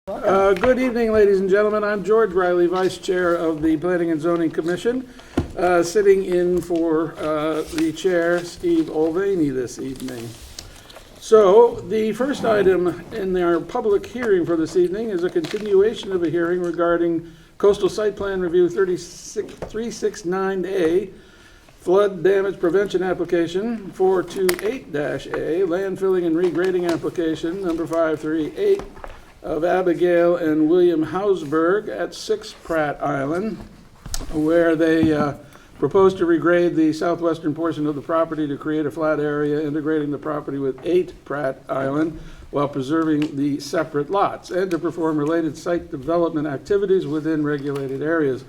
Good evening, ladies and gentlemen. I'm George Riley, Vice Chair of the Planning and Zoning Commission, sitting in for the Chair, Steve Olvaney, this evening. So the first item in our public hearing for this evening is a continuation of a hearing regarding Coastal Site Plan Review 369A, Flood Damage Prevention Application 428-A, Land Filling and Regrading Application number 538, of Abigail and William Hausberg at 6 Pratt Island, where they propose to regrade the southwestern portion of the property to create a flat area, integrating the property with 8 Pratt Island while preserving the separate lots, and to perform related site development activities within regulated areas.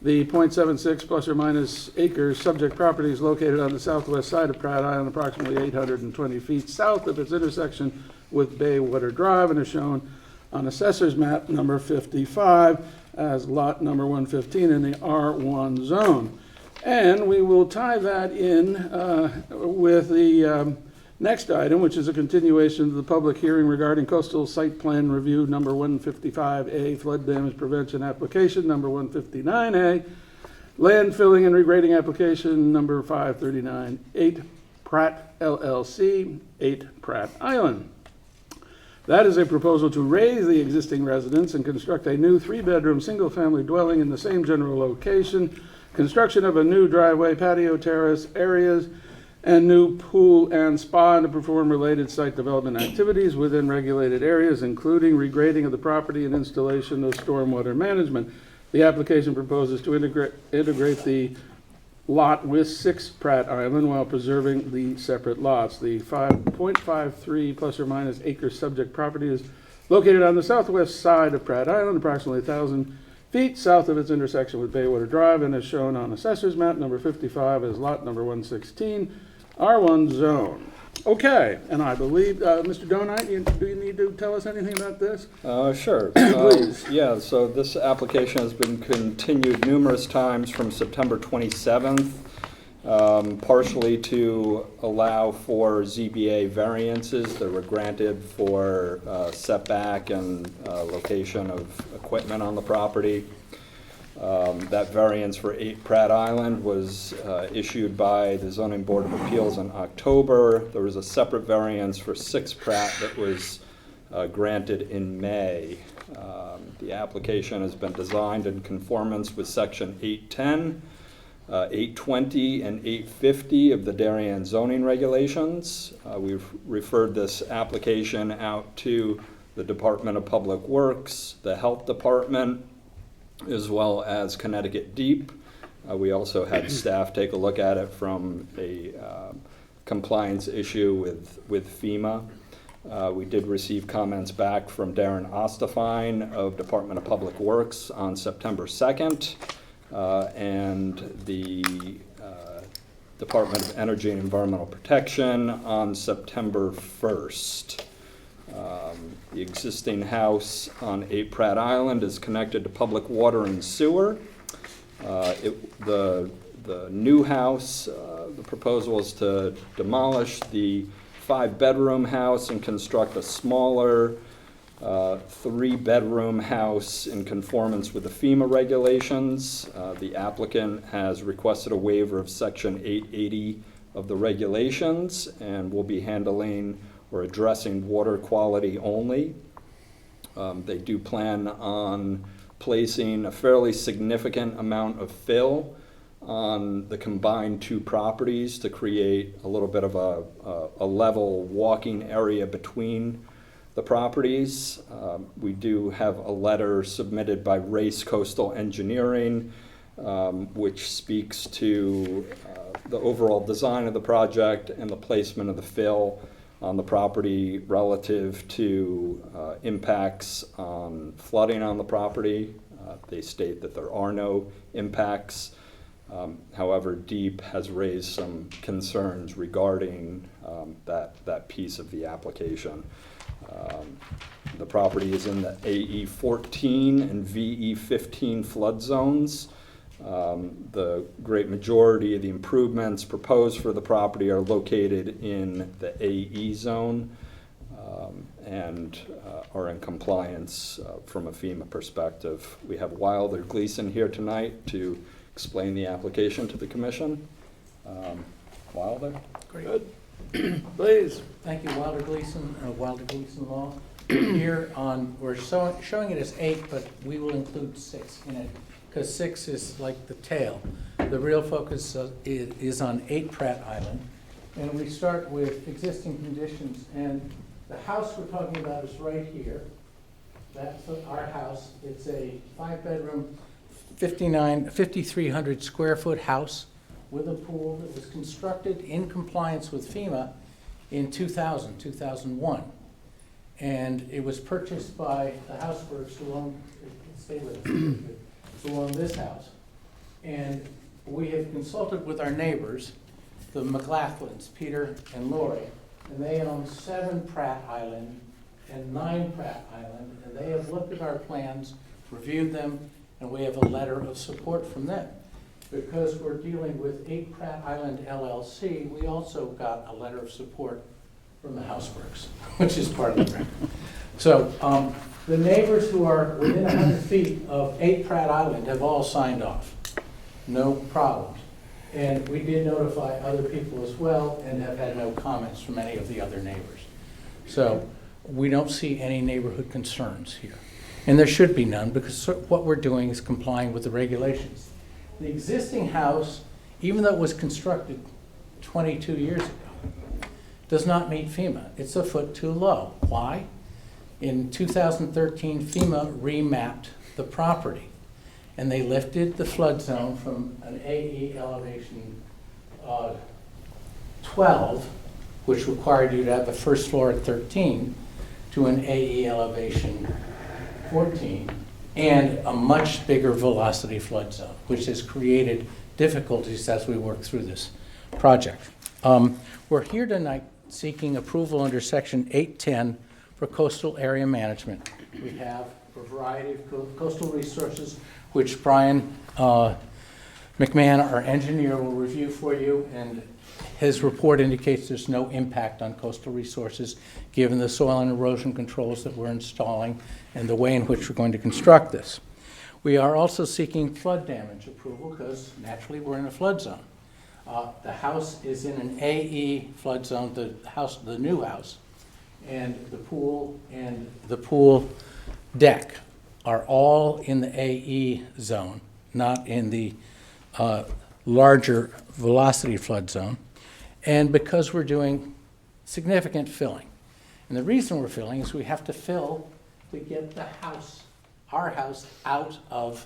The .76 plus or minus acres subject property is located on the southwest side of Pratt Island, approximately 820 feet south of its intersection with Baywater Drive, and is shown on Assessor's map number 55 as lot number 115 in the R1 zone. And we will tie that in with the next item, which is a continuation of the public hearing regarding Coastal Site Plan Review number 155A, Flood Damage Prevention Application number 159A, Land Filling and Regrading Application number 539, 8 Pratt LLC, 8 Pratt Island. That is a proposal to raze the existing residence and construct a new 3-bedroom single-family dwelling in the same general location, construction of a new driveway, patio, terrace areas, and new pool and spa, and to perform related site development activities within regulated areas, including regrading of the property and installation of stormwater management. The application proposes to integrate the lot with 6 Pratt Island while preserving the separate lots. The 5.53 plus or minus acre subject property is located on the southwest side of Pratt Island, approximately 1,000 feet south of its intersection with Baywater Drive, and is shown on Assessor's map number 55 as lot number 116, R1 zone. Okay, and I believe, Mr. Donite, do you need to tell us anything about this? Sure. Please. Yeah, so this application has been continued numerous times from September 27th, partially to allow for ZBA variances that were granted for setback and location of equipment on the property. That variance for 8 Pratt Island was issued by the Zoning Board of Appeals in October. There was a separate variance for 6 Pratt that was granted in May. The application has been designed in conformance with Section 810, 820, and 850 of the Darien zoning regulations. We've referred this application out to the Department of Public Works, the Health Department, as well as Connecticut Deep. We also had staff take a look at it from a compliance issue with FEMA. We did receive comments back from Darren Ostafine of Department of Public Works on September 2nd, and the Department of Energy and Environmental Protection on September 1st. The existing house on 8 Pratt Island is connected to public water and sewer. The new house, the proposal is to demolish the 5-bedroom house and construct a smaller 3-bedroom house in conformance with the FEMA regulations. The applicant has requested a waiver of Section 880 of the regulations and will be handling or addressing water quality only. They do plan on placing a fairly significant amount of fill on the combined 2 properties to create a little bit of a level walking area between the properties. We do have a letter submitted by Race Coastal Engineering, which speaks to the overall design of the project and the placement of the fill on the property relative to impacts on flooding on the property. They state that there are no impacts. However, Deep has raised some concerns regarding that piece of the application. The property is in the AE 14 and VE 15 flood zones. The great majority of the improvements proposed for the property are located in the AE zone, and are in compliance from a FEMA perspective. We have Wilder Gleason here tonight to explain the application to the commission. Wilder? Good. Please. Thank you, Wilder Gleason Law. Here we're showing it as 8, but we will include 6 in it, because 6 is like the tail. The real focus is on 8 Pratt Island. And we start with existing conditions, and the house we're talking about is right here. That's our house. It's a 5-bedroom, 5,300 square foot house with a pool that was constructed in compliance with FEMA in 2001. And it was purchased by the Hausbergs who own, stay with us, who own this house. And we have consulted with our neighbors, the McLaughlins, Peter and Lori, and they own 7 Pratt Island and 9 Pratt Island, and they have looked at our plans, reviewed them, and we have a letter of support from them. Because we're dealing with 8 Pratt Island LLC, we also got a letter of support from the Hausbergs, which is part of the record. So the neighbors who are within 100 feet of 8 Pratt Island have all signed off. No problems. And we did notify other people as well and have had no comments from any of the other neighbors. So we don't see any neighborhood concerns here. And there should be none, because what we're doing is complying with the regulations. The existing house, even though it was constructed 22 years ago, does not meet FEMA. It's a foot too low. Why? In 2013, FEMA remapped the property, and they lifted the flood zone from an AE elevation 12, which required you to have the first floor at 13, to an AE elevation 14, and a much bigger velocity flood zone, which has created difficulties as we work through this project. We're here tonight seeking approval under Section 810 for coastal area management. We have a variety of coastal resources, which Brian McMahon, our engineer, will review for you, and his report indicates there's no impact on coastal resources given the soil and erosion controls that we're installing and the way in which we're going to construct this. We are also seeking flood damage approval because naturally we're in a flood zone. The house is in an AE flood zone, the new house, and the pool deck are all in the AE zone, not in the larger velocity flood zone. And because we're doing significant filling. And the reason we're filling is we have to fill to get the house, our house, out of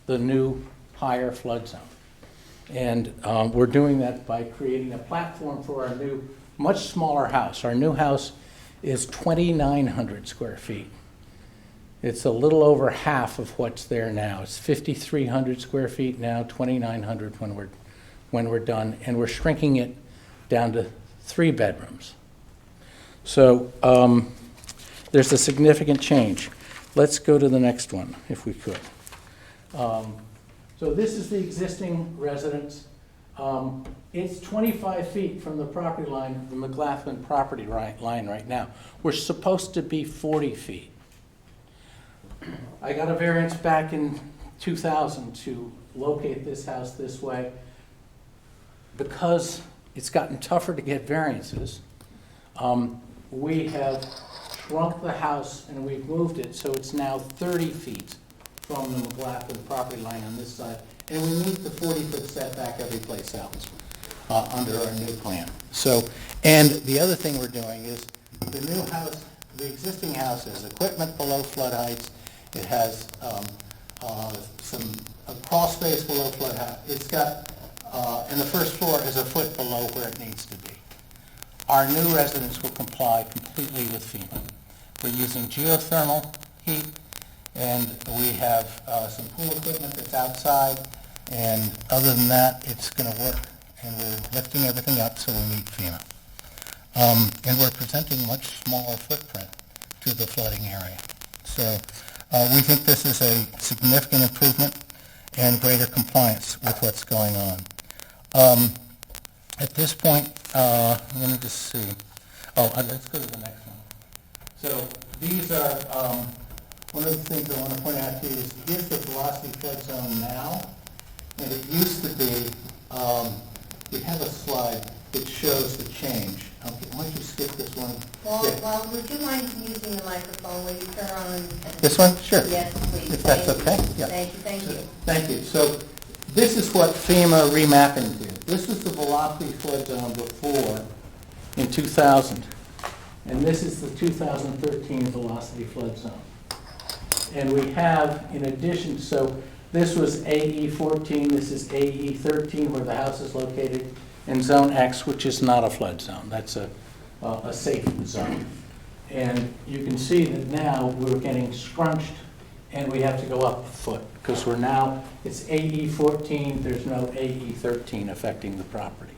the new higher flood zone. And we're doing that by creating a platform for our new, much smaller house. Our new house is 2,900 square feet. It's a little over half of what's there now. It's 5,300 square feet now, 2,900 when we're done, and we're shrinking it down to 3 bedrooms. So there's a significant change. Let's go to the next one, if we could. So this is the existing residence. It's 25 feet from the property line, the McLaughlin property line right now. We're supposed to be 40 feet. I got a variance back in 2000 to locate this house this way. Because it's gotten tougher to get variances, we have shrunk the house and we've moved it so it's now 30 feet from the McLaughlin property line on this side, and we meet the 40-foot setback every place else under our new plan. So, and the other thing we're doing is the new house, the existing house has equipment below flood heights. It has a crawl space below flood height. It's got, and the first floor is a foot below where it needs to be. Our new residents will comply completely with FEMA. We're using geothermal heat, and we have some pool equipment that's outside, and other than that, it's going to work, and we're lifting everything up so we meet FEMA. And we're presenting a much smaller footprint to the flooding area. So we think this is a significant improvement and greater compliance with what's going on. At this point, let me just see. Let's go to the next one. So these are, one of the things I want to point out to you is here's the velocity flood zone now. And it used to be, we have a slide that shows the change. Okay, why don't you skip this one? Yeah. Well, would you mind using the microphone when you turn on? This one? Sure. Yes, please. If that's Thank you. okay? Yeah. Thank you. Thank you. So this is what FEMA remapping did. This was the velocity flood zone before in 2000. And this is the 2013 velocity flood zone. And we have, in addition, so this was AE 14, this is AE 13 where the house is located, and Zone X, which is not a flood zone. That's a safe zone. And you can see that now we're getting scrunched and we have to go up a foot because we're now, it's AE 14, there's no AE 13 affecting the property.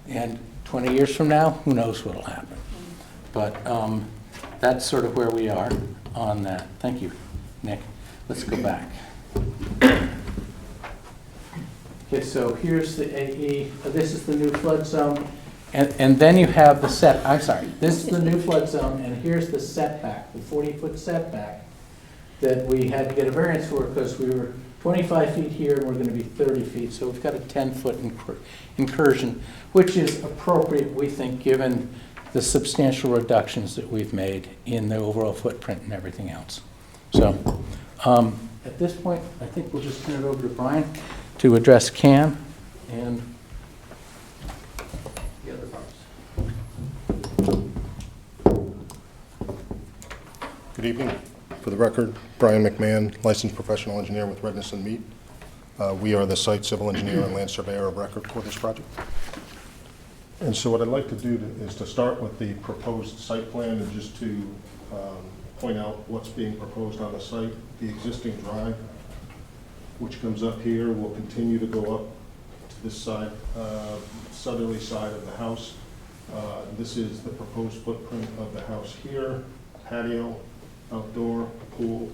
And 20 years from now, who knows what'll happen. But that's sort of where we are on that. Thank you, Nick. Let's go back. Okay, so here's the AE, this is the new flood zone, and then you have the this is the new flood zone, and here's the setback, the 40-foot setback that we had to get a variance for because we were 25 feet here and we're going to be 30 feet, so we've got a 10-foot incursion, which is appropriate, we think, given the substantial reductions that we've made in the overall footprint and everything else. So at this point, I think we'll just turn it over to Brian to address CAM and the other parts. Good evening. For the record, Brian McMahon, licensed professional engineer with Redness and Meat. We are the site civil engineer and land surveyor of record for this project. And so what I'd like to do is to start with the proposed site plan and just to point out what's being proposed on the site. The existing drive, which comes up here, will continue to go up to this side, southerly side of the house. This is the proposed footprint of the house here, patio, outdoor, pool.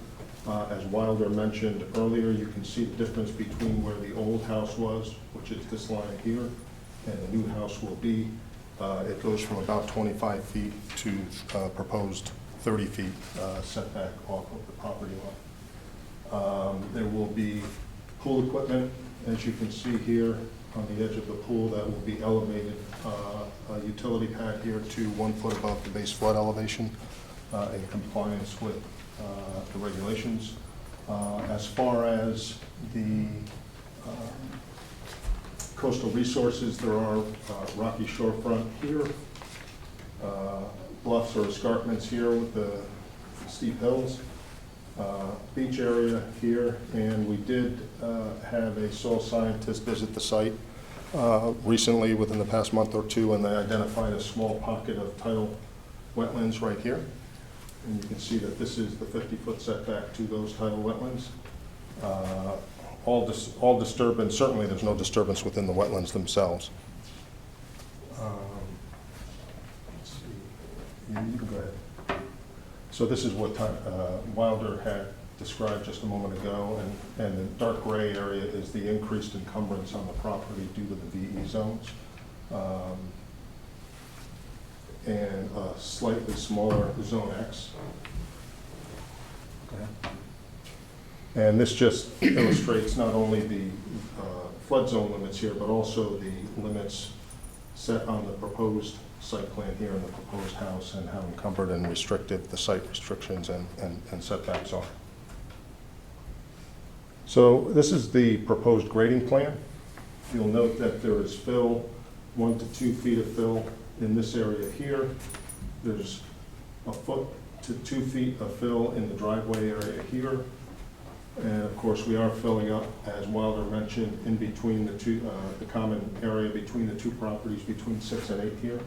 As Wilder mentioned earlier, you can see the difference between where the old house was, which is this line here, and the new house will be. It goes from about 25 feet to proposed 30 feet setback off of the property line. There will be pool equipment, as you can see here on the edge of the pool, that will be elevated. A utility pad here to 1 foot above the base flood elevation in compliance with the regulations. As far as the coastal resources, there are rocky shorefront here, bluffs or escarpments here with the steep hills, beach area here, and we did have a soil scientist visit the site recently within the past month or two, and they identified a small pocket of tidal wetlands right here. And you can see that this is the 50-foot setback to those tidal wetlands. All disturbance, certainly there's no disturbance within the wetlands themselves. Let's see. You can go ahead. So this is what Wilder had described just a moment ago, and the dark gray area is the increased encumbrance on the property due to the VE zones. And a slightly smaller Zone X. Okay. And this just illustrates not only the flood zone limits here, but also the limits set on the proposed site plan here in the proposed house and how encumbered and restrictive the site restrictions and setbacks are. So this is the proposed grading plan. You'll note that there is fill, 1 to 2 feet of fill in this area here. There's a foot to 2 feet of fill in the driveway area here. And of course, we are filling up, as Wilder mentioned, in between the two, the common area between the two properties, between 6 and 8 here.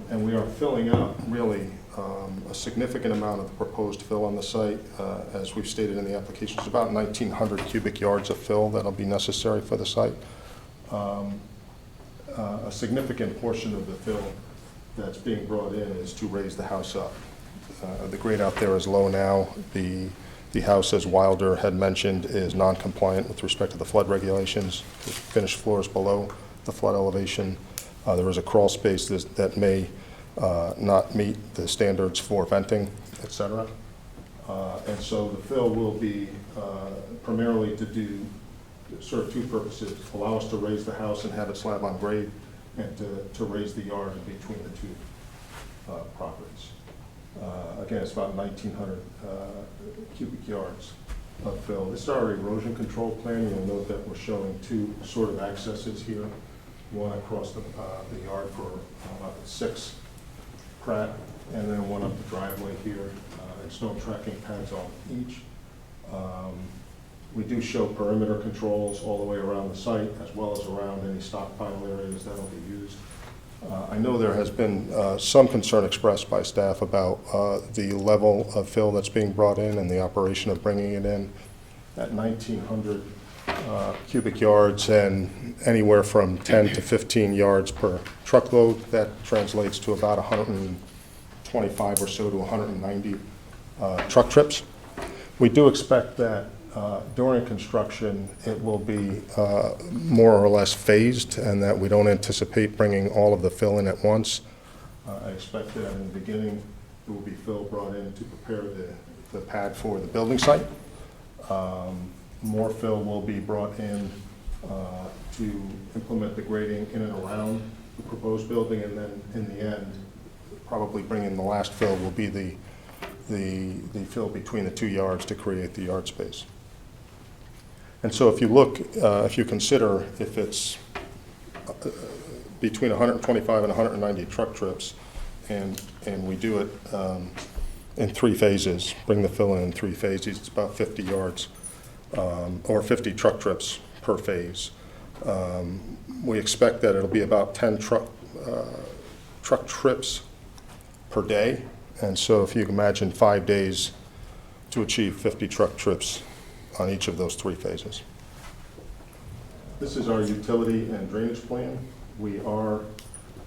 And we are filling up really a significant amount of proposed fill on the site. As we've stated in the application, it's about 1,900 cubic yards of fill that'll be necessary for the site. A significant portion of the fill that's being brought in is to raise the house up. The grade out there is low now. The house, as Wilder had mentioned, is non-compliant with respect to the flood regulations. The finished floors below the flood elevation. There is a crawl space that may not meet the standards for venting, et cetera. And so the fill will be primarily to serve two purposes: allow us to raise the house and have it slab on grade, and to raise the yard in between the two properties. Again, it's about 1,900 cubic yards of fill. This is our erosion control plan. You'll note that we're showing two sort of accesses here, one across the yard for 6 Pratt, and then one up the driveway here, and stone tracking pads on each. We do show perimeter controls all the way around the site, as well as around any stockpile areas that will be used. I know there has been some concern expressed by staff about the level of fill that's being brought in and the operation of bringing it in at 1,900 cubic yards and anywhere from 10 to 15 yards per truckload. That translates to about 125 or so to 190 truck trips. We do expect that during construction, it will be more or less phased, and that we don't anticipate bringing all of the fill in at once. I expect that in the beginning, there will be fill brought in to prepare the pad for the building site. More fill will be brought in to implement the grading in and around the proposed building, and then in the end, probably bringing the last fill will be the fill between the 2 yards to create the yard space. And so if you look, if you consider if it's between 125 and 190 truck trips, and we do it in 3 phases, bring the fill in 3 phases, it's about 50 yards, or 50 truck trips per phase. We expect that it'll be about 10 truck trips per day. And so if you can imagine 5 days to achieve 50 truck trips on each of those 3 phases. This is our utility and drainage plan. We are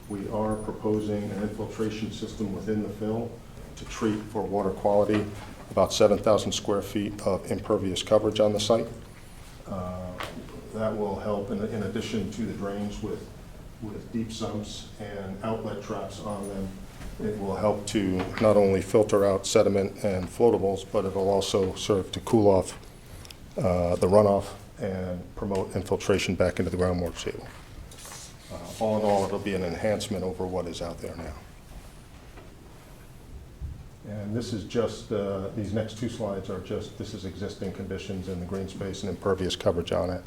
proposing an infiltration system within the fill to treat for water quality about 7,000 square feet of impervious coverage on the site. That will help in addition to the drains with deep sumps and outlet traps on them. It will help to not only filter out sediment and floatables, but it will also serve to cool off the runoff and promote infiltration back into the groundwater table. All in all, it'll be an enhancement over what is out there now. And this is just, these next 2 slides are just, this is existing conditions in the green space and impervious coverage on it.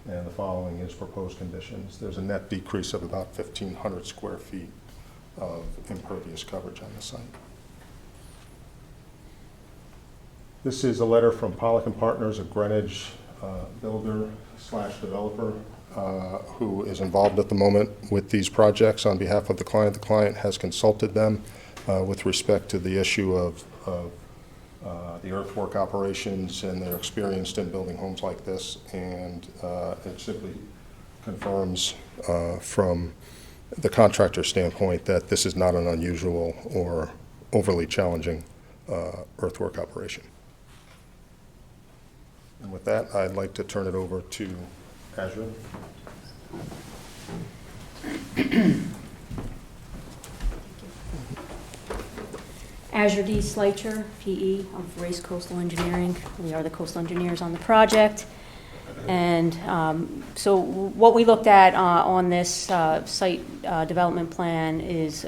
And the following is proposed conditions. There's a net decrease of about 1,500 square feet of impervious coverage on the site. This is a letter from Pollock and Partners, a Greenwich builder/developer who is involved at the moment with these projects on behalf of the client. The client has consulted them with respect to the issue of the earthwork operations, and they're experienced in building homes like this, and it simply confirms from the contractor standpoint that this is not an unusual or overly challenging earthwork operation. And with that, I'd like to turn it over to Azure. Azure D. Sleicher, PE of Race Coastal Engineering. We are the coastal engineers on the project. And so what we looked at on this site development plan is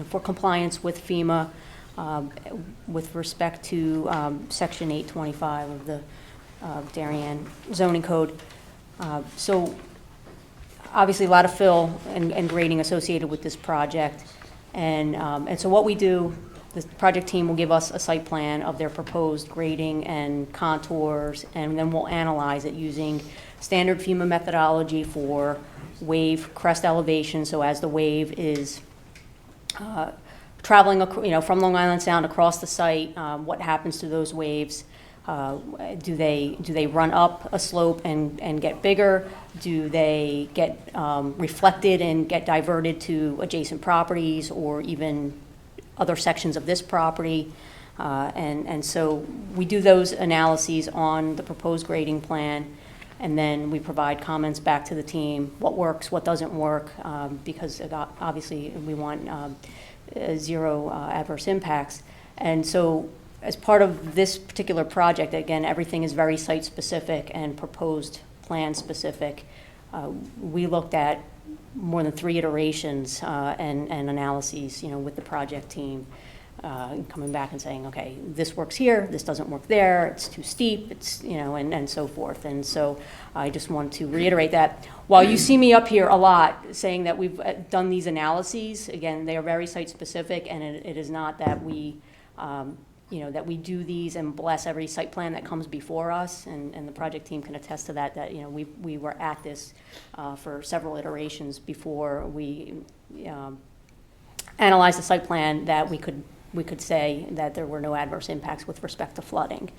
for compliance with FEMA with respect to Section 825 of the Darien zoning code. So obviously a lot of fill and grading associated with this project. And so what we do, the project team will give us a site plan of their proposed grading and contours, and then we'll analyze it using standard FEMA methodology for wave crest elevation. So as the wave is traveling, from Long Island Sound across the site, what happens to those waves? Do they run up a slope and get bigger? Do they get reflected and get diverted to adjacent properties or even other sections of this property? And so we do those analyses on the proposed grading plan, and then we provide comments back to the team, what works, what doesn't work, because obviously we want zero adverse impacts. And so as part of this particular project, again, everything is very site-specific and proposed plan-specific. We looked at more than 3 iterations and analyses, with the project team, coming back and saying, okay, this works here, this doesn't work there, it's too steep, it's, and so forth. And so I just want to reiterate that. While you see me up here a lot saying that we've done these analyses, again, they are very site-specific, and it is not that we, that we do these and bless every site plan that comes before us, and the project team can attest to that, we were at this for several iterations before we analyzed the site plan that we could say that there were no adverse impacts with respect to flooding.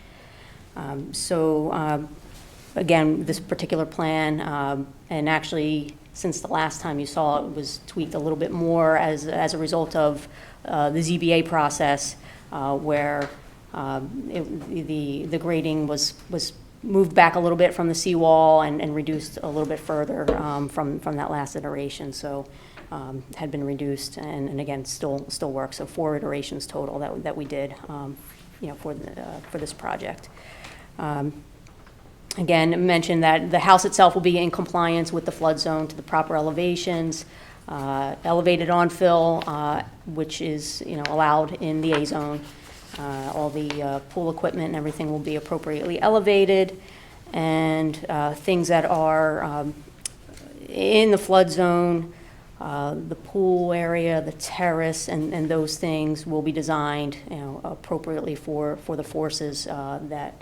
Again, this particular plan, and actually since the last time you saw it, was tweaked a little bit more as a result of the ZBA process, where the grading was moved back a little bit from the seawall and reduced a little bit further from that last iteration. So had been reduced, and again still works. So 4 iterations total that we did, for this project. Again, I mentioned that the house itself will be in compliance with the flood zone to the proper elevations, elevated on fill, which is allowed in the A zone. All the pool equipment and everything will be appropriately elevated, and things that are in the flood zone, the pool area, the terrace, and those things will be designed appropriately for the forces that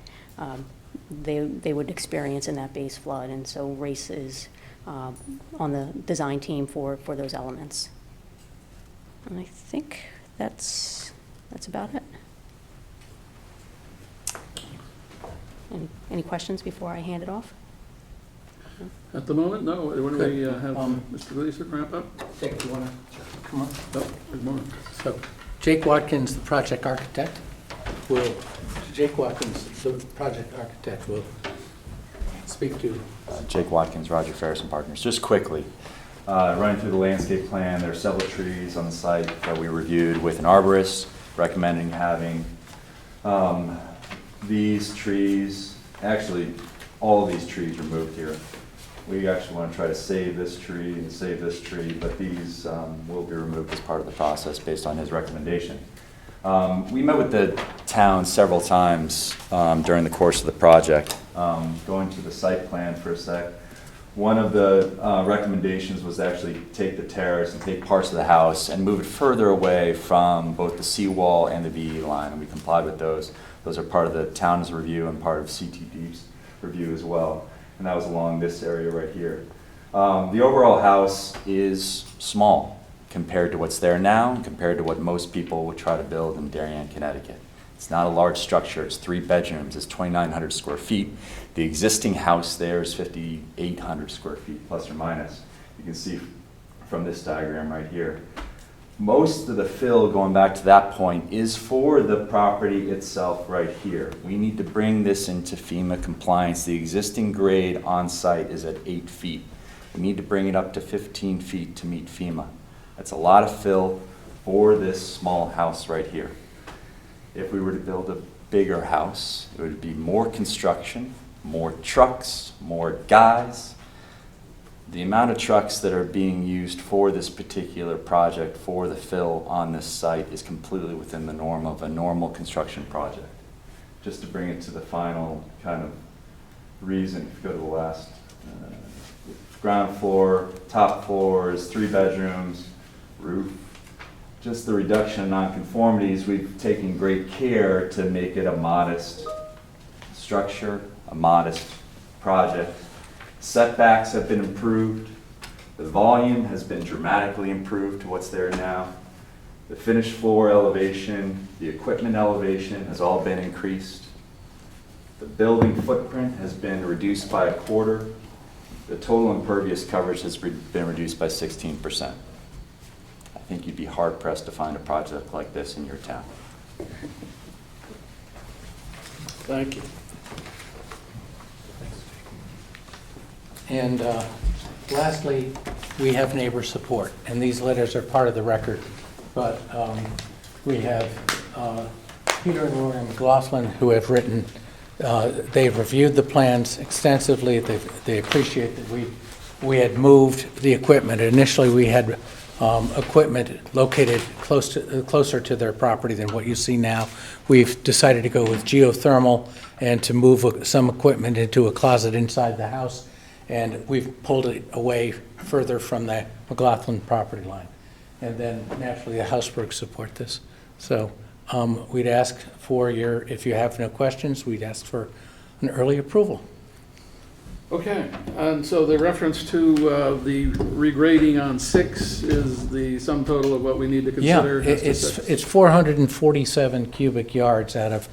they would experience in that base flood. And so race is on the design team for those elements. And I think that's about it. Any questions before I hand it off? At the moment, no. When do we have Mr. Gleason wrap up? Dick, do you want to come on? No, good morning. So Jake Watkins, the project architect, will speak to. Jake Watkins, Roger Ferris and Partners. Just quickly, running through the landscape plan, there are several trees on the site that we reviewed with an arborist, recommending having these trees, actually all of these trees removed here. We actually want to try to save this tree and save this tree, but these will be removed as part of the process based on his recommendation. We met with the town several times during the course of the project. Going to the site plan for a sec, one of the recommendations was to actually take the terrace and take parts of the house and move it further away from both the seawall and the VE line, and we complied with those. Those are part of the town's review and part of CTP's review as well, and that was along this area right here. The overall house is small compared to what's there now, and compared to what most people would try to build in Darien, Connecticut. It's not a large structure. It's 3 bedrooms. It's 2,900 square feet. The existing house there is 5,800 square feet, plus or minus. You can see from this diagram right here. Most of the fill, going back to that point, is for the property itself right here. We need to bring this into FEMA compliance. The existing grade on site is at 8 feet. We need to bring it up to 15 feet to meet FEMA. That's a lot of fill for this small house right here. If we were to build a bigger house, it would be more construction, more trucks, more guys. The amount of trucks that are being used for this particular project for the fill on this site is completely within the norm of a normal construction project. Just to bring it to the final kind of reason, if you go to the last, ground floor, top floor is 3 bedrooms, roof. Just the reduction of nonconformities, we've taken great care to make it a modest structure, a modest project. Setbacks have been improved. The volume has been dramatically improved to what's there now. The finished floor elevation, the equipment elevation has all been increased. The building footprint has been reduced by 1/4. The total impervious coverage has been reduced by 16%. I think you'd be hard pressed to find a project like this in your town. Thank you. And lastly, we have neighbor support, and these letters are part of the record but we have Peter and Rory McLaughlin who have written, they've reviewed the plans extensively. They appreciate that we had moved the equipment. Initially, we had equipment located closer to their property than what you see now. We've decided to go with geothermal and to move some equipment into a closet inside the house, and we've pulled it away further from the McLaughlin property line. And then naturally the Hausbergs support this. So we'd ask for if you have no questions, we'd ask for an early approval. Okay, and so the reference to the regrading on 6 is the sum total of what we need to consider? Yeah, it's 447 cubic yards out of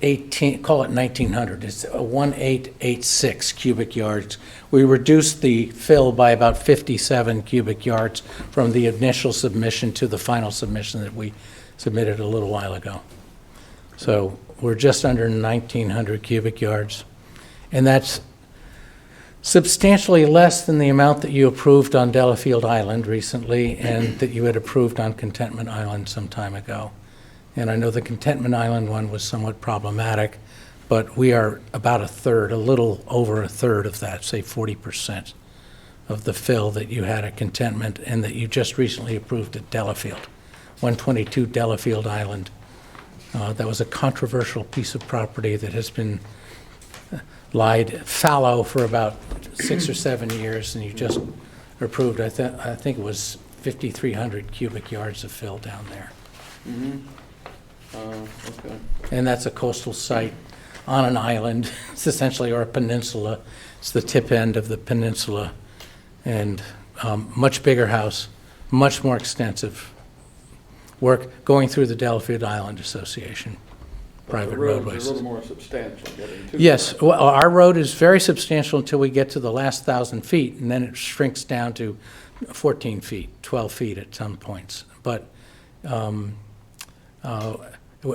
18, call it 1,900. It's 1,886 cubic yards. We reduced the fill by about 57 cubic yards from the initial submission to the final submission that we submitted a little while ago. So we're just under 1,900 cubic yards. And that's substantially less than the amount that you approved on Delafield Island recently and that you had approved on Contentment Island some time ago. And I know the Contentment Island one was somewhat problematic, but we are about a third, a little over a third of that, say 40% of the fill that you had at Contentment and that you just recently approved at Delafield, 122 Delafield Island. That was a controversial piece of property that has been lied fallow for about 6 or 7 years, and you just approved, I think it was 5,300 cubic yards of fill down there. Mm-hmm. Okay. And that's a coastal site on an island, it's essentially, or a peninsula. It's the tip end of the peninsula, and much bigger house, much more extensive work going through the Delafield Island Association. Private roadways. A little more substantial getting to. Yes, well, our road is very substantial until we get to the last 1,000 feet, and then it shrinks down to 14 feet, 12 feet at some points. But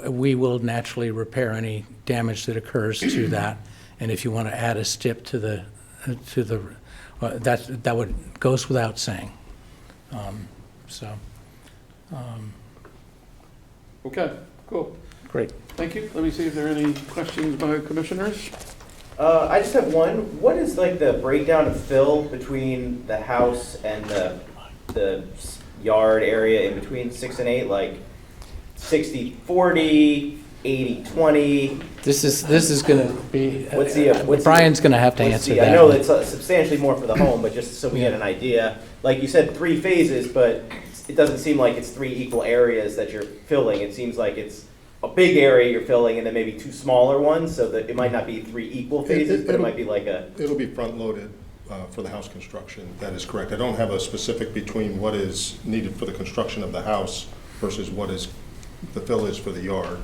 we will naturally repair any damage that occurs to that. And if you want to add a stip to that would goes without saying. Okay, cool. Great. Thank you. Let me see if there are any questions by commissioners. I just have one. What is like the breakdown of fill between the house and the yard area in between 6 and 8? Like 60-40, 80-20? This is going to be. What's Brian's going to have to answer that. I know it's substantially more for the home, but just so we get an idea. Like you said, 3 phases, but it doesn't seem like it's 3 equal areas that you're filling. It seems like it's a big area you're filling and then maybe 2 smaller ones, so that it might not be 3 equal phases, but it might be like a... It'll be front-loaded for the house construction. That is correct. I don't have a specific between what is needed for the construction of the house versus what is the fill is for the yard,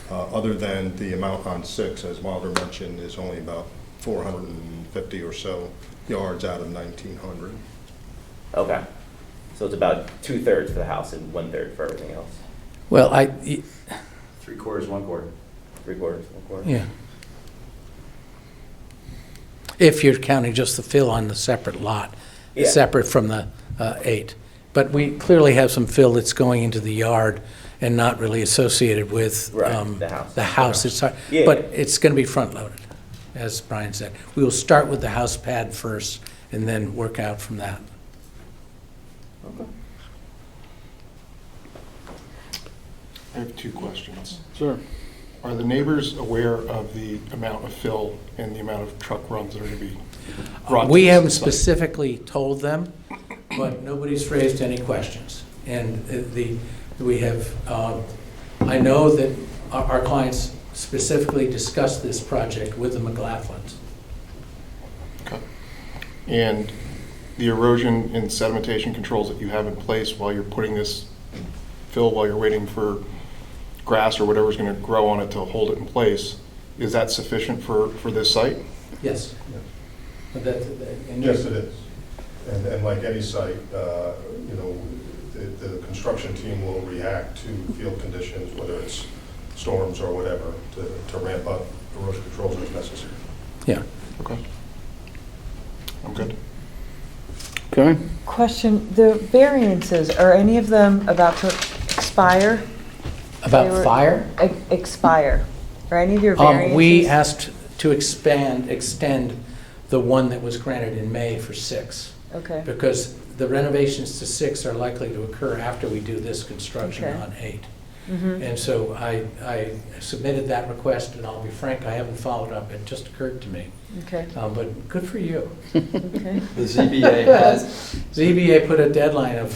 other than the amount on 6, as Wilder mentioned, is only about 450 or so yards out of 1,900. Okay. So it's about 2/3 for the house and 1/3 for everything else. Well, 3/4, 1/4. 3/4, 1/4. yeah. If you're counting just the fill on the separate lot, Yeah. separate from the 8. But we clearly have some fill that's going into the yard and not really associated with Right, the house. the house. It's hard, Yeah. but it's going to be front-loaded, as Brian said. We will start with the house pad first and then work out from that. Okay. I have 2 questions. Sure. Are the neighbors aware of the amount of fill and the amount of truck runs that are going to be brought to We the haven't site? specifically told them, but nobody's raised any questions. And we have, I know that our clients specifically discussed this project with the McLaughlins. Okay. And the erosion and sedimentation controls that you have in place while you're putting this fill, while you're waiting for grass or whatever's going to grow on it to hold it in place, is that sufficient for this site? Yes. But Yes, it is. And like any site, you know, the construction team will react to field conditions, whether it's storms or whatever, to ramp up erosion controls as necessary. Yeah. Okay. I'm good. Okay. question, the variances, are any of them about to expire? They About were- fire? Expire. Are any of your variances? We asked to extend the one that was granted in May for 6. Okay, Because the renovations to 6 are likely to occur after we do this construction Okay. on 8. mhm, And so I submitted that request, and I'll be frank, I haven't followed up. It just occurred to me. okay, But good for you. okay. The ZBA has, ZBA put a deadline of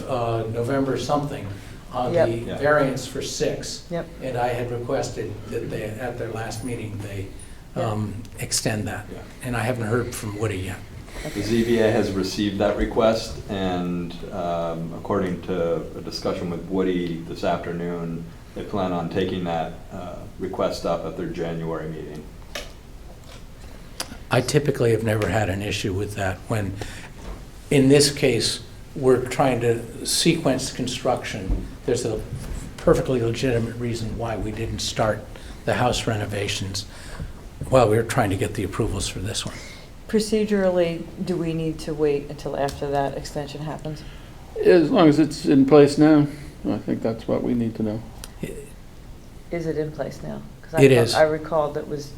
November something on Yep. the Yeah. variance for 6. Yep. And I had requested that they, at their last meeting, they extend that. Yeah. And I haven't heard from Woody yet. the ZBA has received that request, and according to a discussion with Woody this afternoon, they plan on taking that request up at their January meeting. I typically have never had an issue with that when, in this case, we're trying to sequence construction. There's a perfectly legitimate reason why we didn't start the house renovations while we were trying to get the approvals for this one. Procedurally, do we need to wait until after that extension happens? As long as it's in place now, I think that's what we need to know. Is it in place now? 'Cause It is. I recalled that was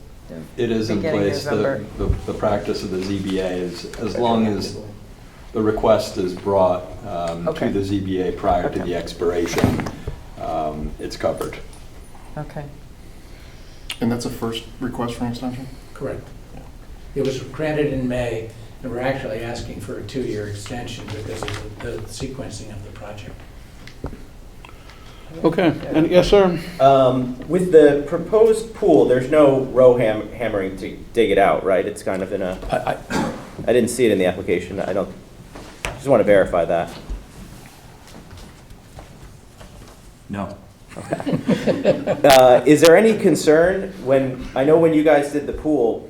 It is in beginning of place. November. The practice of the ZBA is, as long as the request is brought Okay. to the ZBA prior to Okay. the expiration, it's covered. Okay, And that's a first request for an extension? Correct. It was granted in May, and we're actually asking for a 2-year extension because of the sequencing of the project. Okay, and yes, sir? With the proposed pool, there's no row hammering to dig it out, right? It's kind of in a, I didn't see it in the application. I don't, just want to verify that. No. Is there any concern when, I know when you guys did the pool,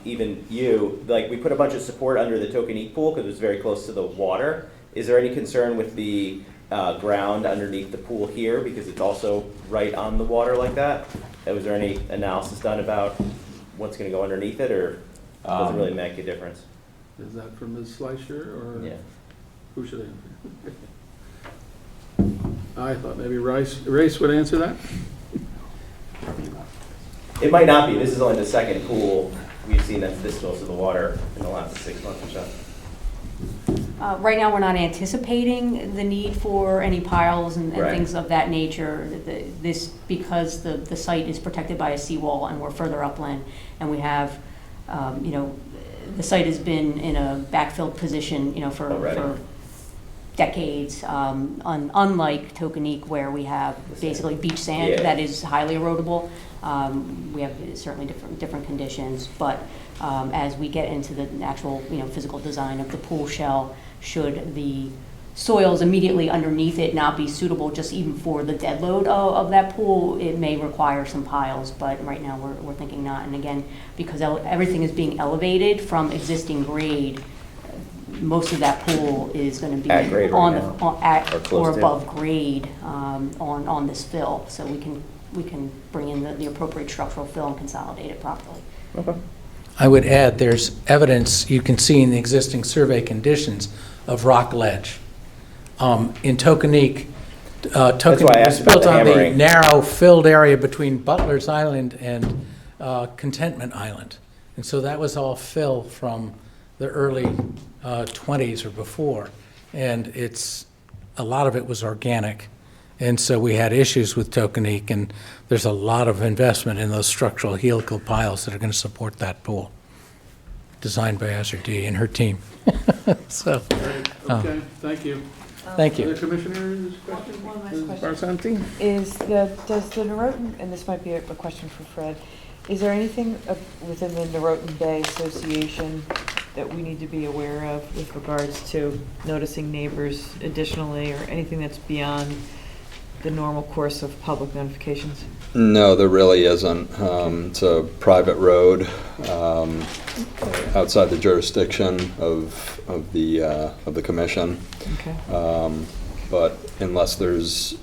even you, like, we put a bunch of support under the Tokenique pool because it was very close to the water. Is there any concern with the ground underneath the pool here because it's also right on the water like that? Was there any analysis done about what's going to go underneath it, or does it really make a difference? Is that from Ms. Fleischer, or Yeah. who should answer? I thought maybe Race would answer that? It might not be. This is only the second pool we've seen that's this close to the water in the last 6 months or so. Right now, we're not anticipating the need for any piles and Right. things of that nature. This, because the site is protected by a seawall and we're further upland, and we have, the site has been in a backfilled position, for Already. decades, unlike Tokenique, where we have basically beach sand Yeah. that is highly erodible. We have certainly different conditions, but as we get into the actual, physical design of the pool shell, should the soils immediately underneath it not be suitable just even for the dead load of that pool, it may require some piles, but right now we're thinking not. And again, because everything is being elevated from existing grade, most of that pool is going to be At grade right now. at Or close or to. above grade on this fill, so we can bring in the appropriate structural fill and consolidate it properly. Okay. I would add, there's evidence you can see in the existing survey conditions of rock ledge. In Tokenique, why I Tokenique was asked about built the on the hammering. narrow filled area between Butler's Island and Contentment Island. And so that was all fill from the early 20s or before. And a lot of it was organic. And so we had issues with Tokenique, and there's a lot of investment in those structural helical piles that are going to support that pool, designed by Azure D and her team. So, Okay, thank you. thank you. Other commissioners, questions? One last Ms. question. Barsanti? Does the Norotan, and this might be a question for Fred, is there anything within the Norotan Bay Association that we need to be aware of with regards to noticing neighbors additionally, or anything that's beyond the normal course of public notifications? No, there really isn't. It's a private road outside the jurisdiction of the commission. Okay. But unless there's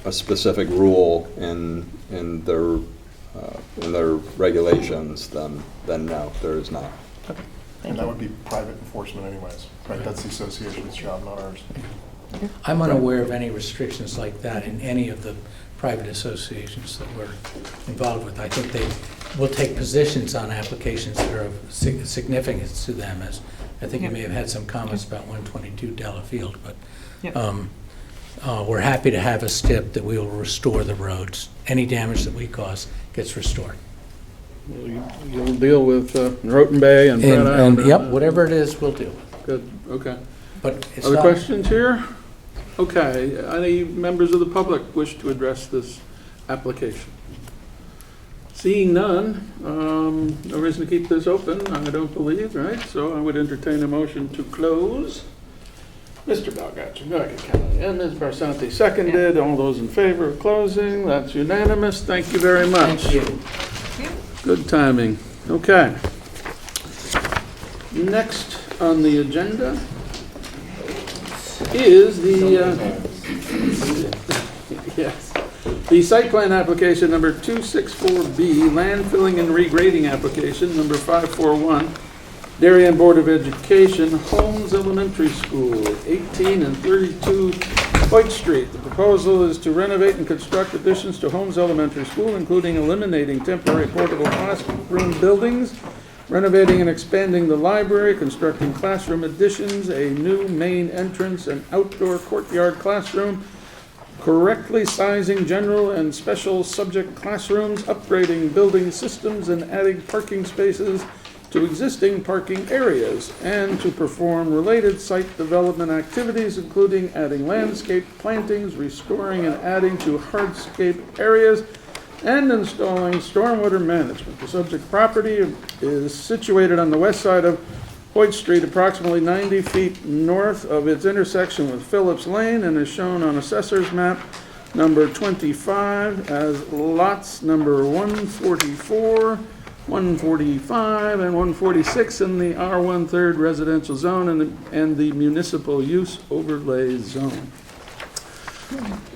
a specific rule in their regulations, then no, there is not. And that would be private enforcement anyways, right? That's the association's job, not ours. I'm unaware of any restrictions like that in any of the private associations that we're involved with. I think they will take positions on applications that are of significance to them, as I think you may have had some comments about 122 Delafield, but we're happy to have a stip that we will restore the roads. Any damage that we cause gets restored. You'll deal with Roten Bay and Pratt Island? Yep, whatever it is, we'll deal with. Good, okay. But it's Other not, questions here? Okay, any members of the public wish to address this application? Seeing none, no reason to keep this open, I don't believe, right? So I would entertain a motion to close. Mr. Belgatcher, go ahead, Kelly, and Ms. Barsanti seconded. All those in favor of closing, that's unanimous. Thank you very much. thank you. Good timing. Okay. Next on the agenda is the site plan application number 264B, land filling and regrading application number 541, Darien Board of Education, Holmes Elementary School, 18 and 32 Hoyt Street. The proposal is to renovate and construct additions to Holmes Elementary School, including eliminating temporary portable classroom buildings, renovating and expanding the library, constructing classroom additions, a new main entrance and outdoor courtyard classroom, correctly sizing general and special subject classrooms, upgrading building systems, and adding parking spaces to existing parking areas, and to perform related site development activities, including adding landscape plantings, restoring and adding to hardscape areas, and installing stormwater management. The subject property is situated on the west side of Hoyt Street, approximately 90 feet north of its intersection with Phillips Lane, and is shown on Assessor's map number 25 as lots number 144, 145, and 146 in the R1/3 residential zone and the Municipal Use Overlay Zone.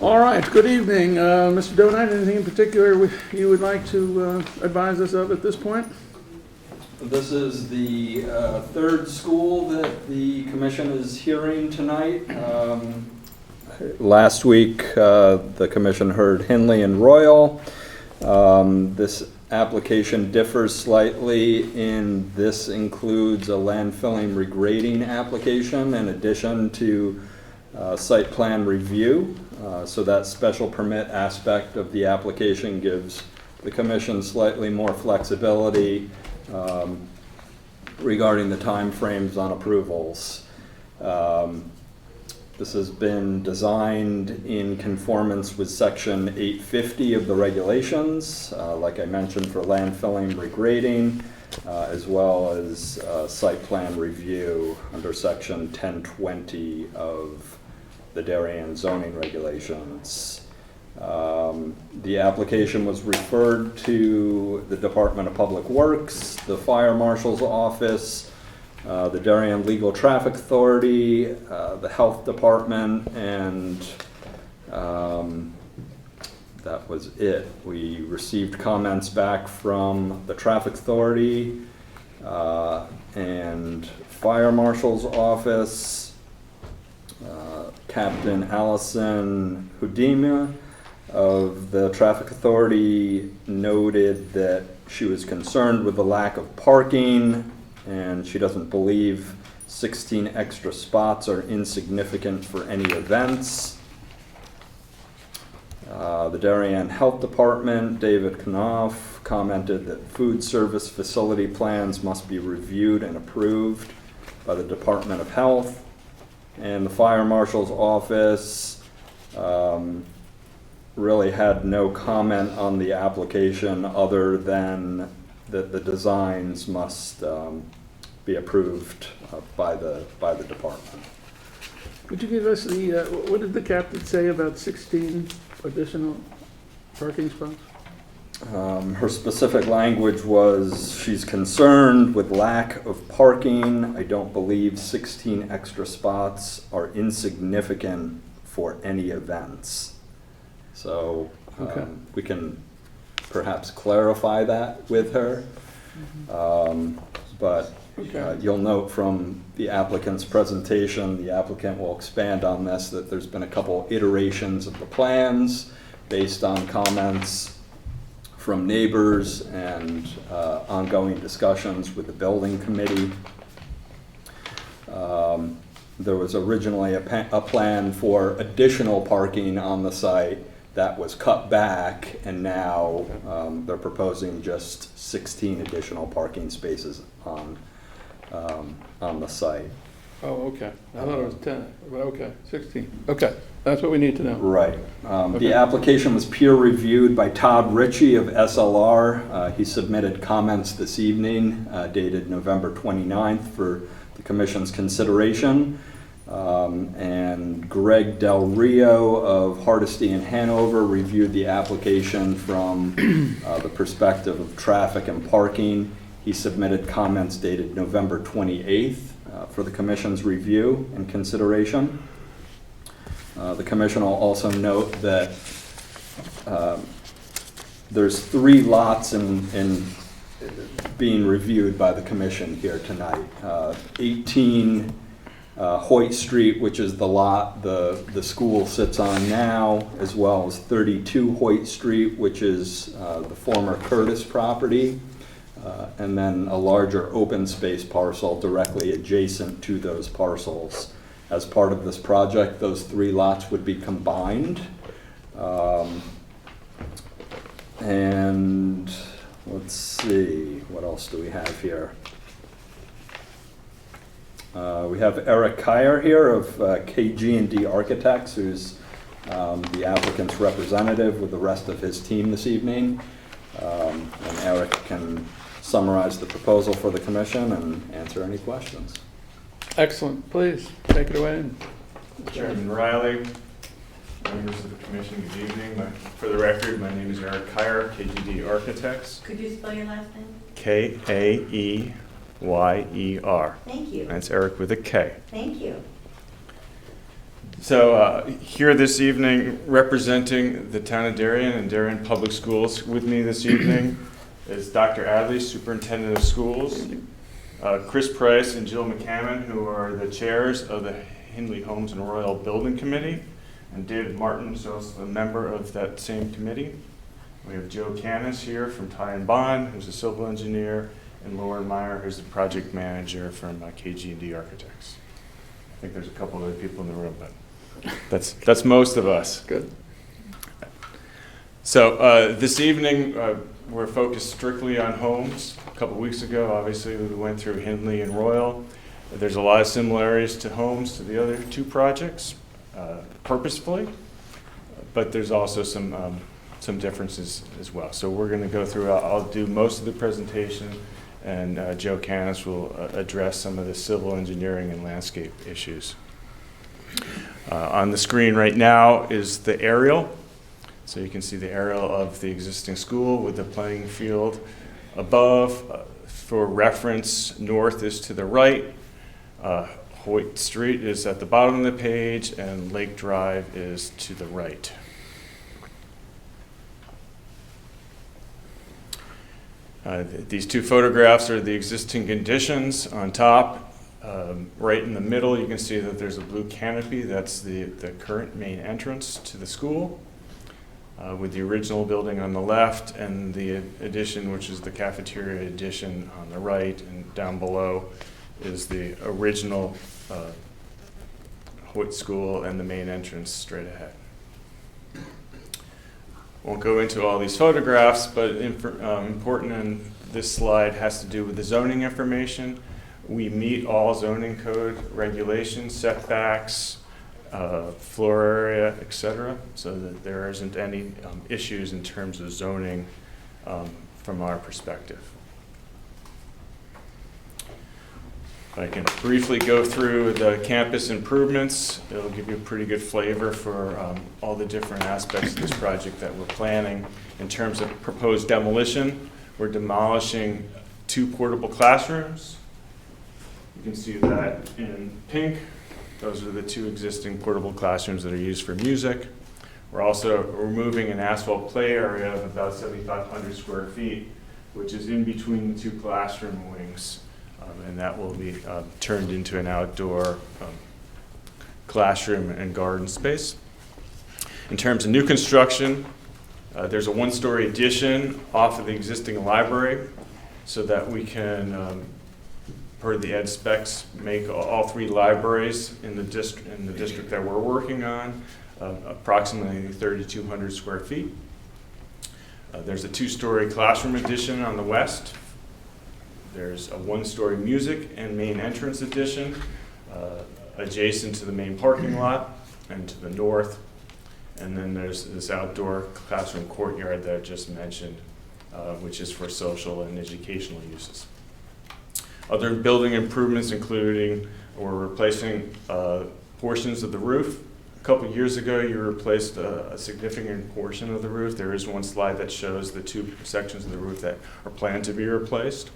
All right, good evening. Mr. Donite, anything in particular you would like to advise us of at this point? This is the third school that the commission is hearing tonight. Last week, the commission heard Henley and Royal. This application differs slightly in this includes a land filling regrading application in addition to site plan review. So that special permit aspect of the application gives the commission slightly more flexibility regarding the timeframes on approvals. This has been designed in conformance with section 850 of the regulations, like I mentioned, for land filling regrading, as well as site plan review under section 1020 of the Darien zoning regulations. The application was referred to the Department of Public Works, the Fire Marshal's Office, the Darien Legal Traffic Authority, the Health Department, and that was it. We received comments back from the Traffic Authority and Fire Marshal's Office. Captain Alyson Johnson of the Traffic Authority noted that she was concerned with the lack of parking, and she doesn't believe 16 extra spots are insignificant for any events. The Darien Health Department, David Knopf, commented that food service facility plans must be reviewed and approved by the Department of Health. And the Fire Marshal's Office really had no comment on the application other than that the designs must be approved by the department. Could you give us the, what did the captain say about 16 additional parking spots? Her specific language was she's concerned with lack of parking. I don't believe 16 extra spots are insignificant for any events. So Okay. we can perhaps clarify that with her. But Okay. You'll note from the applicant's presentation, the applicant will expand on this, that there's been a couple iterations of the plans based on comments from neighbors and ongoing discussions with the building committee. There was originally a plan for additional parking on the site that was cut back, and now they're proposing just 16 additional parking spaces on the site. Oh, okay. I thought it was 10, but okay, 16. Okay, that's what we need to know. Right. Okay. The application was peer reviewed by Todd Ritchie of SLR. He submitted comments this evening, dated November 29th, for the Commission's consideration. And Greg Del Rio of Hardesty and Hanover reviewed the application from the perspective of traffic and parking. He submitted comments dated November 28th for the Commission's review and consideration. The Commission will also note that there's 3 lots in being reviewed by the Commission here tonight. 18 Hoyt Street, which is the lot the school sits on now, as well as 32 Hoyt Street, which is the former Curtis property, and then a larger open space parcel directly adjacent to those parcels. As part of this project, those 3 lots would be combined. And let's see, what else do we have here? We have Eric Kyer here of KG&D Architects, who's the applicant's representative with the rest of his team this evening. And Eric can summarize the proposal for the Commission and answer any questions. Excellent. Please, take it away. Chairman Riley, members of the Commission, good evening. For the record, my name is Eric Kyer, KGD Architects. Could you spell your last name? K-A-E-Y-E-R. Thank you. That's Eric with a K. Thank you. So here this evening, representing the town of Darien and Darien Public Schools with me this evening is Dr. Adley, Superintendent of Schools, Chris Price and Jill McCammon, who are the chairs of the Hindley Homes and Royal Building Committee, and David Martin, who's also a member of that same committee. We have Joe Canis here from Ty and Bond, who's a civil engineer, and Lauren Meyer, who's the project manager from KG&D Architects. I think there's a couple other people in the room, but that's most of us. Good. So this evening, we're focused strictly on homes. A couple weeks ago, obviously, we went through Hindley and Royal. There's a lot of similarities to homes to the other 2 projects, purposefully, but there's also some differences as well. So we're going to go through, I'll do most of the presentation, and Joe Canis will address some of the civil engineering and landscape issues. On the screen right now is the aerial. So you can see the aerial of the existing school with the playing field above. For reference, north is to the right. Hoyt Street is at the bottom of the page, and Lake Drive is to the right. These 2 photographs are the existing conditions on top. Right in the middle, you can see that there's a blue canopy. That's the current main entrance to the school, with the original building on the left and the addition, which is the cafeteria addition, on the right, and down below is the original Hoyt School and the main entrance straight ahead. Won't go into all these photographs, but important in this slide has to do with the zoning information. We meet all zoning code regulations, setbacks, floor area, etc., so that there isn't any issues in terms of zoning from our perspective. I can briefly go through the campus improvements. It'll give you a pretty good flavor for all the different aspects of this project that we're planning. In terms of proposed demolition, we're demolishing 2 portable classrooms. You can see that in pink. Those are the 2 existing portable classrooms that are used for music. We're also removing an asphalt play area of about 7,500 square feet, which is in between the 2 classroom wings. and that will be turned into an outdoor classroom and garden space. In terms of new construction, there's a one-story addition off of the existing library so that we can, per the ed specs, make all 3 libraries in the district that we're working on approximately 3,200 square feet. There's a 2-story classroom addition on the west. There's a 1-story music and main entrance addition adjacent to the main parking lot and to the north. And then there's this outdoor classroom courtyard that I just mentioned, which is for social and educational uses. Other building improvements including we're replacing portions of the roof. A couple years ago, you replaced a significant portion of the roof. There is one slide that shows the 2 sections of the roof that are planned to be replaced.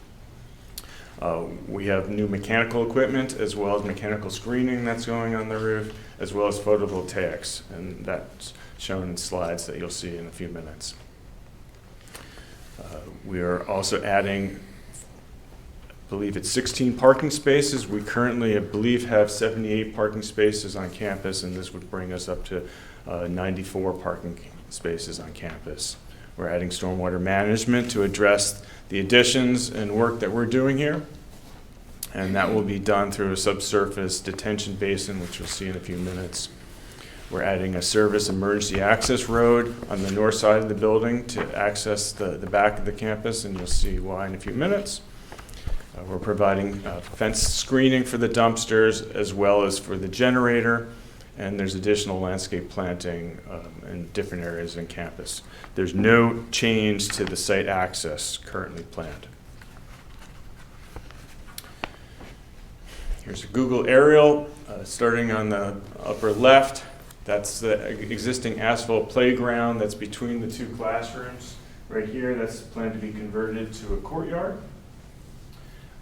We have new mechanical equipment as well as mechanical screening that's going on the roof, as well as photovoltaics, and that's shown in slides that you'll see in a few minutes. We are also adding, I believe it's 16 parking spaces. We currently, I believe, have 78 parking spaces on campus, and this would bring us up to 94 parking spaces on campus. We're adding stormwater management to address the additions and work that we're doing here, and that will be done through a subsurface detention basin, which you'll see in a few minutes. We're adding a service emergency access road on the north side of the building to access the back of the campus, and you'll see why in a few minutes. We're providing fence screening for the dumpsters as well as for the generator, and there's additional landscape planting in different areas in campus. There's no change to the site access currently planned. Here's a Google aerial starting on the upper left. That's the existing asphalt playground that's between the 2 classrooms. Right here, that's planned to be converted to a courtyard.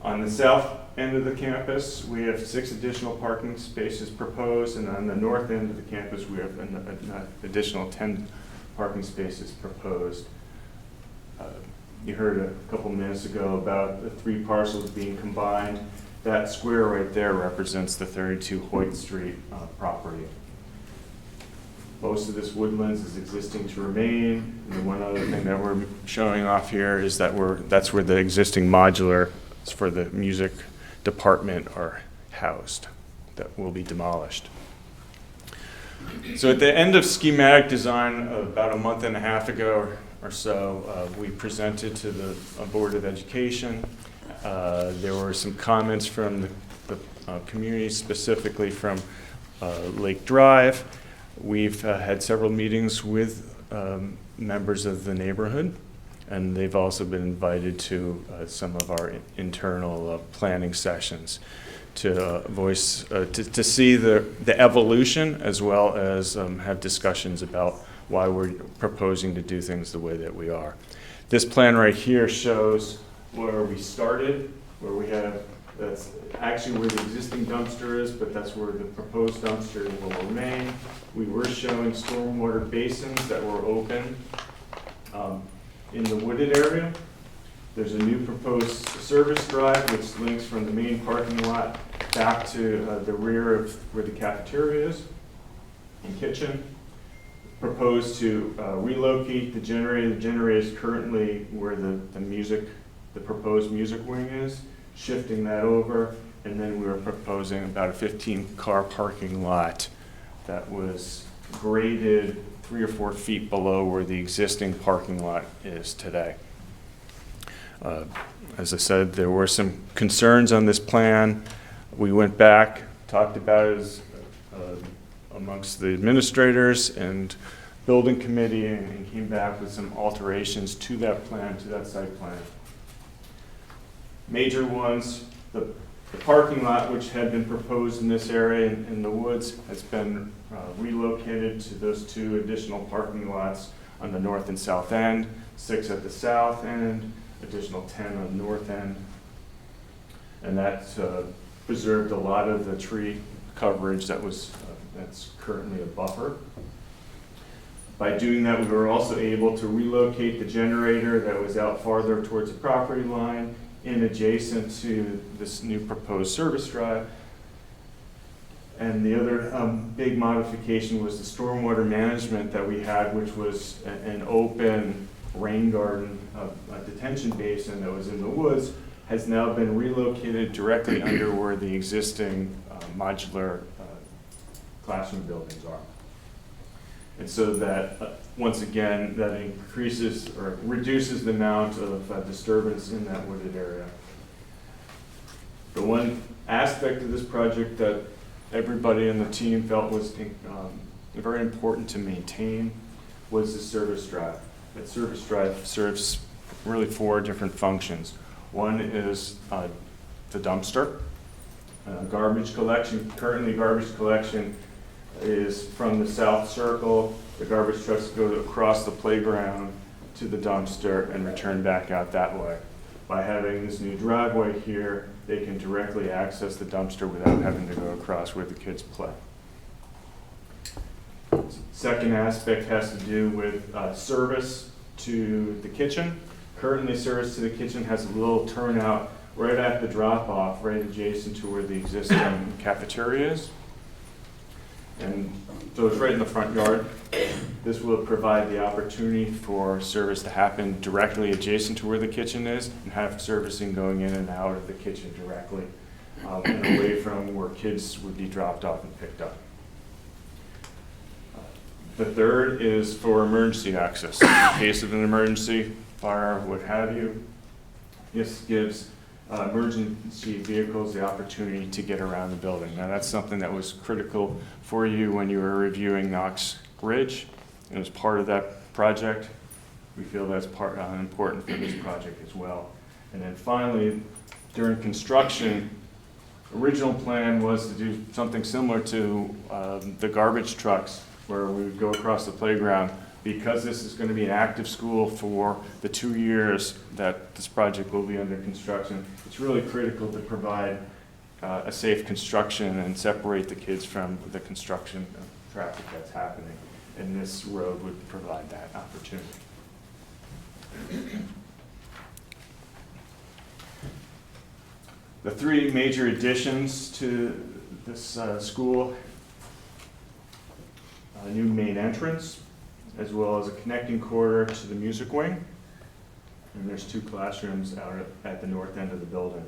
On the south end of the campus, we have 6 additional parking spaces proposed, and on the north end of the campus, we have an additional 10 parking spaces proposed. You heard a couple minutes ago about the 3 parcels being combined. That square right there represents the 32 Hoyt Street property. Most of this woodlands is existing to remain. And the one other thing that we're showing off here is that that's where the existing modular for the music department are housed that will be demolished. So at the end of schematic design about a month and a half ago or so, we presented to the Board of Education. There were some comments from the community, specifically from Lake Drive. We've had several meetings with members of the neighborhood, and they've also been invited to some of our internal planning sessions to voice, to see the evolution, as well as have discussions about why we're proposing to do things the way that we are. This plan right here shows where we started, where we have, that's actually where the existing dumpster is, but that's where the proposed dumpster will remain. We were showing stormwater basins that were open in the wooded area. There's a new proposed service drive which links from the main parking lot back to the rear of where the cafeteria is and kitchen. Proposed to relocate the generator. The generator is currently where the proposed music wing is, shifting that over, and then we were proposing about a 15-car parking lot that was graded 3 or 4 feet below where the existing parking lot is today. As I said, there were some concerns on this plan. We went back, talked about it amongst the administrators and building committee, and came back with some alterations to that plan, to that site plan. Major ones, the parking lot, which had been proposed in this area in the woods, has been relocated to those 2 additional parking lots on the north and south end, 6 at the south end, additional 10 on the north end. And that preserved a lot of the tree coverage that's currently a buffer. By doing that, we were also able to relocate the generator that was out farther towards the property line in adjacent to this new proposed service drive. And the other big modification was the stormwater management that we had, which was an open rain garden, a detention basin that was in the woods, has now been relocated directly under where the existing modular classroom buildings are. And so that, once again, that increases or reduces the amount of disturbance in that wooded area. The one aspect of this project that everybody in the team felt was very important to maintain was the service drive. That service drive serves really 4 different functions. One is the dumpster, garbage collection. Currently, garbage collection is from the south circle. The garbage trucks go across the playground to the dumpster and return back out that way. By having this new driveway here, they can directly access the dumpster without having to go across where the kids play. Second aspect has to do with service to the kitchen. Currently, service to the kitchen has a little turnout right at the drop-off, right adjacent to where the existing cafeteria is. And so it's right in the front yard. This will provide the opportunity for service to happen directly adjacent to where the kitchen is and have servicing going in and out of the kitchen directly and away from where kids would be dropped off and picked up. The third is for emergency access. In case of an emergency, fire, what have you, this gives emergency vehicles the opportunity to get around the building. Now, that's something that was critical for you when you were reviewing Knox Ridge. It was part of that project. We feel that's important for this project as well. And then finally, during construction, original plan was to do something similar to the garbage trucks, where we would go across the playground. Because this is going to be an active school for the 2 years that this project will be under construction, it's really critical to provide a safe construction and separate the kids from the construction traffic that's happening. And this road would provide that opportunity. The 3 major additions to this school: a new main entrance, as well as a connecting corridor to the music wing. And there's 2 classrooms out at the north end of the building.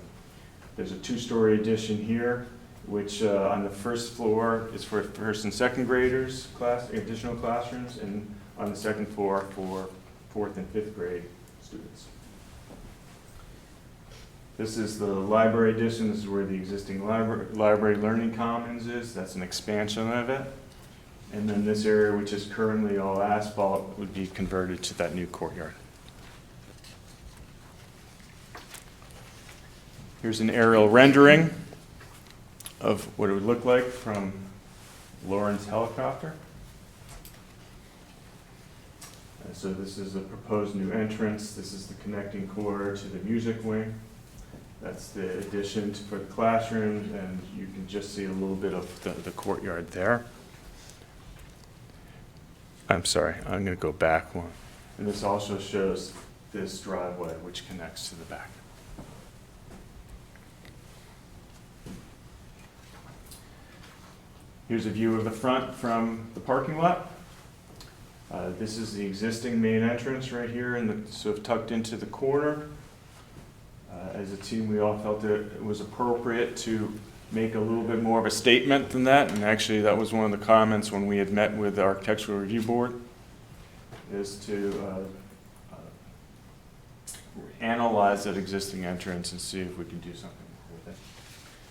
There's a 2-story addition here, which on the first floor is for first and second graders, additional classrooms, and on the second floor for 4th and 5th grade students. This is the library addition. This is where the existing library learning commons is. That's an expansion of it. And then this area, which is currently all asphalt, would be converted to that new courtyard. Here's an aerial rendering of what it would look like from Lauren's helicopter. And so this is a proposed new entrance. This is the connecting corridor to the music wing. That's the addition for the classrooms, and you can just see a little bit of the courtyard there. I'm sorry, I'm going to go back one. And this also shows this driveway, which connects to the back. Here's a view of the front from the parking lot. This is the existing main entrance right here, and sort of tucked into the corner. As a team, we all felt that it was appropriate to make a little bit more of a statement than that, and actually that was one of the comments when we had met with the Architectural Review Board, is to analyze that existing entrance and see if we can do something with it.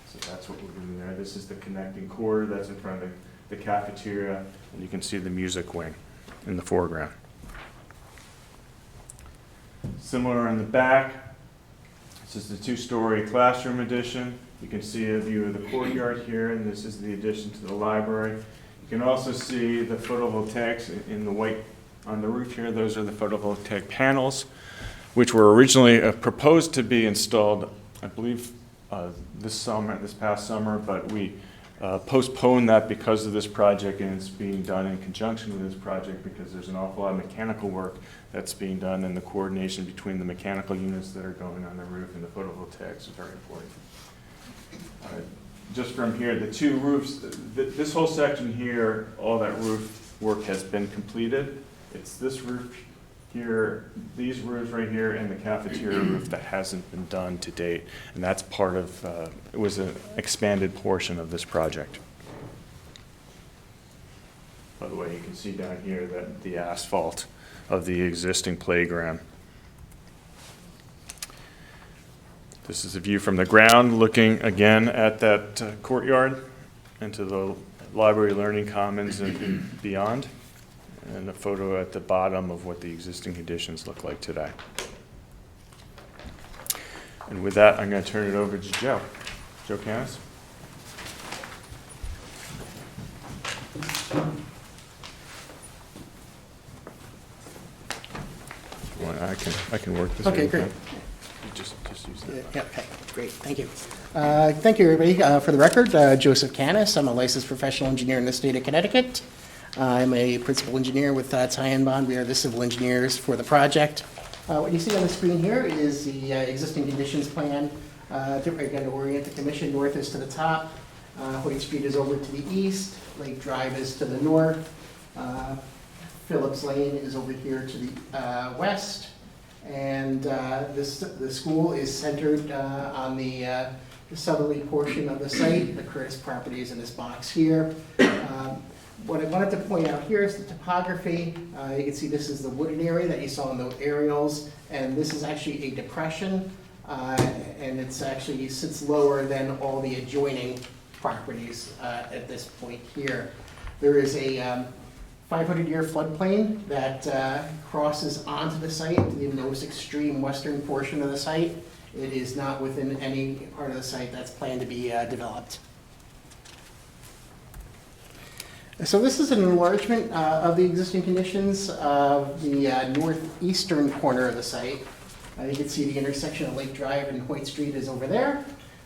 So that's what we're doing there. This is the connecting corridor that's in front of the cafeteria, and you can see the music wing in the foreground. Similar in the back, this is the 2-story classroom addition. You can see a view of the courtyard here, and this is the addition to the library. You can also see the photovoltaics in the white on the roof here. Those are the photovoltaic panels, which were originally proposed to be installed, I believe, this past summer, but we postponed that because of this project, and it's being done in conjunction with this project because there's an awful lot of mechanical work that's being done, and the coordination between the mechanical units that are going on the roof and the photovoltaics is very important. Just from here, the two roofs, this whole section here, all that roof work has been completed. It's this roof here, these roofs right here, and the cafeteria roof that hasn't been done to date. And that's part of, it was an expanded portion of this project. By the way, you can see down here that the asphalt of the existing playground. This is a view from the ground, looking again at that courtyard into the library learning commons and beyond, and a photo at the bottom of what the existing conditions look like today. And with that, I'm going to turn it over to Joe. Joe Canis. I can work this. Okay, great. Just use that. Yeah, okay, great, thank you. Thank you, everybody. For the record, Joseph Canis. I'm a licensed professional engineer in the state of Connecticut. I'm a principal engineer with Ty & Bond. We are the civil engineers for the project. What you see on the screen here is the existing conditions plan. Again, to orient the commission, north is to the top. Hoyt Street is over to the east. Lake Drive is to the north. Phillips Lane is over here to the west. And the school is centered on the southerly portion of the site. The Curtis property is in this box here. What I wanted to point out here is the topography. You can see this is the wooded area that you saw in the aerials, and this is actually a depression, and it's actually sits lower than all the adjoining properties at this point here. There is a 500-year floodplain that crosses onto the site to the most extreme western portion of the site. It is not within any part of the site that's planned to be developed. So this is an enlargement of the existing conditions of the northeastern corner of the site. You can see the intersection of Lake Drive and Hoyt Street is over there.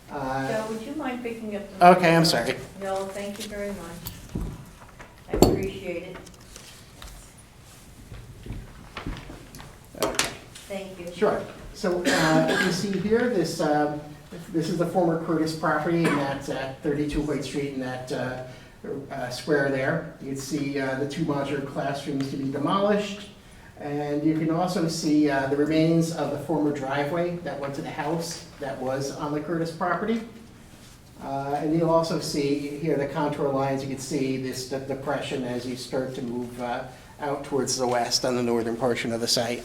Joe, would you mind picking up the... Okay, I'm sorry. No, thank you very much. I appreciate it. Okay. Thank you. Sure. So what you see here, this is the former Curtis property, and that's at 32 Hoyt Street in that square there. You can see the two modular classrooms to be demolished, and you can also see the remains of the former driveway that went to the house that was on the Curtis property. And you'll also see here the contour lines. You can see this depression as you start to move out towards the west on the northern portion of the site.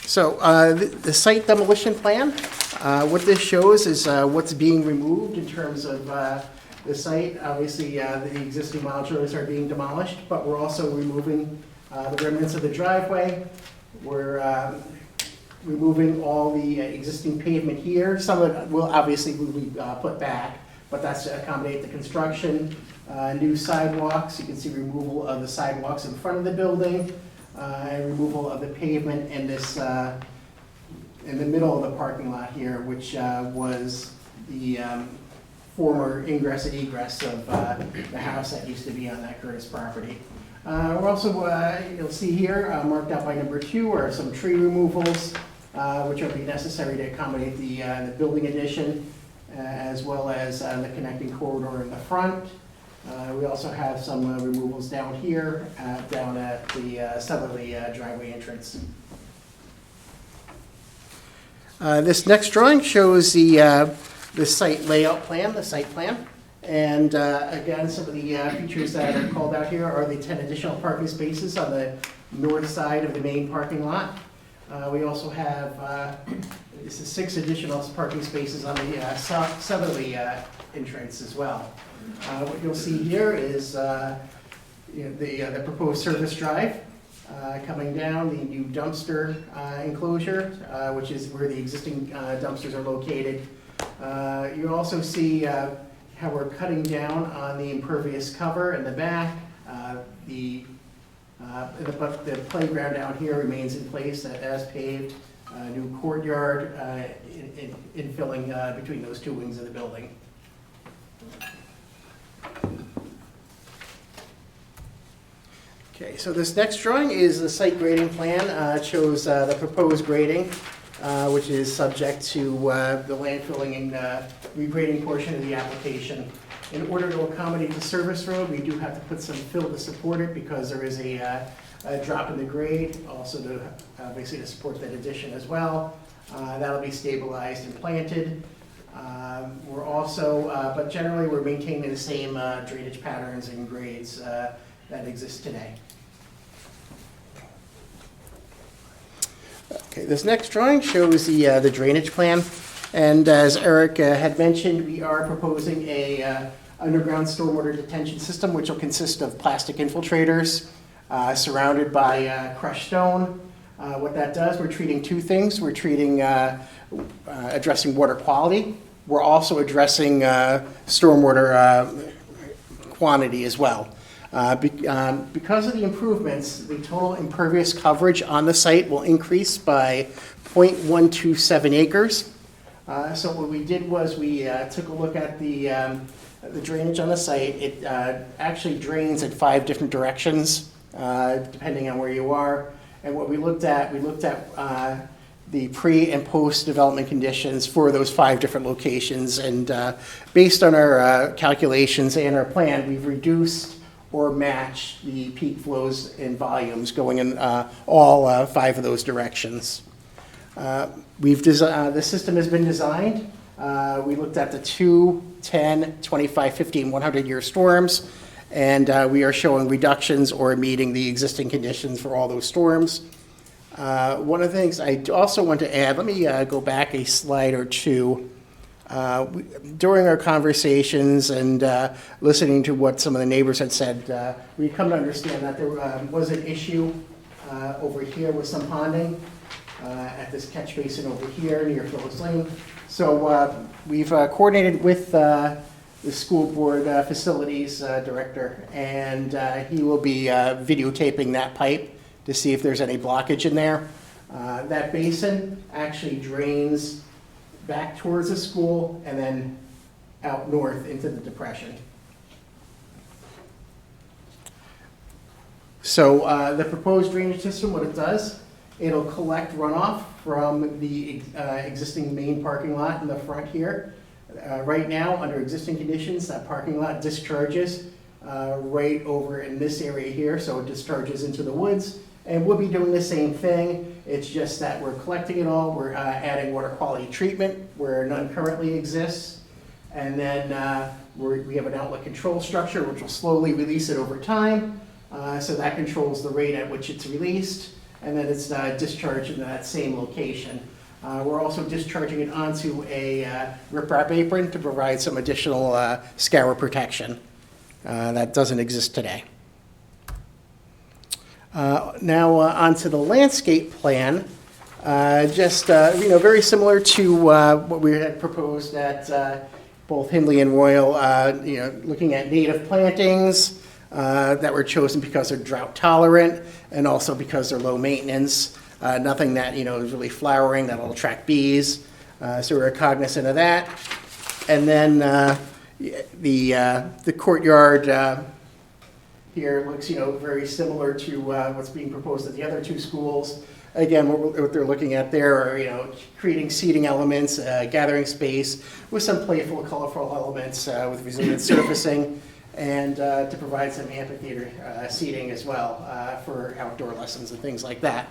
So the site demolition plan, what this shows is what's being removed in terms of the site. Obviously, the existing modulars are being demolished, but we're also removing the remnants of the driveway. We're removing all the existing pavement here. Some of it will obviously be put back, but that's to accommodate the construction. New sidewalks, you can see removal of the sidewalks in front of the building. And removal of the pavement in this, in the middle of the parking lot here, which was the former ingress and egress of the house that used to be on that Curtis property. We're also, you'll see here, marked out by number 2 are some tree removals, which will be necessary to accommodate the building addition, as well as the connecting corridor in the front. We also have some removals down here, down at the southerly driveway entrance. This next drawing shows the site layout plan, the site plan. And again, some of the features that are called out here are the 10 additional parking spaces on the north side of the main parking lot. We also have 6 additional parking spaces on the southerly entrance as well. What you'll see here is the proposed service drive coming down, the new dumpster enclosure, which is where the existing dumpsters are located. You also see how we're cutting down on the impervious cover in the back. The playground down here remains in place as paved new courtyard, infilling between those two wings of the building. Okay, so this next drawing is the site grading plan. It shows the proposed grading, which is subject to the landfilling and regrading portion of the application. In order to accommodate the service road, we do have to put some fill to support it because there is a drop in the grade, also to basically to support that addition as well. That'll be stabilized and planted. We're also, but generally we're maintaining the same drainage patterns and grades that exist today. Okay, this next drawing shows the drainage plan, and as Eric had mentioned, we are proposing a underground stormwater detention system, which will consist of plastic infiltrators surrounded by crushed stone. What that does, we're treating two things. We're treating, addressing water quality. We're also addressing stormwater quantity as well. Because of the improvements, the total impervious coverage on the site will increase by 0.127 acres. So what we did was we took a look at the drainage on the site. It actually drains in 5 different directions, depending on where you are. And what we looked at the pre and post development conditions for those 5 different locations. And based on our calculations and our plan, we've reduced or match the peak flows and volumes going in all 5 of those directions. The system has been designed. We looked at the 2, 10, 25, 50, and 100-year storms, and we are showing reductions or meeting the existing conditions for all those storms. One of the things I also want to add, let me go back a slide or two. During our conversations and listening to what some of the neighbors had said, we come to understand that there was an issue over here with some ponding at this catch basin over here near Phillips Lane. So we've coordinated with the school board facilities director, and he will be videotaping that pipe to see if there's any blockage in there. That basin actually drains back towards the school and then out north into the depression. So the proposed drainage system, what it does, it'll collect runoff from the existing main parking lot in the front here. Right now, under existing conditions, that parking lot discharges right over in this area here, so it discharges into the woods. And we'll be doing the same thing. It's just that we're collecting it all. We're adding water quality treatment where none currently exists. And then we have an outlet control structure which will slowly release it over time. So that controls the rate at which it's released. And then it's discharged in that same location. We're also discharging it onto a riprap apron to provide some additional scour protection that doesn't exist today. Now onto the landscape plan. Very similar to what we had proposed at both Hindley and Royal. Looking at native plantings that were chosen because they're drought tolerant and also because they're low maintenance. Nothing that is really flowering that'll attract bees. So we're cognizant of that. And then the courtyard. Here looks, very similar to what's being proposed at the other 2 schools. Again, what they're looking at there are, creating seating elements, gathering space with some playful, colorful elements with resilient surfacing, and to provide some amphitheater seating as well for outdoor lessons and things like that.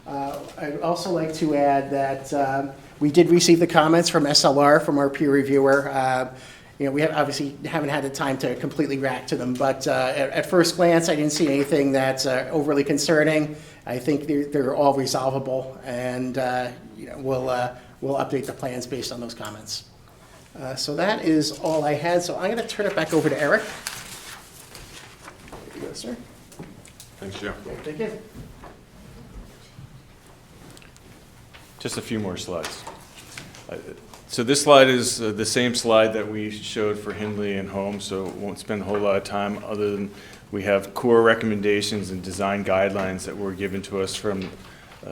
I'd also like to add that we did receive the comments from SLR, from our peer reviewer. We obviously haven't had the time to completely react to them, but at first glance, I didn't see anything that's overly concerning. I think they're all resolvable, and we'll update the plans based on those comments. So that is all I had. So I'm going to turn it back over to Eric. There you go, sir. Thanks, Joe. Okay, thank you. Just a few more slides. So this slide is the same slide that we showed for Hindley and Holmes, so won't spend a whole lot of time other than we have core recommendations and design guidelines that were given to us from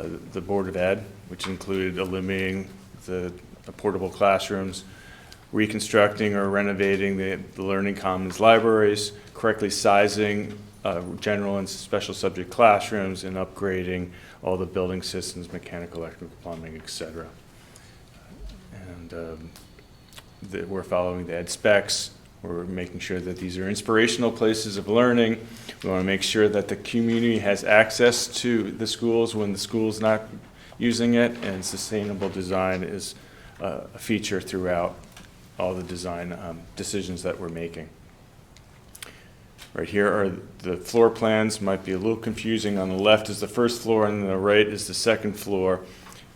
the Board of Ed, which included eliminating the portable classrooms, reconstructing or renovating the Learning Commons libraries, correctly sizing general and special subject classrooms, and upgrading all the building systems, mechanical, electrical, plumbing, etc. And we're following the ed specs. We're making sure that these are inspirational places of learning. We want to make sure that the community has access to the schools when the school's not using it, and sustainable design is a feature throughout all the design decisions that we're making. Right here are the floor plans. Might be a little confusing. On the left is the first floor, and on the right is the second floor.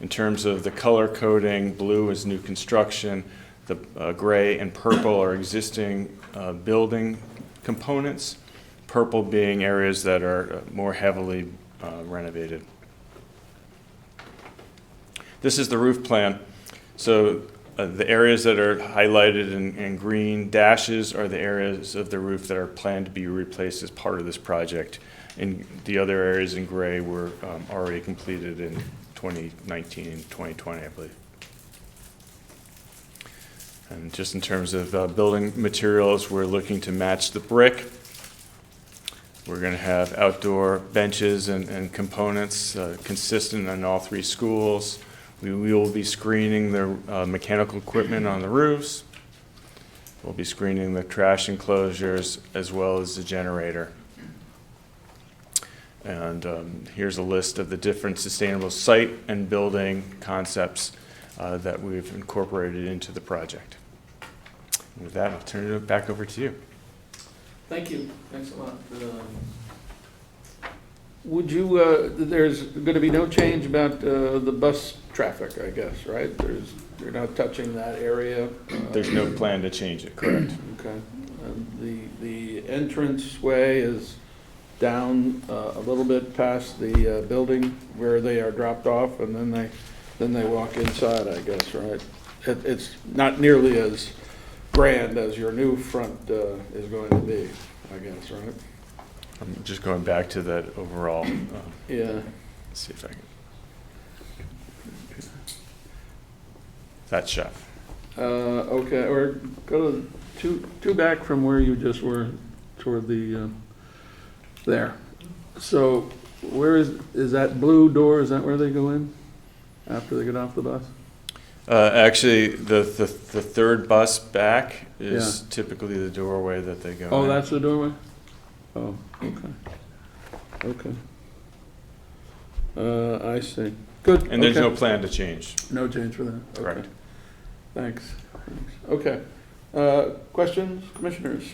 In terms of the color coding, blue is new construction. The gray and purple are existing building components, purple being areas that are more heavily renovated. This is the roof plan. So the areas that are highlighted in green dashes are the areas of the roof that are planned to be replaced as part of this project. And the other areas in gray were already completed in 2019 and 2020, I believe. And just in terms of building materials, we're looking to match the brick. We're going to have outdoor benches and components consistent in all three schools. We will be screening the mechanical equipment on the roofs. We'll be screening the trash enclosures as well as the generator. And here's a list of the different sustainable site and building concepts that we've incorporated into the project. And with that, I'll turn it back over to you. Thank you. Thanks a lot. Would you, there's going to be no change about the bus traffic, I guess, right? You're not touching that area? There's no plan to change it, correct? Okay. The entranceway is down a little bit past the building where they are dropped off, and then they walk inside, I guess, right? It's not nearly as grand as your new front is going to be, I guess, right? I'm just going back to that overall. Yeah. Let's see if I can. That shot. Okay, or go to two back from where you just were, toward the there. So where is that blue door? Is that where they go in after they get off the bus? Actually, the third bus back is typically the doorway that they go in. Oh, that's the doorway? Oh, okay. Okay. I see. Good. And there's okay. no plan to change. No change for that? Okay. Correct. Thanks. Okay. Questions, commissioners?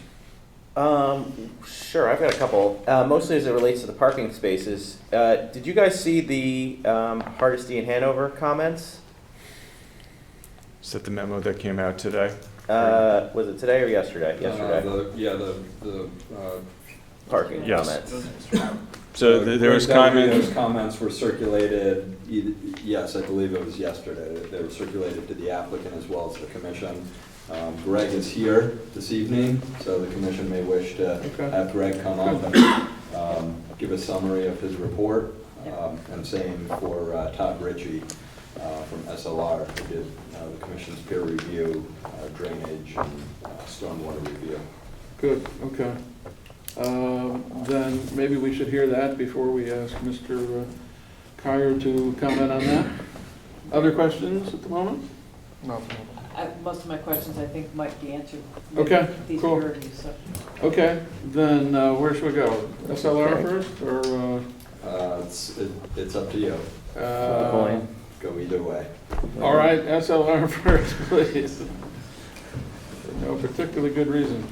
Sure, I've got a couple. Mostly as it relates to the parking spaces. Did you guys see the Hardesty and Hanover comments? Is that the memo that came out today? Was it today or yesterday? Yesterday. The Parking Yes. comments. So there was Those comments were circulated, yes, I believe it was yesterday. They were circulated to the applicant as well as the commission. Greg is here this evening, so the commission may wish to have Greg come up and give a summary of his report. And same for Todd Ritchie from SLR, who did the commission's peer review, drainage, and stormwater review. Good, okay. Then maybe we should hear that before we ask Mr. Kyer to comment on that. Other questions at the moment? No. Most of my questions, I think, might be answered. Okay, These cool. priorities, so. Okay, then where should we go? SLR first, or? It's up to you. Go either way. All right, SLR first, please. For no particularly good reason.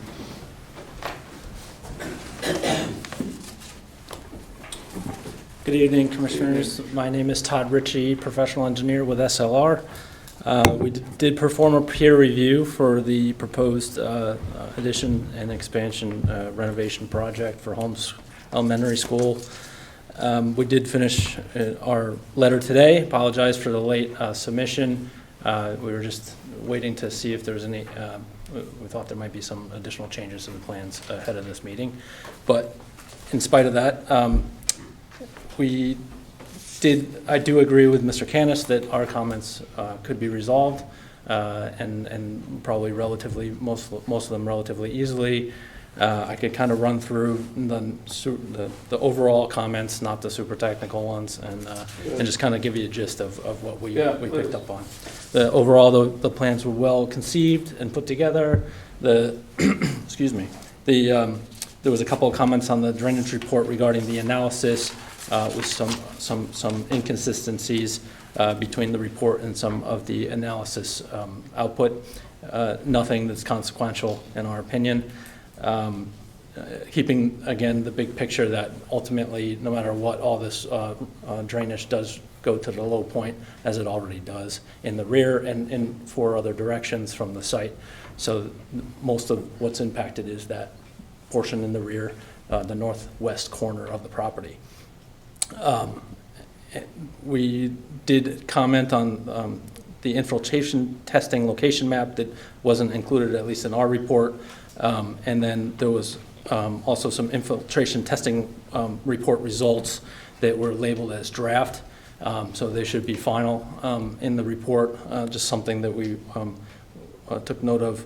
Good evening, Commissioners. My name is Todd Ritchie, professional engineer with SLR. We did perform a peer review for the proposed addition and expansion renovation project for Holmes Elementary School. We did finish our letter today. Apologize for the late submission. We were just waiting to see if there was any, we thought there might be some additional changes to the plans ahead of this meeting. But in spite of that, we I do agree with Mr. Canis that our comments could be resolved, and probably most of them relatively easily. I could kind of run through the overall comments, not the super technical ones, and just kind of give you a gist of what we picked up on. Overall, the plans were well conceived and put together. Excuse me. There was a couple of comments on the drainage report regarding the analysis with some inconsistencies between the report and some of the analysis output. Nothing that's consequential in our opinion. Keeping, again, the big picture that ultimately, no matter what, all this drainage does go to the low point, as it already does, in the rear and in 4 other directions from the site. So most of what's impacted is that portion in the rear, the northwest corner of the property. We did comment on the infiltration testing location map that wasn't included, at least in our report. And then there was also some infiltration testing report results that were labeled as draft. So they should be final in the report, just something that we took note of.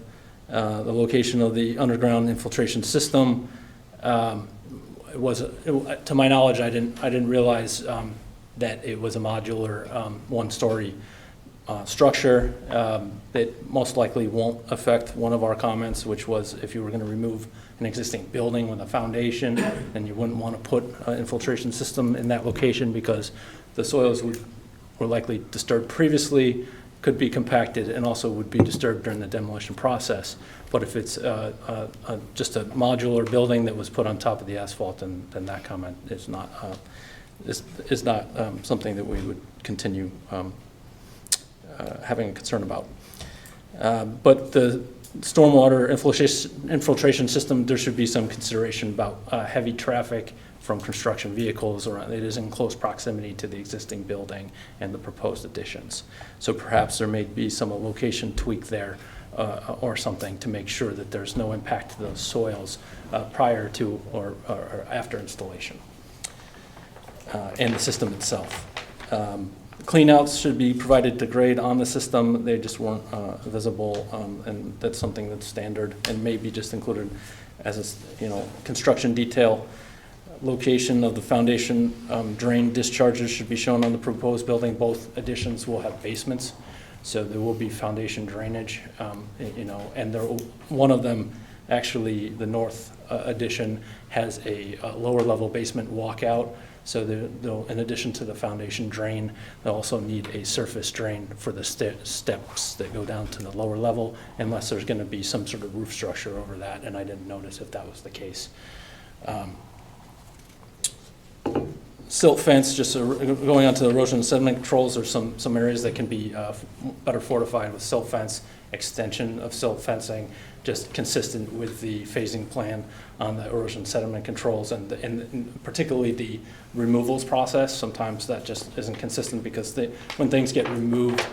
The location of the underground infiltration system to my knowledge, I didn't realize that it was a modular one-story structure that most likely won't affect one of our comments, which was if you were going to remove an existing building with a foundation, then you wouldn't want to put an infiltration system in that location because the soils were likely disturbed previously, could be compacted, and also would be disturbed during the demolition process. But if it's just a modular building that was put on top of the asphalt, then that comment is not something that we would continue having a concern about. But the stormwater infiltration system, there should be some consideration about heavy traffic from construction vehicles around. It is in close proximity to the existing building and the proposed additions. So perhaps there may be some location tweak there or something to make sure that there's no impact to those soils prior to or after installation and the system itself. Cleanouts should be provided to grade on the system. They just weren't visible, and that's something that's standard and may be just included as a construction detail. Location of the foundation drain discharges should be shown on the proposed building. Both additions will have basements, so there will be foundation drainage. And one of them, actually, the north addition has a lower level basement walkout. So they'll, in addition to the foundation drain, they'll also need a surface drain for the steps that go down to the lower level, unless there's going to be some sort of roof structure over that, and I didn't notice if that was the case. Silt fence, just going on to the erosion and sediment controls, there's some areas that can be better fortified with silt fence, extension of silt fencing, just consistent with the phasing plan on the erosion sediment controls, and particularly the removals process. Sometimes that just isn't consistent because when things get removed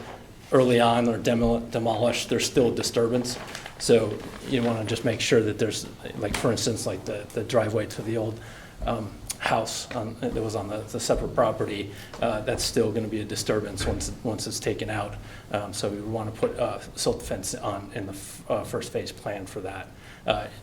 early on or demolished, there's still disturbance. So you want to just make sure that there's, like for instance, like the driveway to the old house that was on the separate property, that's still going to be a disturbance once it's taken out. So we want to put silt fence on in the first phase plan for that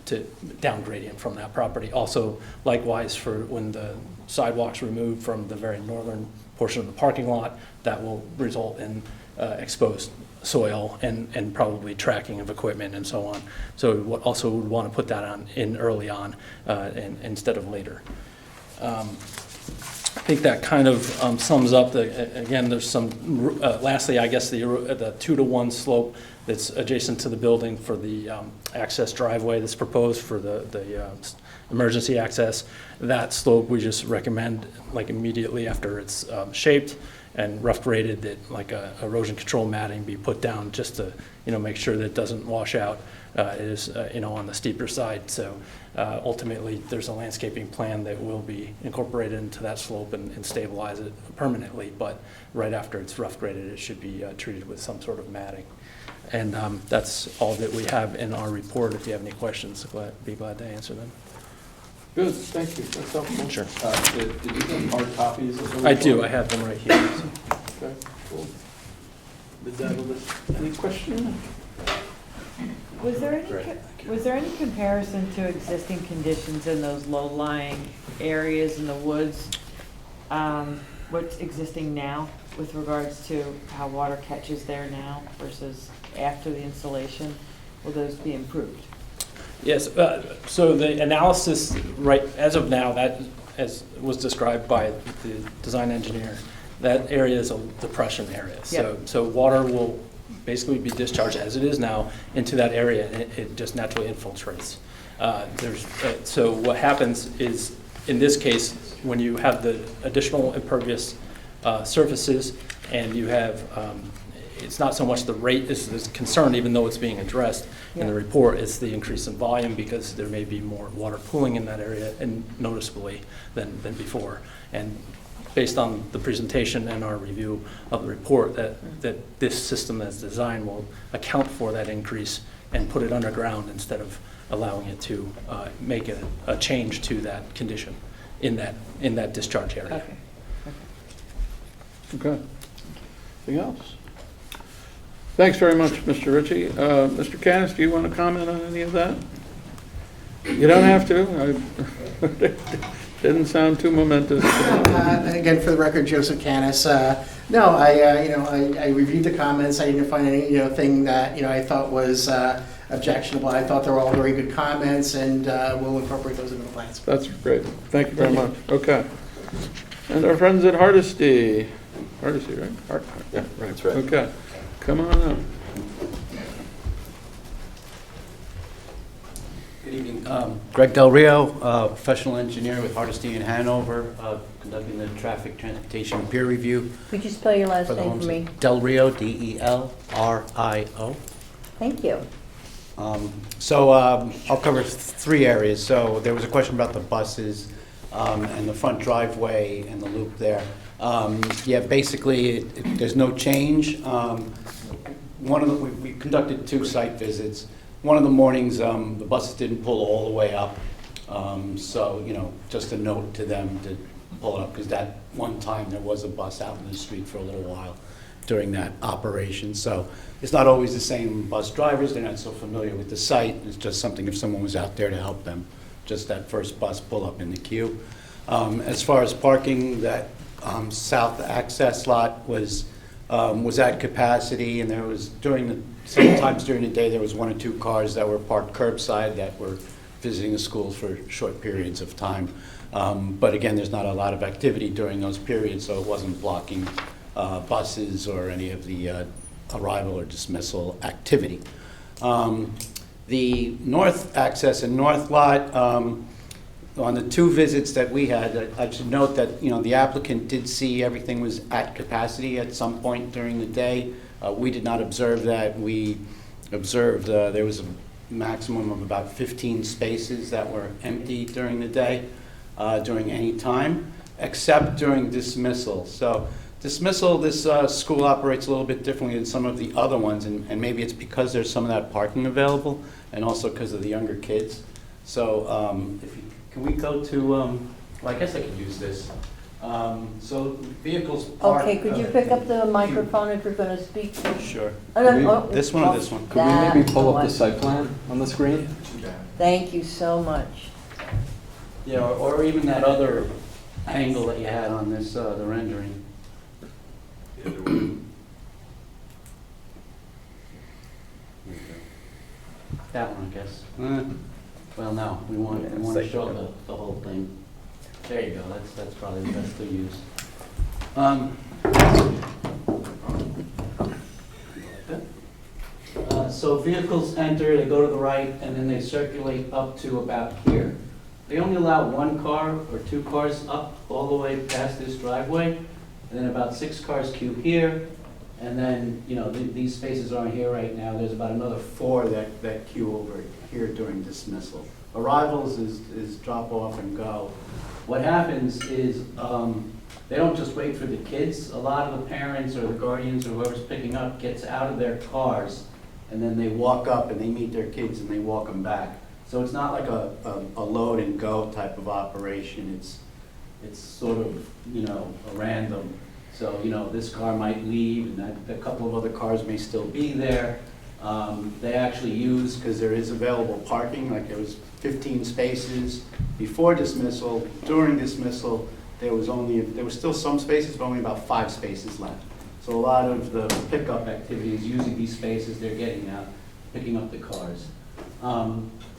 to down gradient from that property. Also, likewise, for when the sidewalk's removed from the very northern portion of the parking lot, that will result in exposed soil and probably tracking of equipment and so on. So we also would want to put that in early on instead of later. I think that kind of sums up again, there's some, lastly, I guess the 2-to-1 slope that's adjacent to the building for the access driveway that's proposed for the emergency access. That slope we just recommend, like immediately after it's shaped and rough graded, that like erosion control matting be put down just to make sure that it doesn't wash out. It is on the steeper side. So ultimately, there's a landscaping plan that will be incorporated into that slope and stabilize it permanently. But right after it's rough graded, it should be treated with some sort of matting. And that's all that we have in our report. If you have any questions, be glad to answer them. Good, thank you, that's helpful. Sure. Did you get hard copies of the I do, report? I have them right here. Okay, cool. Did that, any question? Was there any, Great, thank you. was there any comparison to existing conditions in those low-lying areas in the woods? What's existing now with regards to how water catches there now versus after the installation? Will those be improved? Yes, so the analysis, right, as of now, that, as was described by the design engineer, that area is a depression area. So water will basically be discharged as it is now into that area, and it just naturally infiltrates. So what happens is, in this case, when you have the additional impervious surfaces, and you have, it's not so much the rate is concerned, even though it's being addressed in the report, it's the increase in volume, because there may be more water pooling in that area, and noticeably than before. And based on the presentation and our review of the report, that this system that's designed will account for that increase and put it underground instead of allowing it to make a change to that condition in that discharge area. Okay. Okay. Anything else? Thanks very much, Mr. Ritchie. Mr. Canis, do you want to comment on any of that? You don't have to. Didn't sound too momentous. Again, for the record, Joseph Canis. No, I reviewed the comments. I didn't find any, thing that, I thought was objectionable. I thought they were all very good comments, and we'll incorporate those into the plans. That's great. Thank you very much. Okay. And our friends at Hardesty. Hardesty, right? Yeah, right. That's right. Okay. Come on up. Good evening. Greg Del Rio, professional engineer with Hardesty in Hanover, conducting the traffic transportation peer review. Could you spell your last for the name for homes. me? Del Rio, D-E-L-R-I-O. Thank you. I'll cover three areas. So there was a question about the buses and the front driveway and the loop there. Basically, there's no change. We conducted 2 site visits. One of the mornings, the buses didn't pull all the way up. Just a note to them to pull it up, because that one time there was a bus out in the street for a little while during that operation. So it's not always the same bus drivers. They're not so familiar with the site. It's just something if someone was out there to help them, just that first bus pull up in the queue. As far as parking, that south access lot was at capacity, and there was sometimes during the day there was 1 or 2 cars that were parked curbside that were visiting the schools for short periods of time. But again, there's not a lot of activity during those periods, so it wasn't blocking buses or any of the arrival or dismissal activity. The north access and north lot, on the 2 visits that we had, I should note that the applicant did see everything was at capacity at some point during the day. We did not observe that. We observed there was a maximum of about 15 spaces that were empty during the day, during any time, except during dismissal. So dismissal, this school operates a little bit differently than some of the other ones, and maybe it's because there's some of that parking available, and also because of the younger kids. So can we go to, well, I guess I could use this. So vehicles parked. Okay, could you pick up the microphone if you're going to speak? Sure. This one or this one? Could we maybe pull up the site plan on the screen? Thank you so much. Yeah, or even that other angle that you had on this, the rendering. That one, I guess. Well, no, we want to show the whole thing. There you go, that's probably the best to use. So vehicles enter, they go to the right, and then they circulate up to about here. They only allow 1 car or 2 cars up all the way past this driveway, and then about 6 cars queue here, and then, these spaces aren't here right now. There's about another 4 that queue over here during dismissal. Arrivals is drop off and go. What happens is they don't just wait for the kids. A lot of the parents or the guardians or whoever's picking up gets out of their cars, and then they walk up and they meet their kids and they walk them back. So it's not like a load and go type of operation. It's sort of, a random. So, this car might leave and a couple of other cars may still be there. They actually use, because there is available parking, like there was 15 spaces before dismissal. During dismissal, there was still some spaces, but only about 5 spaces left. So a lot of the pickup activity is using these spaces they're getting out, picking up the cars.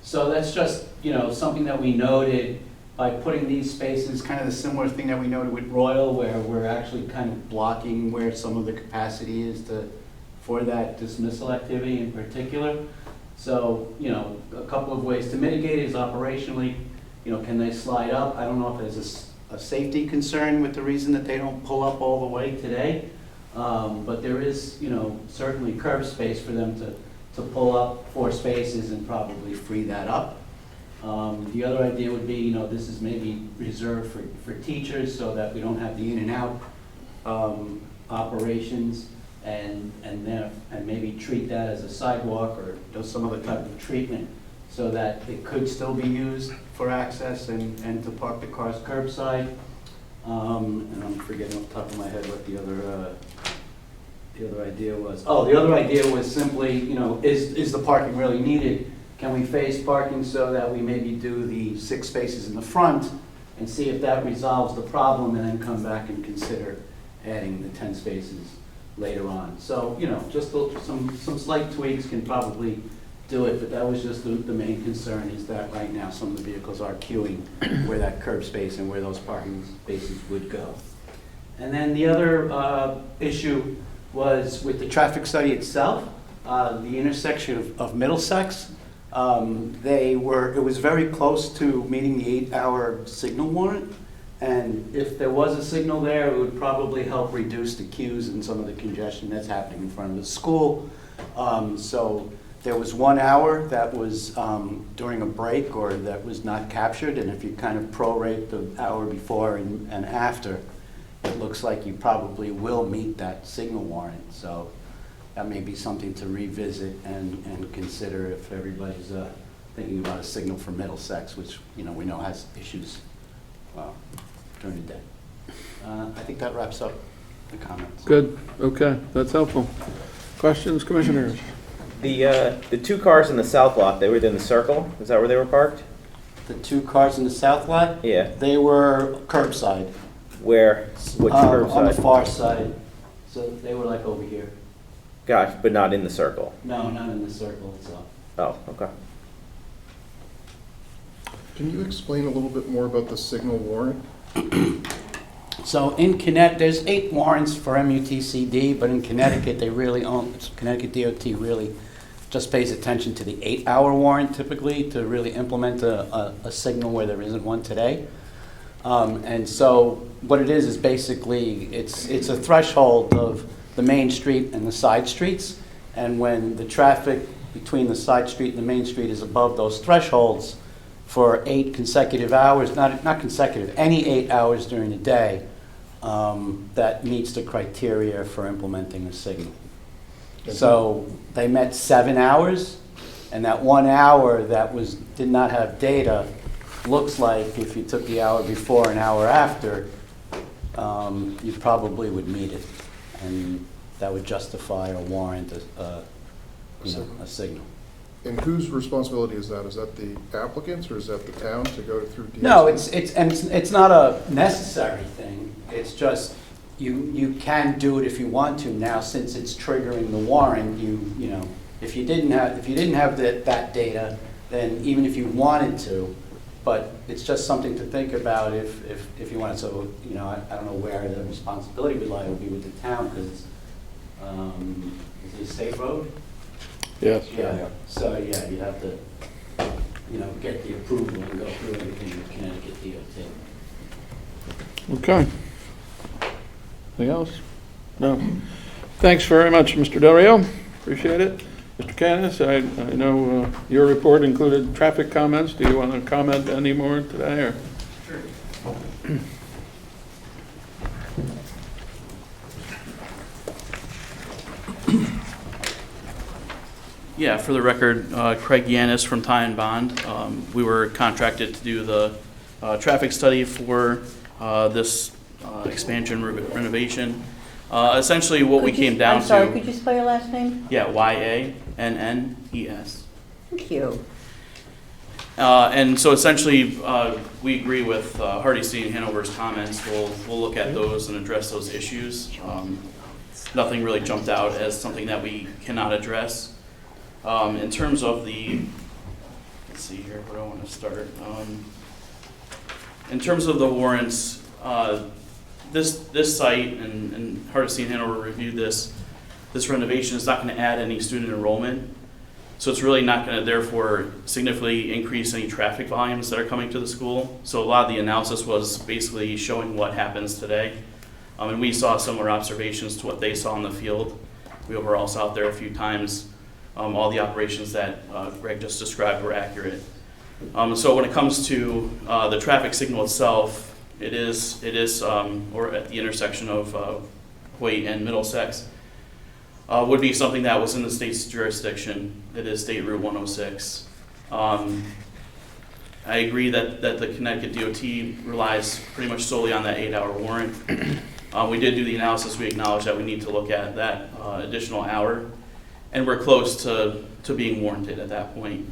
So that's just, something that we noted by putting these spaces, kind of the similar thing that we noted with Royal, where we're actually kind of blocking where some of the capacity is for that dismissal activity in particular. So, a couple of ways to mitigate it is operationally, can they slide up? I don't know if there's a safety concern with the reason that they don't pull up all the way today. But there is, certainly curb space for them to pull up 4 spaces and probably free that up. The other idea would be, this is maybe reserved for teachers so that we don't have the in and out operations and maybe treat that as a sidewalk or do some other type of treatment so that it could still be used for access and to park the cars curbside. And I'm forgetting off the top of my head what the other idea was. Oh, the other idea was simply, is the parking really needed? Can we phase parking so that we maybe do the 6 spaces in the front and see if that resolves the problem and then come back and consider adding the 10 spaces later on. So, just some slight tweaks can probably do it, but that was just the main concern is that right now some of the vehicles are queuing where that curb space and where those parking spaces would go. And then the other issue was with the traffic study itself, the intersection of Middlesex. It was very close to meeting the 8-hour signal warrant. And if there was a signal there, it would probably help reduce the queues and some of the congestion that's happening in front of the school. So there was 1 hour that was during a break or that was not captured. And if you kind of prorate the hour before and after, it looks like you probably will meet that signal warrant. So that may be something to revisit and consider if everybody's thinking about a signal for Middlesex, which we know has issues during the day. I think that wraps up the comments. Good, okay, that's helpful. Questions, commissioners? The 2 cars in the south lot, they were in the circle? Is that where they were parked? The 2 cars in the south lot? Yeah. They were curbside. Where? Which curbside? On the far side. So they were like over here. Gosh, but not in the circle? No, not in the circle itself. Oh, okay. Can you explain a little bit more about the signal warrant? So in Connecticut, there's 8 warrants for MUTCD, but in Connecticut, Connecticut DOT really just pays attention to the 8-hour warrant typically to really implement a signal where there isn't one today. And so what it is basically, it's a threshold of the main street and the side streets. And when the traffic between the side street and the main street is above those thresholds for 8 consecutive hours, not consecutive, any 8 hours during the day, that meets the criteria for implementing a signal. So they met 7 hours, and that 1 hour that did not have data looks like if you took the hour before and hour after, you probably would meet it, and that would justify a warrant, a signal. And whose responsibility is that? Is that the applicants or is that the town to go through DOT? No, it's not a necessary thing. It's just you can do it if you want to now, since it's triggering the warrant. If you didn't have that data, then even if you wanted to, but it's just something to think about if you wanted. So I don't know where the responsibility would lie. It would be with the town because is it a state road? Yes. Yeah. So yeah, you have to get the approval and go through everything with Connecticut DOT. Okay. Anything else? No. Thanks very much, Mr. Del Rio. Appreciate it. Mr. Canis, I know your report included traffic comments. Do you want to comment any more today? Or? Sure. Yeah, for the record, Craig Yanis from Ty and Bond. We were contracted to do the traffic study for this expansion renovation. Essentially, what we came down to. I'm sorry, could you spell your last name? Yeah, Yannes. Thank you. And so essentially, we agree with Hardesty and Hanover's comments. We'll look at those and address those issues. Nothing really jumped out as something that we cannot address. In terms of the, let's see here, where do I want to start? In terms of the warrants, this site, and Hardesty and Hanover reviewed this renovation is not going to add any student enrollment. So it's really not going to therefore significantly increase any traffic volumes that are coming to the school. So a lot of the analysis was basically showing what happens today. And we saw similar observations to what they saw in the field. We were also out there a few times. All the operations that Greg just described were accurate. So when it comes to the traffic signal itself, it is or at the intersection of Hoyt and Middlesex, would be something that was in the state's jurisdiction. It is State Route 106. I agree that the Connecticut DOT relies pretty much solely on that 8-hour warrant. We did do the analysis. We acknowledge that we need to look at that additional hour, and we're close to being warranted at that point.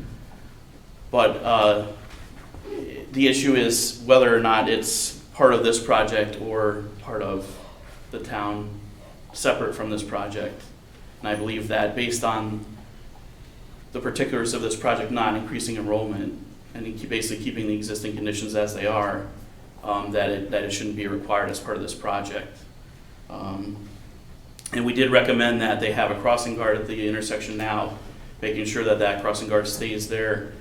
But the issue is whether or not it's part of this project or part of the town separate from this project. And I believe that based on the particulars of this project not increasing enrollment and basically keeping the existing conditions as they are, that it shouldn't be required as part of this project. And we did recommend that they have a crossing guard at the intersection now, making sure that that crossing guard stays there,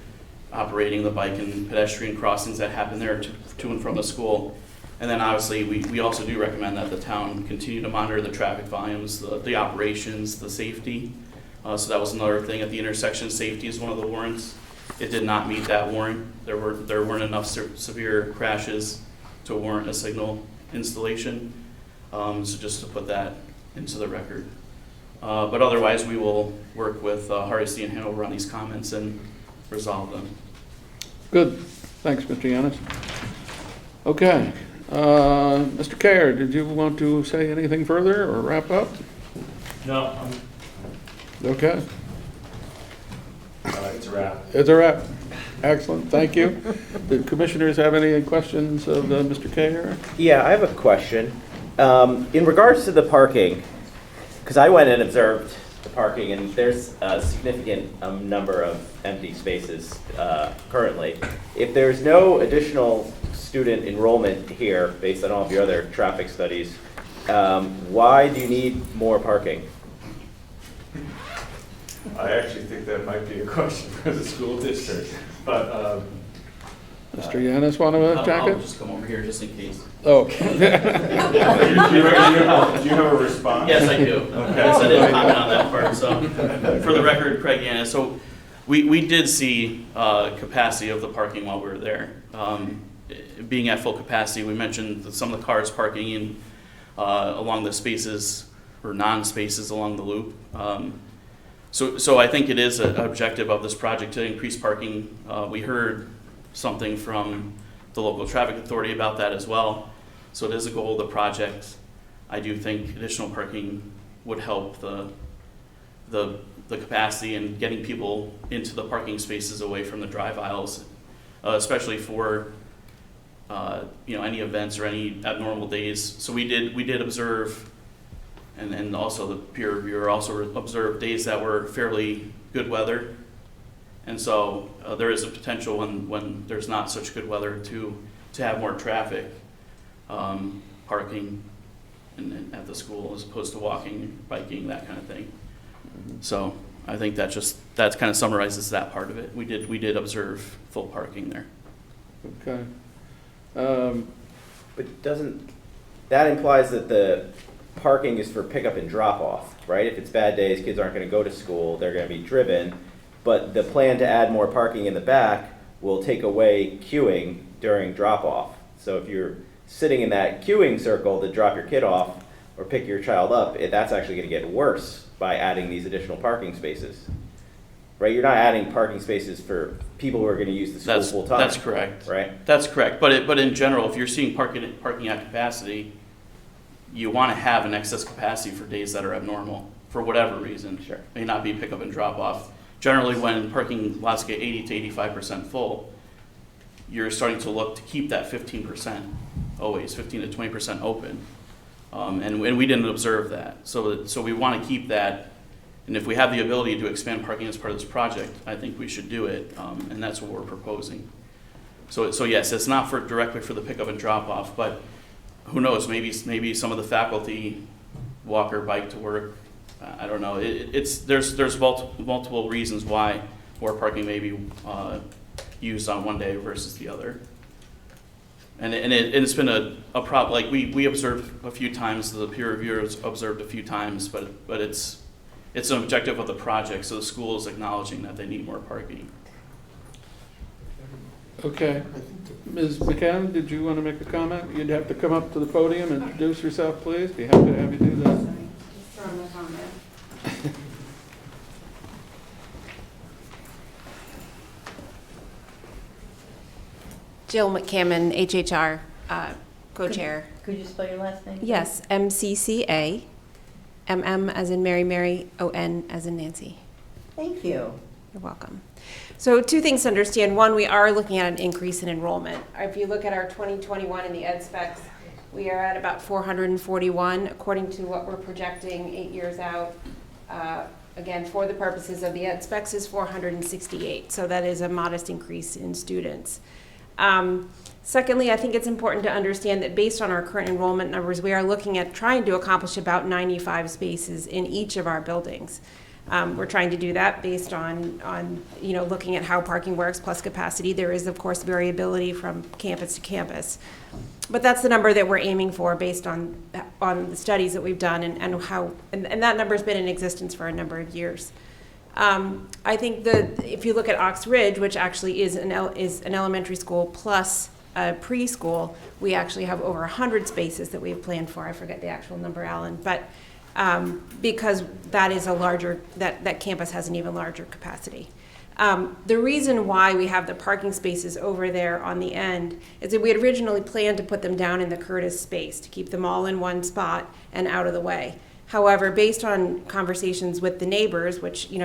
operating the bike and pedestrian crossings that happen there to and from the school. And then obviously we also do recommend that the town continue to monitor the traffic volumes, the operations, the safety. So that was another thing at the intersection. Safety is one of the warrants. It did not meet that warrant. There weren't enough severe crashes to warrant a signal installation. So just to put that into the record. But otherwise, we will work with Hardesty and Hanover on these comments and resolve them. Good. Thanks, Mr. Yanis. Okay. Mr. Kerr, did you want to say anything further or wrap up? No. Okay. It's a wrap. It's a wrap. Excellent. Thank you. Do commissioners have any questions of Mr. Kerr? Yeah, I have a question. In regards to the parking, because I went and observed the parking, and there's a significant number of empty spaces currently. If there's no additional student enrollment here, based on all of your other traffic studies, why do you need more parking? I actually think that might be a question for the school district, but Mr. Yanis, want to attack I'll it? just come over here just in case. Oh. do you have a response? Yes, I do. Okay. Yes, I didn't comment on that part. So, for the record, Craig Yanis. So, we did see capacity of the parking while we were there. Being at full capacity, we mentioned that some of the cars parking in along the spaces or non-spaces along the loop. So I think it is an objective of this project to increase parking. We heard something from the local traffic authority about that as well. So it is a goal of the project. I do think additional parking would help the capacity and getting people into the parking spaces away from the drive aisles, especially for any events or any abnormal days. So we did observe, and also the peer reviewer also observed days that were fairly good weather. And so there is a potential when there's not such good weather to have more traffic parking at the school as opposed to walking, biking, that kind of thing. So I think that kind of summarizes that part of it. We did observe full parking there. Okay. But that implies that the parking is for pickup and drop off, right? If it's bad days, kids aren't going to go to school, they're going to be driven. But the plan to add more parking in the back will take away queuing during drop off. So if you're sitting in that queuing circle to drop your kid off or pick your child up, that's actually going to get worse by adding these additional parking spaces. right? You're not adding parking spaces for people who are gonna use the school full time. That's correct. Right? That's correct, but in general, if you're seeing parking at capacity, you want to have an excess capacity for days that are abnormal, for whatever reason. Sure. May not be pick up and drop off. Generally, when parking lots get 80 to 85% full, you're starting to look to keep that 15%, always 15 to 20% open. And we didn't observe that. So we want to keep that. And if we have the ability to expand parking as part of this project, I think we should do it. And that's what we're proposing. So yes, it's not directly for the pickup and drop off, but who knows, maybe some of the faculty walk or bike to work. I don't know. There's multiple reasons why more parking may be used on one day versus the other. And it's been a problem. Like we observed a few times, the peer reviewers observed a few times, but it's an objective of the project. So the school is acknowledging that they need more parking. Okay. Ms. McCann, did you want to make a comment? You'd have to come up to the podium and introduce yourself, please. Be happy to have you do that. Jill McCammon, HHR co-chair. Could you spell your last name? Yes, MCCA, MM as in Mary, ON as in Nancy. Thank you. You're welcome. So two things to understand. One, we are looking at an increase in enrollment. If you look at our 2021 in the ed specs, we are at about 441, according to what we're projecting 8 years out. Again, for the purposes of the ed specs is 468, so that is a modest increase in students. Secondly, I think it's important to understand that based on our current enrollment numbers, we are looking at trying to accomplish about 95 spaces in each of our buildings. We're trying to do that based on looking at how parking works plus capacity. There is, of course, variability from campus to campus. But that's the number that we're aiming for based on the studies that we've done and that number's been in existence for a number of years. I think if you look at Ox Ridge, which actually is an elementary school plus a preschool, we actually have over 100 spaces that we've planned for. I forget the actual number, Alan, but because that is that campus has an even larger capacity. The reason why we have the parking spaces over there on the end is that we had originally planned to put them down in the Curtis space to keep them all in one spot and out of the way. However, based on conversations with the neighbors, which we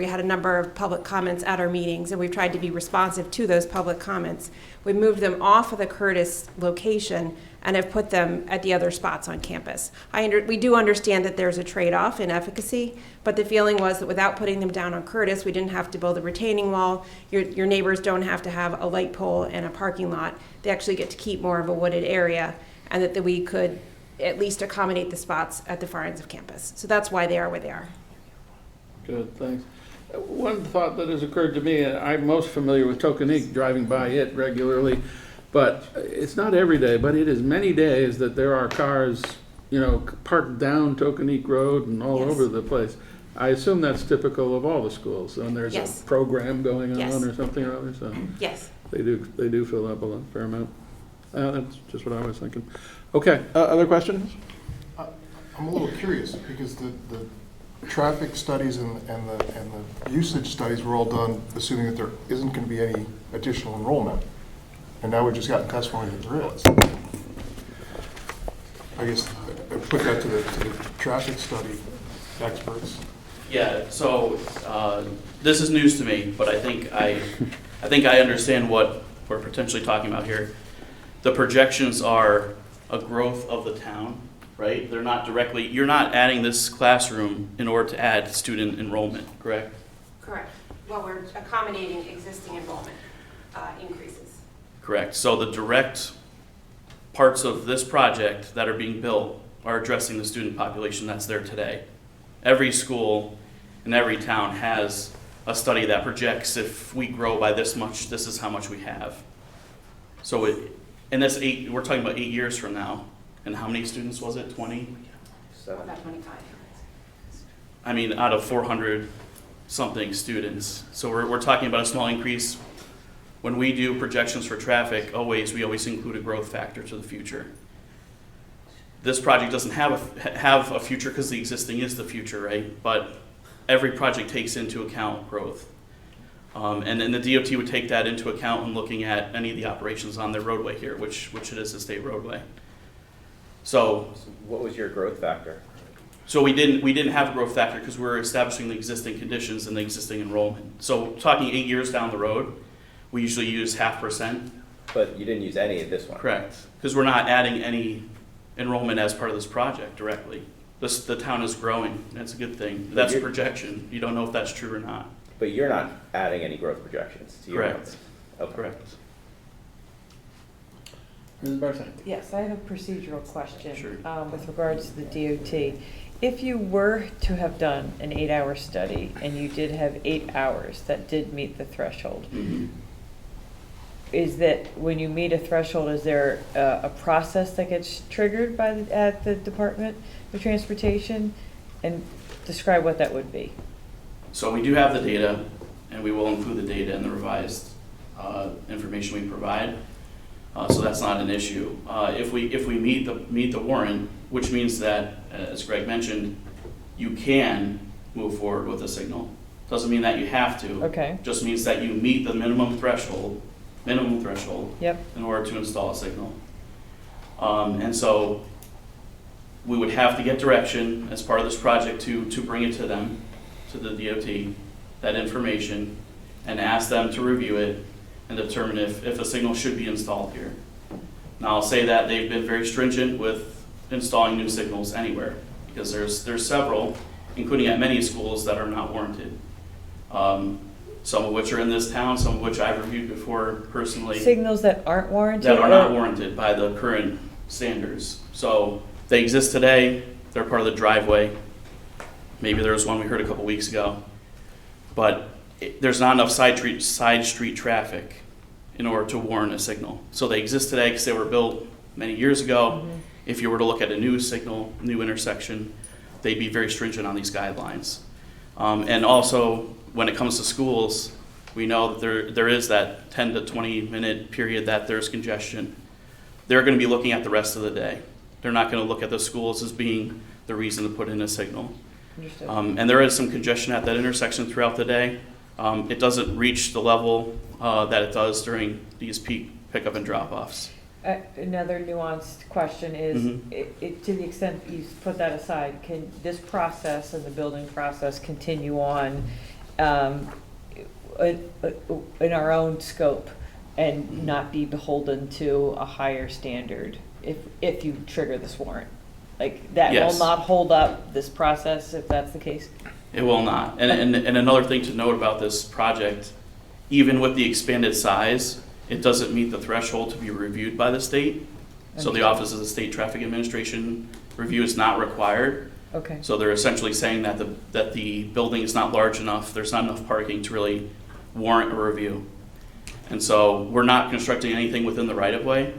had a number of public comments at our meetings, and we've tried to be responsive to those public comments, we moved them off of the Curtis location and have put them at the other spots on campus. We do understand that there's a trade-off in efficacy, but the feeling was that without putting them down on Curtis, we didn't have to build a retaining wall. Your neighbors don't have to have a light pole and a parking lot. They actually get to keep more of a wooded area, and that we could at least accommodate the spots at the far ends of campus. So that's why they are where they are. Good, thanks. One thought that has occurred to me, I'm most familiar with Tokenique, driving by it regularly, but it's not every day, but it is many days that there are cars, parked down Tokenique Road and all over the place. I assume that's typical of all the schools, and there's a program going on or something or other, so yes, they do fill up a fair amount. That's just what I was thinking. Okay, other questions? I'm a little curious because the traffic studies and the usage studies were all done assuming that there isn't going to be any additional enrollment. And now we've just gotten testimony that there is. I guess I put that to the traffic study experts. Yeah, so this is news to me, but I think I understand what we're potentially talking about here. The projections are a growth of the town, right? They're not directly, you're not adding this classroom in order to add student enrollment, correct? Correct. Well, we're accommodating existing enrollment increases. Correct. So the direct parts of this project that are being built are addressing the student population that's there today. Every school in every town has a study that projects if we grow by this much, this is how much we have. So we're talking about 8 years from now. And how many students was it? 20? About 25. I mean, out of 400 something students. So we're talking about a small increase. When we do projections for traffic, we always include a growth factor to the future. This project doesn't have a future because the existing is the future, right? But every project takes into account growth. And then the DOT would take that into account when looking at any of the operations on their roadway here, which it is a state roadway. So What was your growth factor? So we didn't have a growth factor because we're establishing the existing conditions and the existing enrollment. So talking 8 years down the road, we usually use 0.5%. But you didn't use any of this one? Correct, because we're not adding any enrollment as part of this project directly. The town is growing, that's a good thing. That's a projection, you don't know if that's true or not. But you're not adding any growth projections to your Correct. numbers? Okay. Correct. Ms. Bartholomew? Yes, I have a procedural question. Sure. With regards to the DOT. If you were to have done an 8-hour study and you did have 8 hours that did meet the threshold, Mm-hmm. is that when you meet a threshold, is there a process that gets triggered by at the Department of Transportation? And describe what that would be. So we do have the data, and we will include the data in the revised information we provide. So that's not an issue. If we meet the warrant, which means that, as Greg mentioned, you can move forward with a signal. Doesn't mean that you have to. Okay. Just means that you meet the minimum threshold. Yep. In order to install a signal. And so we would have to get direction as part of this project to bring it to them, to the DOT, that information, and ask them to review it and determine if a signal should be installed here. Now, I'll say that they've been very stringent with installing new signals anywhere, because there's several, including at many schools, that are not warranted. Some of which are in this town, some of which I've reviewed before personally. Signals that aren't warranted? That are not warranted by the current standards. So they exist today, they're part of the driveway. Maybe there was one we heard a couple weeks ago. But there's not enough side street traffic in order to warrant a signal. So they exist today because they were built many years ago. Mm-hmm. If you were to look at a new signal, new intersection, they'd be very stringent on these guidelines. And also, when it comes to schools, we know that there is that 10 to 20 minute period that there's congestion. They're going to be looking at the rest of the day. They're not going to look at the schools as being the reason to put in a signal. Understood. And there is some congestion at that intersection throughout the day. It doesn't reach the level that it does during these peak pickup and drop-offs. Another nuanced question is, Mm-hmm. to the extent you put that aside, can this process and the building process continue on in our own scope and not be beholden to a higher standard if you trigger this warrant? Like, that Yes. will not hold up this process if that's the case? It will not. And another thing to note about this project, even with the expanded size, it doesn't meet the threshold to be reviewed by the state. So the Office of the State Traffic Administration review is not required. Okay. So they're essentially saying that the building is not large enough, there's not enough parking to really warrant a review. And so we're not constructing anything within the right-of-way.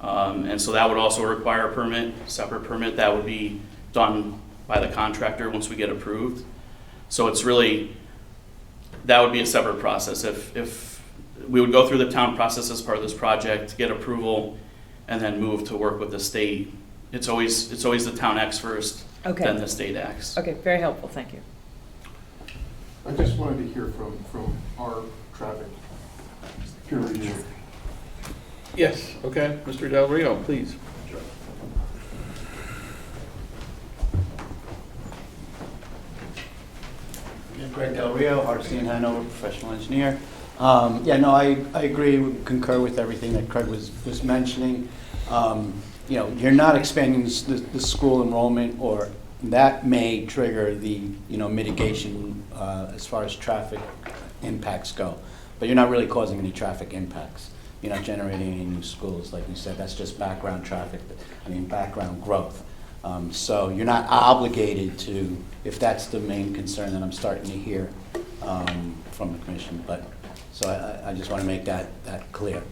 And so that would also require a permit, separate permit that would be done by the contractor once we get approved. So it's really, that would be a separate process. If we would go through the town process as part of this project, get approval, and then move to work with the state. It's always the town acts first, Okay. then the state acts. Okay, very helpful, thank you. I just wanted to hear from our traffic peer review. Yes, okay, Mr. Del Rio, please. Greg Del Rio, Hardesty and Hanover, professional engineer. I agree, concur with everything that Craig was mentioning. You're not expanding the school enrollment, or that may trigger the, mitigation as far as traffic impacts go. But you're not really causing any traffic impacts. You're not generating any new schools, like we said. That's just background traffic, background growth. So you're not obligated to, if that's the main concern that I'm starting to hear from the commission. So I just want to make that clear.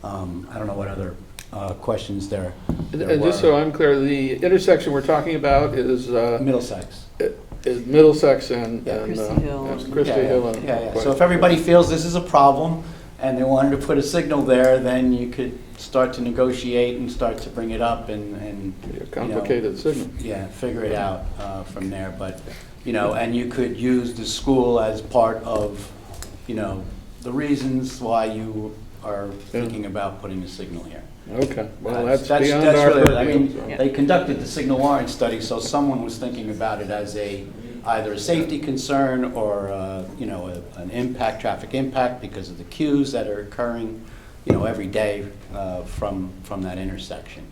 I don't know what other questions there And just so I'm clear, the intersection we're talking about is Middlesex. Is Middlesex and Christie Hill. Christie Hill. Yeah. So if everybody feels this is a problem, and they wanted to put a signal there, then you could start to negotiate and start to bring it up and A complicated signal. yeah, figure it out from there. But, and you could use the school as part of, the reasons why you are thinking about putting a signal here. Okay, well, that's beyond that's our really, I purview, mean, so. they conducted the signal warrant study, so someone was thinking about it as either a safety concern or, an impact, traffic impact because of the queues that are occurring, every day from that intersection.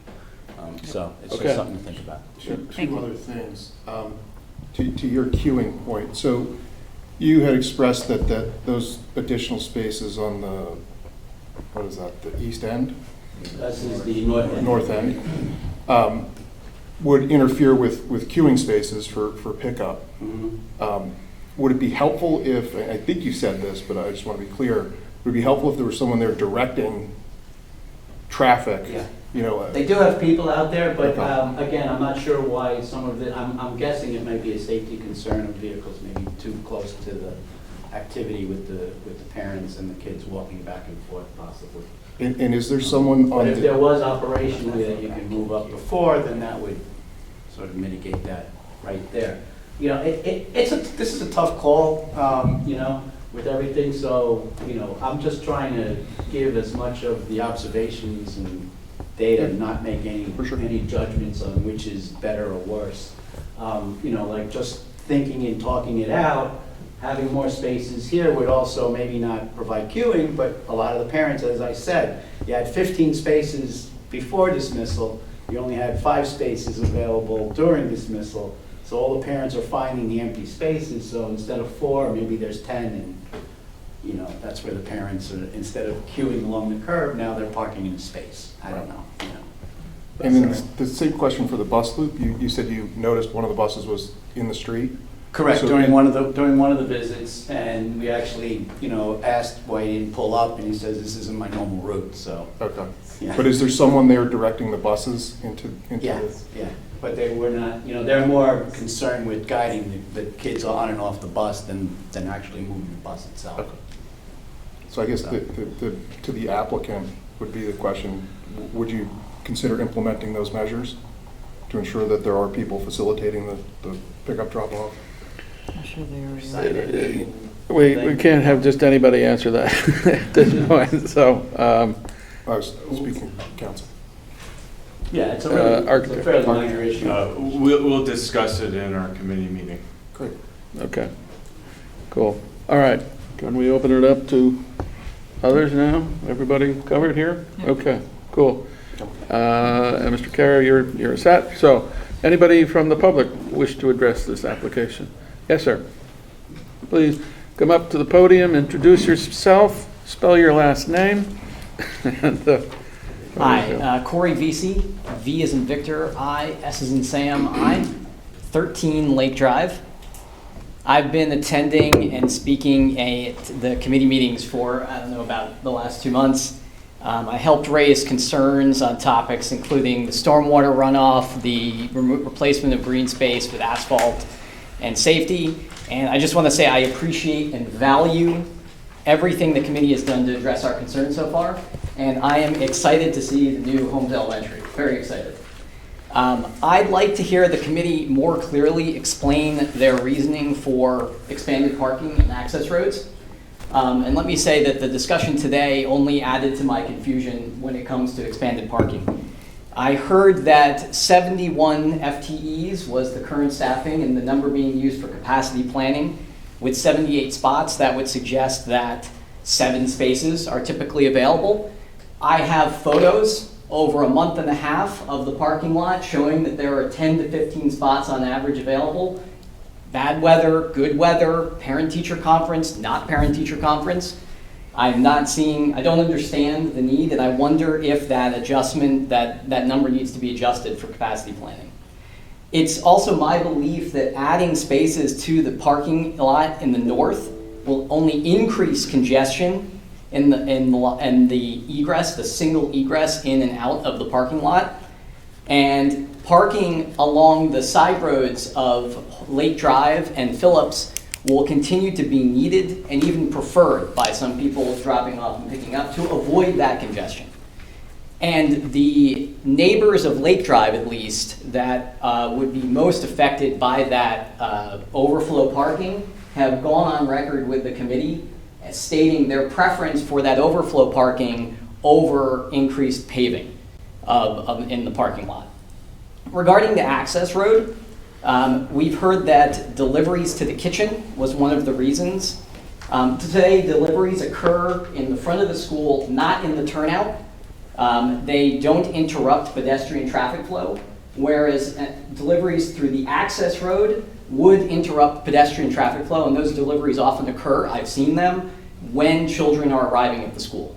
So it's Okay. just something to think about. Two other things. To your queuing point, so you had expressed that those additional spaces on the, what is that, the east end? This is the north end. North end, would interfere with queuing spaces for pickup. Mhm. Would it be helpful if, I think you said this, but I just want to be clear, would it be helpful if there was someone there directing traffic? Yeah. You They do have people out there, but Okay. again, I'm not sure why some of I'm guessing it might be a safety concern of vehicles maybe too close to the activity with the parents and the kids walking back and forth possibly. and is there someone But on if there was operationally that you could move up before, then that would sort of mitigate that right there. This is a tough call, with everything, so, I'm just trying to give as much of the observations and data, not make any judgments on which is better or worse. Like just thinking and talking it out, having more spaces here would also maybe not provide queuing, but a lot of the parents, as I said, you had 15 spaces before dismissal, you only had 5 spaces available during dismissal, so all the parents are finding the empty spaces, so instead of 4, maybe there's 10, and that's where the parents are, instead of queuing along the curb, now they're parking in a space. I don't know. And then the same question for the bus loop, you said you noticed one of the buses was in the street? Correct, So- during one of the visits, and we actually, asked why he didn't pull up, and he says, this isn't my normal route, so. Okay. Yeah. But is there someone there directing the buses into Yeah, this? yeah, but they were not, they're more concerned with guiding the kids on and off the bus than actually moving the bus itself. Okay. So I guess to the applicant would be the question, would you consider implementing those measures to ensure that there are people facilitating the pickup drop-off? I'm sure they already. We can't have just anybody answer that at this point, so. I was speaking council. Yeah, it's a fairly minor issue. We'll discuss it in our committee meeting. Great. Okay, cool. All right, can we open it up to others now? Everybody covered here? Okay, cool. And Mr. Carey, you're set. So, anybody from the public wish to address this application? Yes, sir. Please come up to the podium, introduce yourself, spell your last name. Hi, Corey Vesey, V as in Victor, I, S as in Sam, I, 13 Lake Drive. I've been attending and speaking at the committee meetings for, about the last 2 months. I helped raise concerns on topics including the stormwater runoff, the replacement of green space with asphalt, and safety. And I just want to say I appreciate and value everything the committee has done to address our concerns so far. And I am excited to see the new Holmes Elementary, very excited. I'd like to hear the committee more clearly explain their reasoning for expanded parking and access roads. And let me say that the discussion today only added to my confusion when it comes to expanded parking. I heard that 71 FTEs was the current staffing and the number being used for capacity planning. With 78 spots, that would suggest that 7 spaces are typically available. I have photos over a month and a half of the parking lot showing that there are 10 to 15 spots on average available. Bad weather, good weather, parent-teacher conference, not parent-teacher conference. I don't understand the need, and I wonder if that adjustment, that number needs to be adjusted for capacity planning. It's also my belief that adding spaces to the parking lot in the north will only increase congestion in the egress, the single egress in and out of the parking lot. And parking along the side roads of Lake Drive and Phillips will continue to be needed and even preferred by some people dropping off and picking up to avoid that congestion. And the neighbors of Lake Drive, at least, that would be most affected by that overflow parking have gone on record with the committee as stating their preference for that overflow parking over increased paving in the parking lot. Regarding the access road, we've heard that deliveries to the kitchen was one of the reasons. Today, deliveries occur in the front of the school, not in the turnout. They don't interrupt pedestrian traffic flow, whereas deliveries through the access road would interrupt pedestrian traffic flow, and those deliveries often occur, I've seen them, when children are arriving at the school.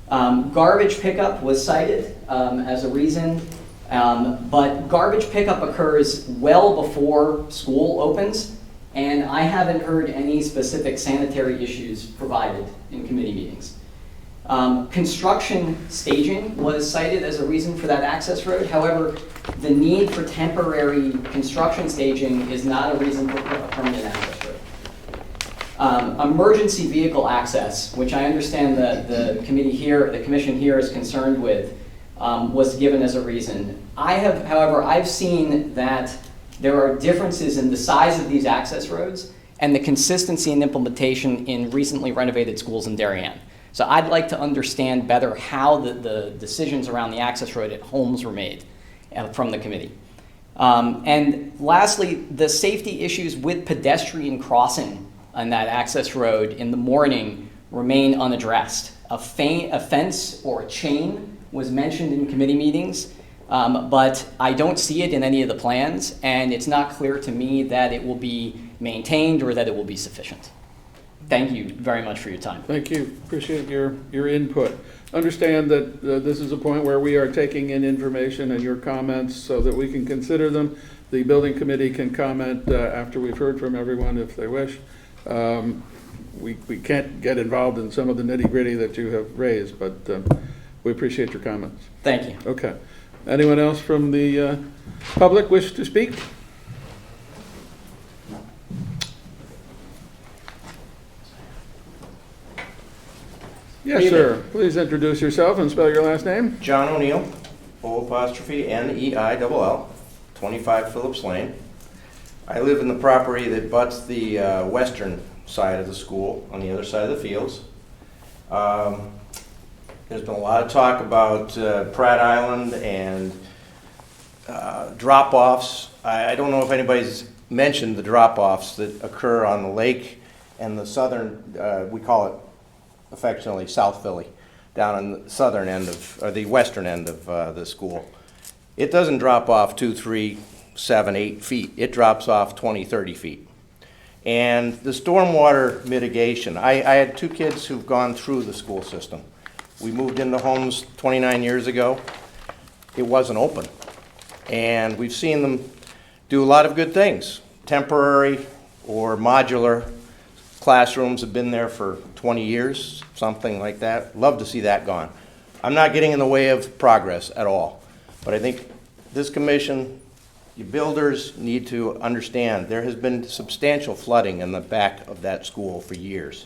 Garbage pickup was cited as a reason, but garbage pickup occurs well before school opens, and I haven't heard any specific sanitary issues provided in committee meetings. Construction staging was cited as a reason for that access road. However, the need for temporary construction staging is not a reason for a permanent access road. Emergency vehicle access, which I understand the commission here is concerned with, was given as a reason. However, I've seen that there are differences in the size of these access roads and the consistency and implementation in recently renovated schools in Darien. So I'd like to understand better how the decisions around the access road at Holmes were made from the committee. And lastly, the safety issues with pedestrian crossing on that access road in the morning remain unaddressed. A fence or a chain was mentioned in committee meetings, but I don't see it in any of the plans, and it's not clear to me that it will be maintained or that it will be sufficient. Thank you very much for your time. Thank you. Appreciate your input. Understand that this is a point where we are taking in information and your comments so that we can consider them. The building committee can comment after we've heard from everyone if they wish. We can't get involved in some of the nitty-gritty that you have raised, but we appreciate your comments. Thank you. Okay. Anyone else from the public wish to speak? Yes, sir. Please introduce yourself and spell your last name. John O'Neill, O''Neill, 25 Phillips Lane. I live in the property that butts the western side of the school, on the other side of the fields. There's been a lot of talk about Pratt Island and drop-offs. I don't know if anybody's mentioned the drop-offs that occur on the lake and the southern, we call it affectionately South Philly, down on the southern end of, or the western end of the school. It doesn't drop off 2, 3, 7, 8 feet. It drops off 20, 30 feet. And the stormwater mitigation, I had 2 kids who've gone through the school system. We moved into Holmes 29 years ago. It wasn't open. And we've seen them do a lot of good things. Temporary or modular classrooms have been there for 20 years, something like that. Love to see that gone. I'm not getting in the way of progress at all. But I think this commission, you builders need to understand there has been substantial flooding in the back of that school for years.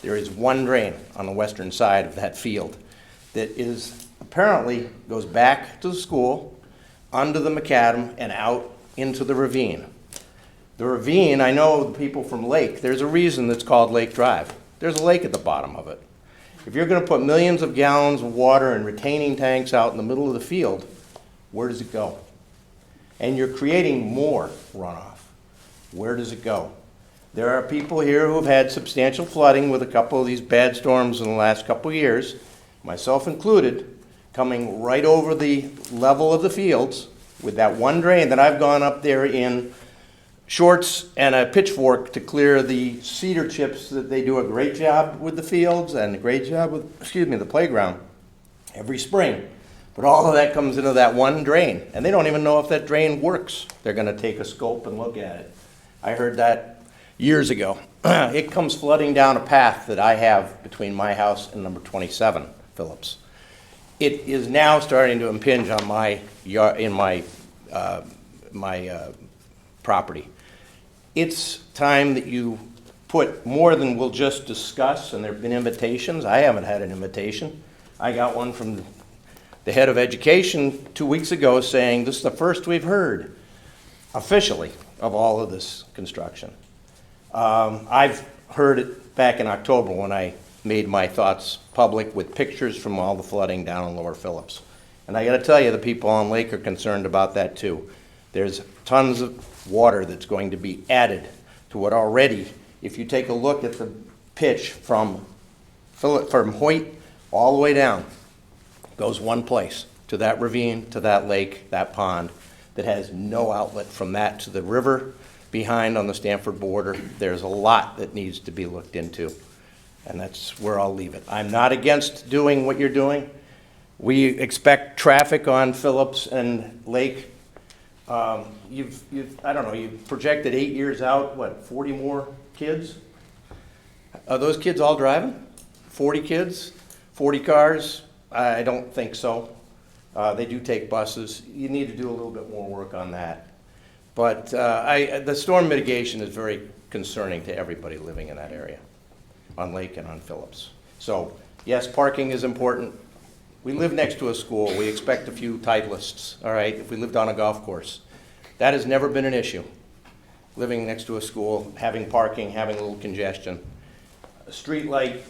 There is one drain on the western side of that field that is apparently goes back to the school, under the macadam, and out into the ravine. The ravine, I know the people from Lake, there's a reason that's called Lake Drive. There's a lake at the bottom of it. If you're going to put millions of gallons of water in retaining tanks out in the middle of the field, where does it go? And you're creating more runoff. Where does it go? There are people here who have had substantial flooding with a couple of these bad storms in the last couple of years, myself included, coming right over the level of the fields with that one drain that I've gone up there in shorts and a pitchfork to clear the cedar chips that they do a great job with the fields and a great job with, the playground every spring. But all of that comes into that one drain, and they don't even know if that drain works. They're going to take a scope and look at it. I heard that years ago. It comes flooding down a path that I have between my house and number 27, Phillips. It is now starting to impinge on my yard, in my property. it's time that you put more than we'll just discuss, and there have been invitations. I haven't had an invitation. I got one from the head of education 2 weeks ago saying, this is the first we've heard officially of all of this construction. I've heard it back in October when I made my thoughts public with pictures from all the flooding down in Lower Phillips. And I gotta tell you, the people on Lake are concerned about that too. There's tons of water that's going to be added to what already, if you take a look at the pitch from Hoyt all the way down, goes one place, to that ravine, to that lake, that pond, that has no outlet from that to the river behind on the Stanford border. There's a lot that needs to be looked into, and that's where I'll leave it. I'm not against doing what you're doing. We expect traffic on Phillips and Lake. I don't know, you've projected 8 years out, what, 40 more kids? Are those kids all driving? 40 kids? 40 cars? I don't think so. They do take buses. You need to do a little bit more work on that. But the storm mitigation is very concerning to everybody living in that area, on Lake and on Phillips. So, yes, parking is important. We live next to a school. We expect a few Titleists, all right, if we lived on a golf course. That has never been an issue. Living next to a school, having parking, having a little congestion. A street light,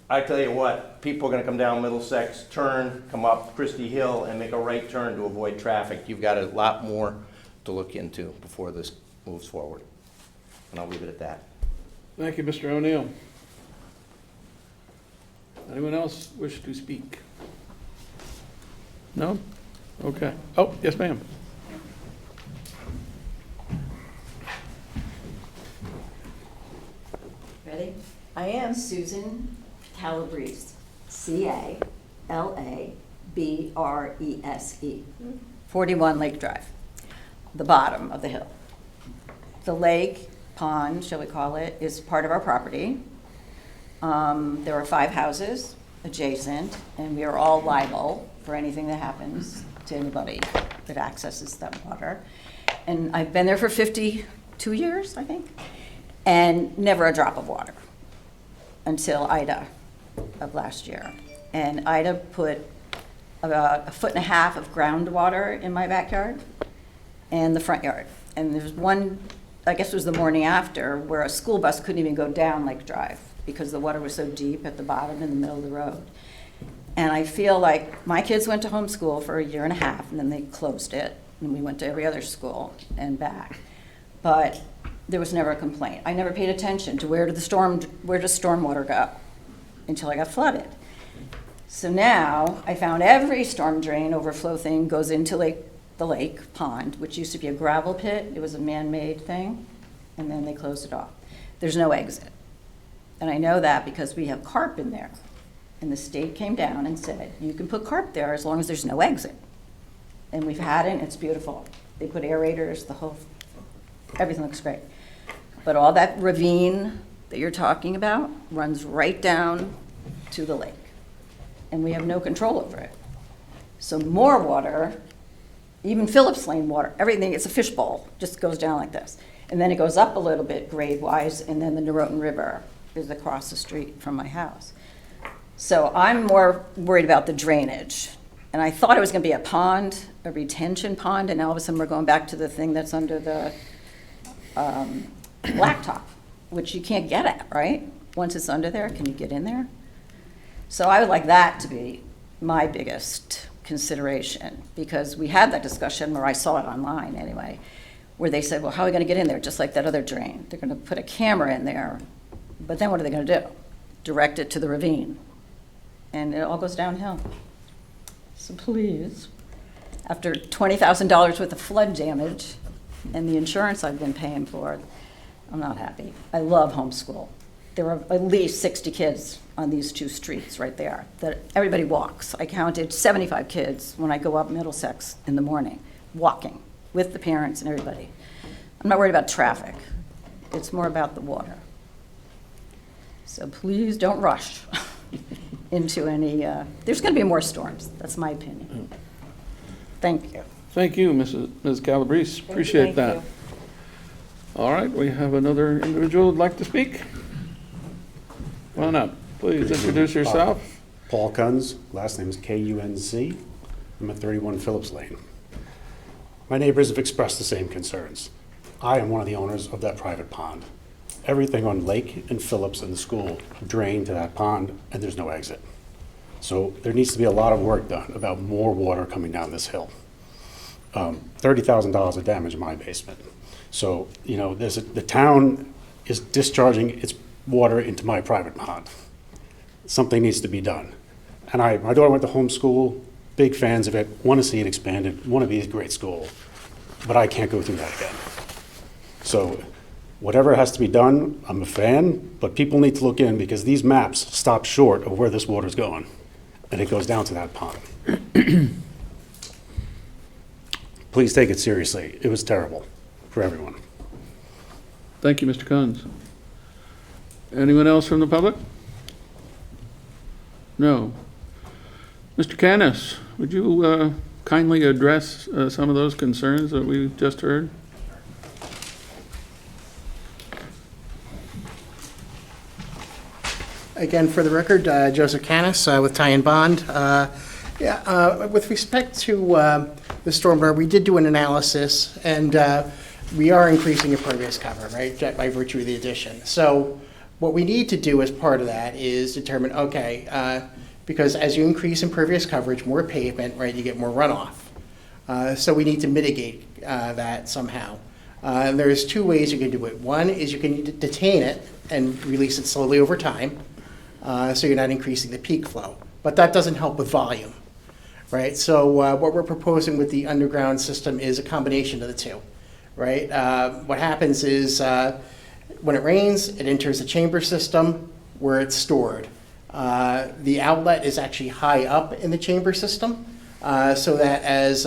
I tell you what, people are going to come down Middlesex, turn, come up Christie Hill, and make a right turn to avoid traffic. You've got a lot more to look into before this moves forward. And I'll leave it at that. Thank you, Mr. O'Neill. Anyone else wish to speak? No? Okay. Oh, yes, ma'am. Ready? I am. Susan Calabrese, C-A-L-A-B-R-E-S-E, 41 Lake Drive, the bottom of the hill. The lake, pond, shall we call it, is part of our property. There are 5 houses adjacent, and we are all liable for anything that happens to anybody that accesses that water. And I've been there for 52 years, I think, and never a drop of water until Ida of last year. And Ida put about 1.5 feet of groundwater in my backyard and the front yard. And there's one, I guess it was the morning after, where a school bus couldn't even go down Lake Drive because the water was so deep at the bottom in the middle of the road. And I feel like my kids went to homeschool for 1.5 years, and then they closed it, and we went to every other school and back. But there was never a complaint. I never paid attention to where does stormwater go until I got flooded. So now I found every storm drain overflow thing goes into the lake pond, which used to be a gravel pit. It was a man-made thing, and then they closed it off. There's no exit. And I know that because we have carp in there. And the state came down and said, you can put carp there as long as there's no exit. And we've had it, and it's beautiful. They put aerators, everything looks great. But all that ravine that you're talking about runs right down to the lake. And we have no control over it. So more water, even Phillips Lane water, everything, it's a fishbowl, just goes down like this. And then it goes up a little bit grade-wise, and then the Norotan River is across the street from my house. So I'm more worried about the drainage. And I thought it was going to be a pond, a retention pond, and all of a sudden we're going back to the thing that's under the blacktop, which you can't get at, right? Once it's under there, can you get in there? So I would like that to be my biggest consideration, because we had that discussion, or I saw it online anyway, where they said, well, how are we going to get in there? Just like that other drain. They're going to put a camera in there, but then what are they going to do? Direct it to the ravine. And it all goes downhill. So please, after $20,000 worth of flood damage and the insurance I've been paying for, I'm not happy. I love homeschool. There are at least 60 kids on these 2 streets right there that everybody walks. I counted 75 kids when I go up Middlesex in the morning, walking with the parents and everybody. I'm not worried about traffic. It's more about the water. So please don't rush into any, there's going to be more storms. That's my opinion. Thank you. Thank you, Ms. Calabrese. Appreciate that. All right, we have another individual who'd like to speak. Come on up, please introduce yourself. Paul Kunz, last name is Kunz. I'm at 31 Phillips Lane. My neighbors have expressed the same concerns. I am one of the owners of that private pond. Everything on Lake and Phillips and the school drain to that pond, and there's no exit. So there needs to be a lot of work done about more water coming down this hill. $30,000 of damage in my basement. So, you know, the town is discharging its water into my private pond. Something needs to be done. And my daughter went to Holmes School, big fans of it, want to see it expanded, want to be a great school, but I can't go through that again. So whatever has to be done, I'm a fan, but people need to look in because these maps stop short of where this water's going, and it goes down to that pond. Please take it seriously. It was terrible for everyone. Thank you, Mr. Kunz. Anyone else from the public? No. Mr. Canis, would you kindly address some of those concerns that we just heard? Again, for the record, Joseph Canis with Ty and Bond. With respect to the stormwater, we did do an analysis, and we are increasing impervious cover, right, by virtue of the addition. So what we need to do as part of that is determine, okay, because as you increase impervious coverage, more pavement, right, you get more runoff. So we need to mitigate that somehow. There's two ways you can do it. One is you can detain it and release it slowly over time, so you're not increasing the peak flow. But that doesn't help with volume, right? So what we're proposing with the underground system is a combination of the two, right? What happens is when it rains, it enters the chamber system where it's stored. The outlet is actually high up in the chamber system, so that as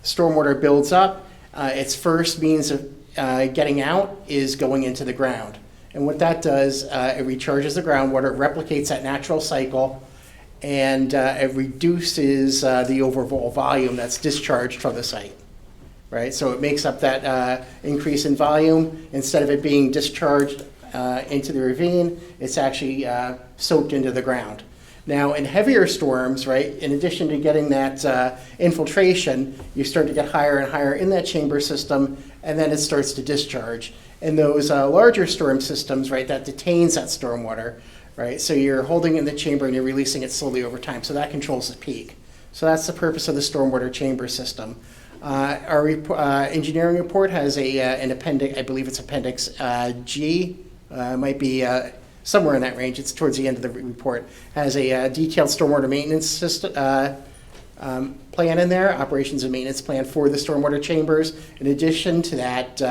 stormwater builds up, its first means of getting out is going into the ground. And what that does, it recharges the groundwater, it replicates that natural cycle, and it reduces the overall volume that's discharged from the site, right? So it makes up that increase in volume. Instead of it being discharged into the ravine, it's actually soaked into the ground. Now, in heavier storms, right, in addition to getting that infiltration, you start to get higher and higher in that chamber system, and then it starts to discharge. In those larger storm systems, right, that detains that stormwater, right? So you're holding it in the chamber and you're releasing it slowly over time. So that controls the peak. So that's the purpose of the stormwater chamber system. Our engineering report has an appendix, I believe it's Appendix G, might be somewhere in that range. It's towards the end of the report. Has a detailed stormwater maintenance system plan in there, operations and maintenance plan for the stormwater chambers. In addition to that,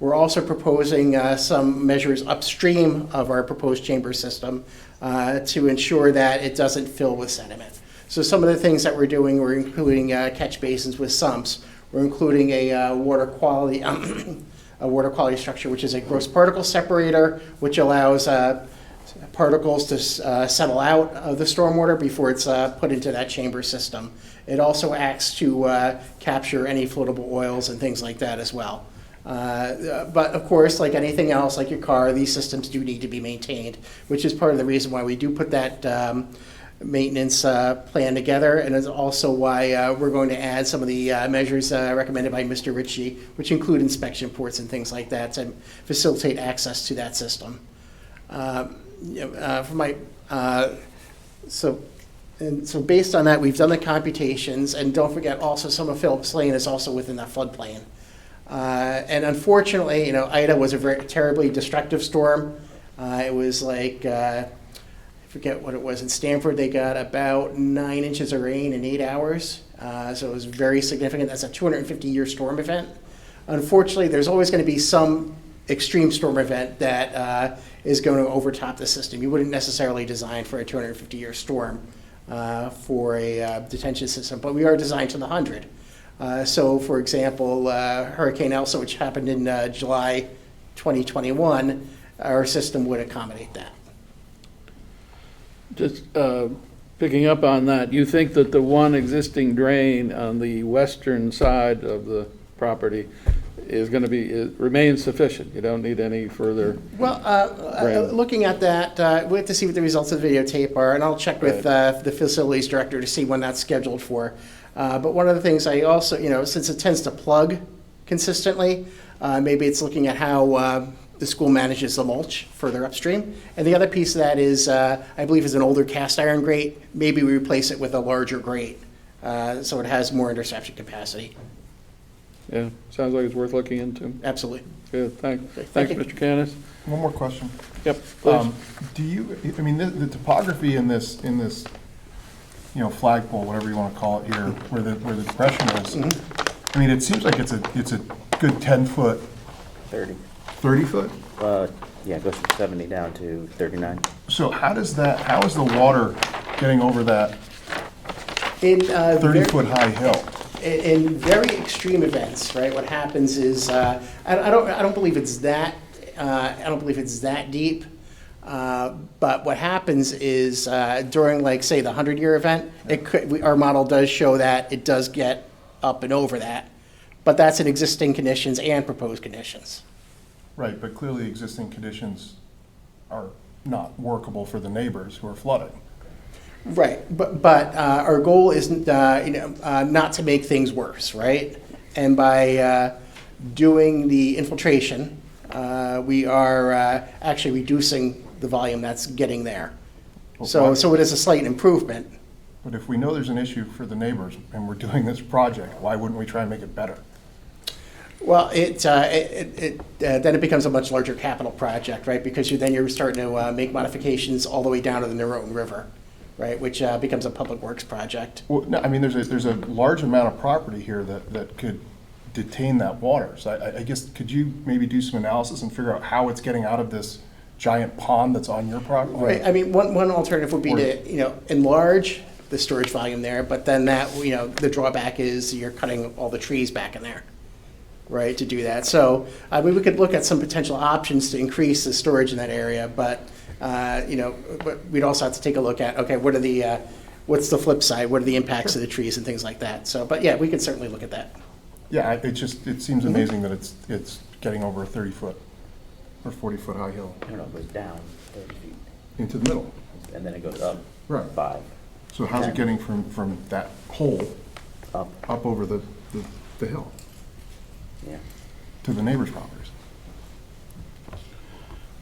we're also proposing some measures upstream of our proposed chamber system to ensure that it doesn't fill with sediment. So some of the things that we're doing, we're including catch basins with sumps. We're including a water quality structure, which is a gross particle separator, which allows particles to settle out of the stormwater before it's put into that chamber system. It also acts to capture any floatable oils and things like that as well. But of course, like anything else, like your car, these systems do need to be maintained, which is part of the reason why we do put that maintenance plan together, and it's also why we're going to add some of the measures recommended by Mr. Ritchie, which include inspection ports and things like that to facilitate access to that system. So based on that, we've done the computations, and don't forget also some of Phillips Lane is also within that floodplain. And unfortunately, you know, Ida was a very terribly destructive storm. It was like, I forget what it was. In Stamford, they got about 9 inches of rain in 8 hours. So it was very significant. That's a 250-year storm event. Unfortunately, there's always going to be some extreme storm event that is going to overtop the system. You wouldn't necessarily design for a 250-year storm for a detention system, but we are designed to the 100. So, for example, Hurricane Elsa, which happened in July 2021, our system would accommodate that. Just picking up on that, you think that the one existing drain on the western side of the property is going to be, it remains sufficient. You don't need any further. Well, Right. looking at that, we have to see what the results of the videotape are, and I'll check with the facilities director to see when that's scheduled for. But one of the things I also, since it tends to plug consistently, maybe it's looking at how the school manages the mulch further upstream. And the other piece of that is, I believe, is an older cast iron grate. Maybe we replace it with a larger grate, so it has more interception capacity. Yeah, sounds like it's worth looking into. Absolutely. Good, thanks, Mr. Canis. One more question. Yep, please. Do you, I mean, the topography in this, flagpole, whatever you want to call it here, where the depression is, I mean, it seems like it's a good 10-foot. 30. 30 foot? Yeah, it goes from 70 down to 39. So how is the water getting over that In 30-foot high hill? In very extreme events, right? What happens is, I don't believe it's that. I don't believe it's that deep. But what happens is during, like, say, the 100-year event, our model does show that it does get up and over that. But that's in existing conditions and proposed conditions. Right, but clearly existing conditions are not workable for the neighbors who are flooding. Right, but our goal isn't, not to make things worse, right? And by doing the infiltration, we are actually reducing the volume that's getting there. So it is a slight improvement. But if we know there's an issue for the neighbors and we're doing this project, why wouldn't we try and make it better? Well, then it becomes a much larger capital project, right? Because then you're starting to make modifications all the way down to the Norotan River, right? Which becomes a public works project. Well, no, I mean, there's a large amount of property here that could detain that water. So I guess, could you maybe do some analysis and figure out how it's getting out of this giant pond that's on your property? Right, I mean, one alternative would be to, enlarge the storage volume there, but then that, the drawback is you're cutting all the trees back in there, right, to do that. So, I mean, we could look at some potential options to increase the storage in that area, but, but we'd also have to take a look at, okay, what's the flip side? What are the impacts of the trees and things like that? So, but yeah, we could certainly look at that. Yeah, it seems amazing that it's getting over a 30-foot or 40-foot high hill. I don't know, it goes down 30 feet. Into the middle. And then it goes up. Right. 5. So how's it getting from that hole up over the hill? Yeah. To the neighbors' properties?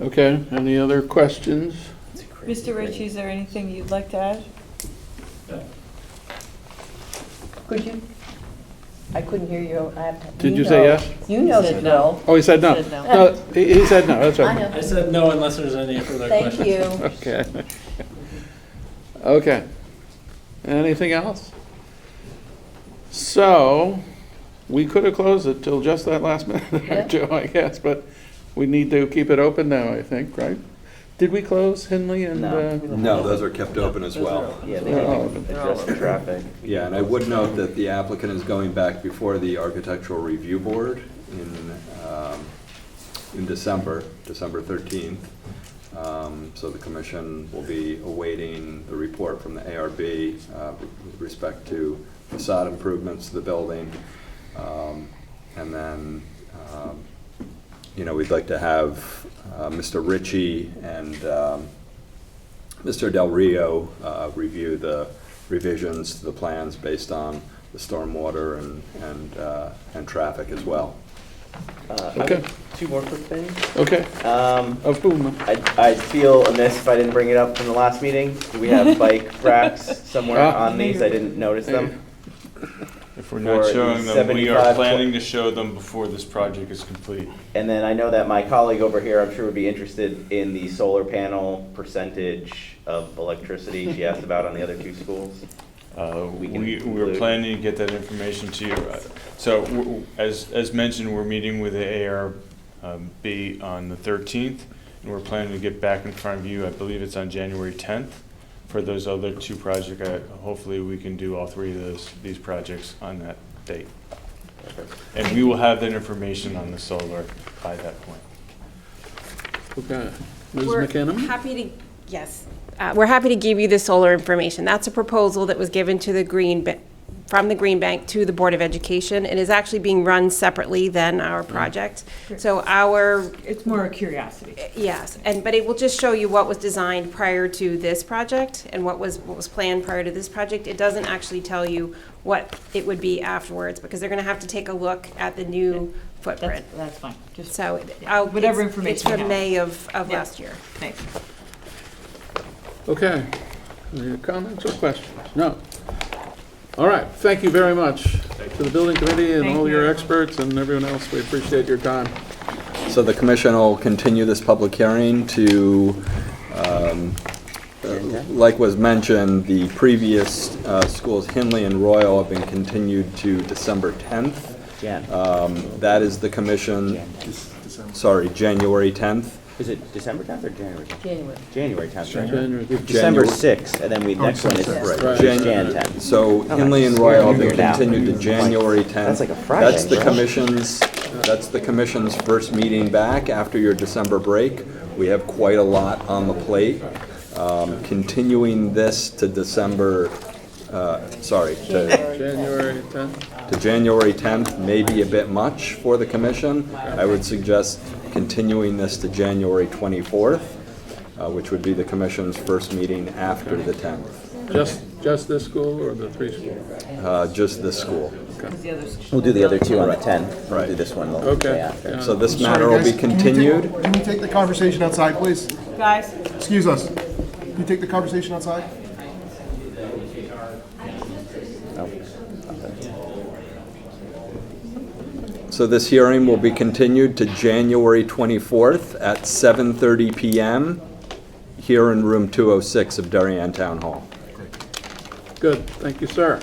Okay, any other questions? Mr. Ritchie, is there anything you'd like to add? Could you? I couldn't hear you. Did you say yes? You know that no. Oh, he said no. Said no. No, he said no, that's right. I know. I said no unless there's any further questions. Thank you. Okay. Okay. Anything else? So, we could have closed it till just that last minute or two, I guess, but we need to keep it open now, I think, right? Did we close Henley and? No, those are kept open as well. Yeah, they can adjust the traffic. Yeah, and I would note that the applicant is going back before the Architectural Review Board in December 13th. So the commission will be awaiting the report from the ARB with respect to facade improvements to the building. And then, we'd like to have Mr. Ritchie and Mr. Del Rio review the revisions to the plans based on the stormwater and traffic as well. Okay. Two more quick things. Okay. Of whom? I'd feel amiss if I didn't bring it up in the last meeting. Do we have bike racks somewhere on these? I didn't notice them. If we're not showing them, we are planning to show them before this project is complete. And then I know that my colleague over here, I'm sure, would be interested in the solar panel percentage of electricity she asked about on the other two schools. We're planning to get that information to you. So as mentioned, we're meeting with the ARB on the 13th, and we're planning to get back in front of you, I believe it's on January 10th, for those other two projects. Hopefully we can do all three of these projects on that date. And we will have that information on the solar by that point. Okay. Ms. We're McKinnon? happy to, yes. We're happy to give you the solar information. That's a proposal that was given to the Green from the Green Bank to the Board of Education. It is actually being run separately than our project. So It's more a curiosity. yes, but it will just show you what was designed prior to this project and what was planned prior to this project. It doesn't actually tell you what it would be afterwards, because they're gonna have to take a look at the new footprint. That's fine. Just So whatever it's information you from have. May of Yeah. last year. Thanks. Okay. Any comments or questions? No. All right, thank you very much to the building committee and Thank all you, your everyone. experts and everyone else. We appreciate your time. So the commission will continue this public hearing to, like was mentioned, the previous schools, Hinley and Royal, have been continued to December 10th. That is the commission, January 10th. Is it December 10th or January? January. January 10th. right? January. December 6th, and then next one is Right. Jan 10th. So Oh, Hinley and Royal have been weird now. continued to January 10th. That's like a Friday, That's the right? commission's first meeting back after your December break. We have quite a lot on the plate. Continuing this to January 10th. to January 10th may be a bit much for the commission. I would suggest continuing this to January 24th, which would be the commission's first meeting after the 10th. Just this school or the three schools? Just this school. We'll do the other two on the 10th. Right. We'll do this one the Okay. day after. So this Sorry, matter will be guys, can we continued. Can we take the conversation outside, please? Guys? Excuse us. Can you take the conversation outside? So this hearing will be continued to January 24th at 7:30 PM here in room 206 of Darien Town Hall. Good, thank you, sir.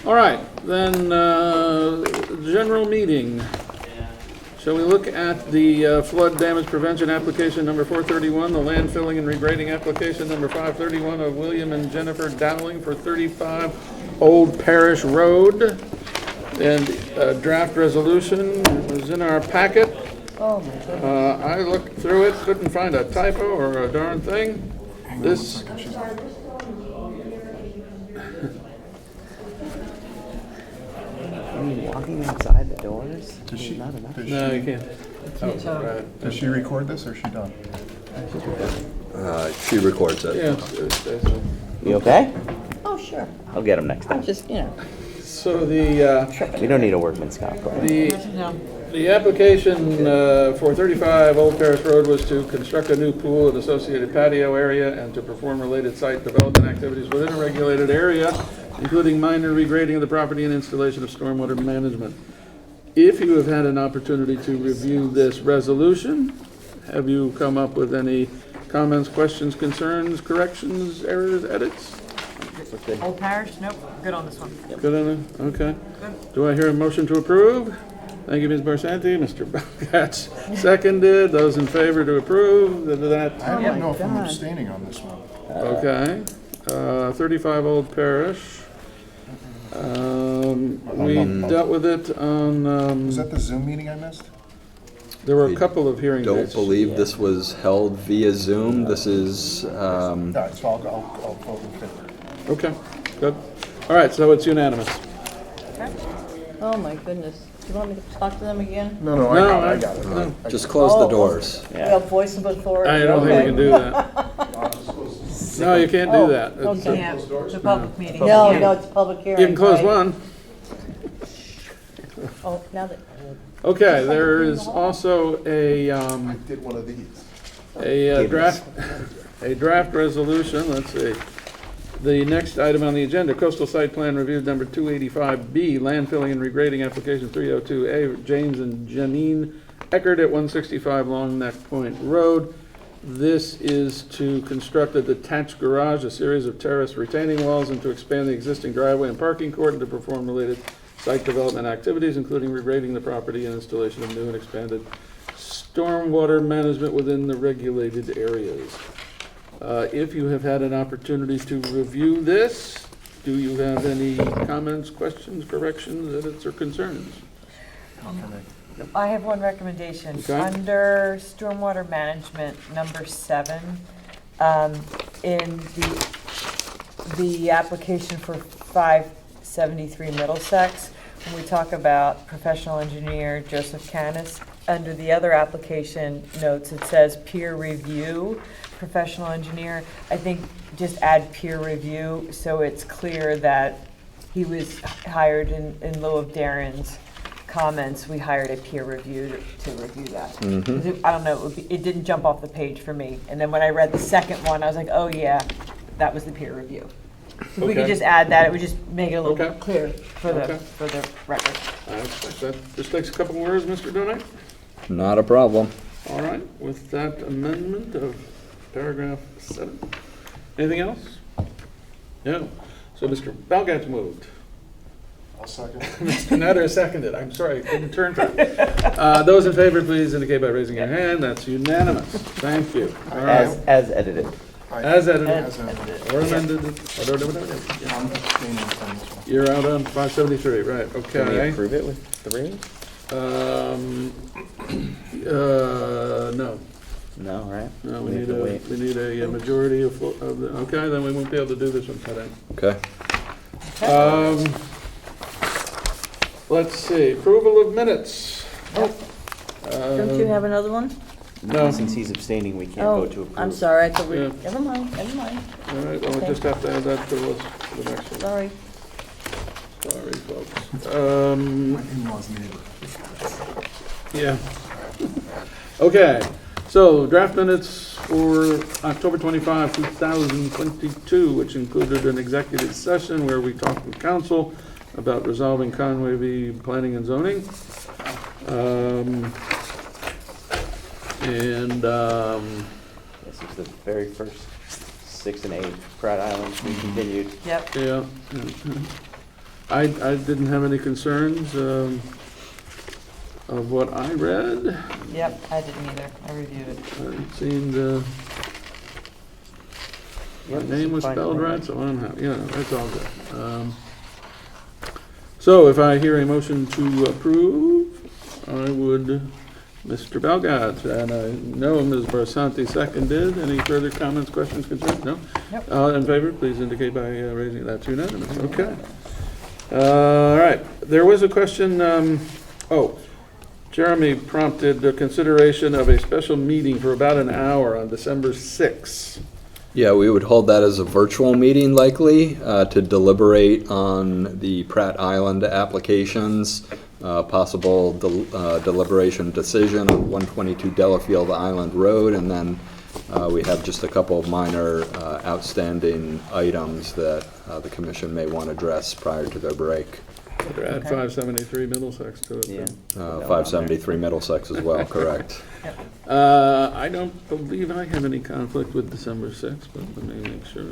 All right, then, general meeting. Shall we look at the flood damage prevention application number 431, the land filling and regrading application number 531 of William and Jennifer Dowling for 35 Old Parish Road? And draft resolution was in our packet. Oh, my goodness. I looked through it, couldn't find a typo or a darn thing. This, I mean, walking outside the doors? Does she? Not enough. no, you can't. Does she record this or is she done? She records it. Yeah. You okay? Oh, sure. I'll get them next time. Just, So the, We don't need a workman's comp. right? No. the application for 35 Old Parish Road was to construct a new pool and associated patio area and to perform related site development activities within a regulated area, including minor regrading of the property and installation of stormwater management. If you have had an opportunity to review this resolution, have you come up with any comments, questions, concerns, corrections, errors, edits? Old Parish? Nope. Good on this one. Good on it? Okay. Do I hear a motion to approve? Thank you, Ms. Barsanti. Mr. Belkacz, seconded. Those in favor to approve, that, I don't know if I'm abstaining on this one. okay. 35 Old Parish. We dealt with it on, Was that the Zoom meeting I missed? there were a couple of hearing Don't dates. believe this was held via Zoom. This is, All right, so I'll vote in favor. Okay, good. All right, so it's unanimous. Oh, my goodness. Do you want me to talk to them again? No, I got it. No, just close the doors. We have voice of authority. I don't think we can do that. No, you can't do that. It's- Okay. It's a public meeting. No, it's a public hearing. You can close right? one. Oh, now that, Okay, there is also a, I did one of these. a draft resolution, let's see. The next item on the agenda, coastal site plan review number 285B, landfilling and regrading application 302A, James and Janeen Eckert at 165 Long Neck Point Road. This is to construct a detached garage, a series of terrace retaining walls, and to expand the existing driveway and parking court, and to perform related site development activities, including regrading the property and installation of new and expanded stormwater management within the regulated areas. If you have had an opportunity to review this, do you have any comments, questions, corrections, edits, or concerns? I have one recommendation. Okay. Under stormwater management, number 7, in the application for 5 573 Middlesex. When we talk about professional engineer Joseph Canis, under the other application notes, it says peer review, professional engineer. I think just add peer review so it's clear that he was hired in lieu of Darien's comments. We hired a peer review to review that. 'Cause I don't know, it didn't jump off the page for me. And then when I read the second one, I was like, oh yeah, that was the peer review. If we could Okay. just add that, it would just make it a little Okay. bit clear for the, Okay. for the record. I expect that. Just takes a couple words, Mr. Donite. Not a problem. All right, with that amendment of paragraph 7. Anything else? No. So Mr. Balgat's moved. I'll second. Mr. Nutter seconded. I'm sorry, didn't turn to it. Those in favor, please indicate by raising your hand. That's unanimous. Thank you. All right. As edited. As edited. As edited. Or amended. You're out on 573, right, okay. Can we approve it with 3? No. No, right? No, We we have need to a, wait. we need a majority of, okay, then we won't be able to do this one today. Okay. Let's see, approval of minutes. Don't you have another one? No. Since he's abstaining, we can't Oh, vote to approve. I'm sorry, I thought we, Yeah. never mind, never mind. All right, well, we Okay. just have to add that to the list for the next one. Sorry. Sorry, folks. Yeah. Okay, so draft minutes for October 25, 2022, which included an executive session where we talked with council about resolving Conway v. Planning and Zoning. This is the very first 6 and 8 Pratt Island. We continued. Yep. Yeah. I didn't have any concerns of what I read. Yep, I didn't either. I reviewed it. It seemed, that name was spelled right, so I don't have, you know, it's all good. So if I hear a motion to approve, I would, Mr. Balgat, and I know Ms. Barsanti seconded. Any further comments, questions, concerns? No? Nope. All in favor, please indicate by raising that to unanimous. Okay. All right. There was a question, Jeremy prompted the consideration of a special meeting for about an hour on December 6th. Yeah, we would hold that as a virtual meeting likely to deliberate on the Pratt Island applications, possible deliberation decision on 122 Delafield Island Road, and then we have just a couple of minor outstanding items that the commission may want to address prior to their break. Add 573 Middlesex to it. Yeah. 573 Middlesex as well, correct. I don't believe I have any conflict with December 6th, but let me make sure.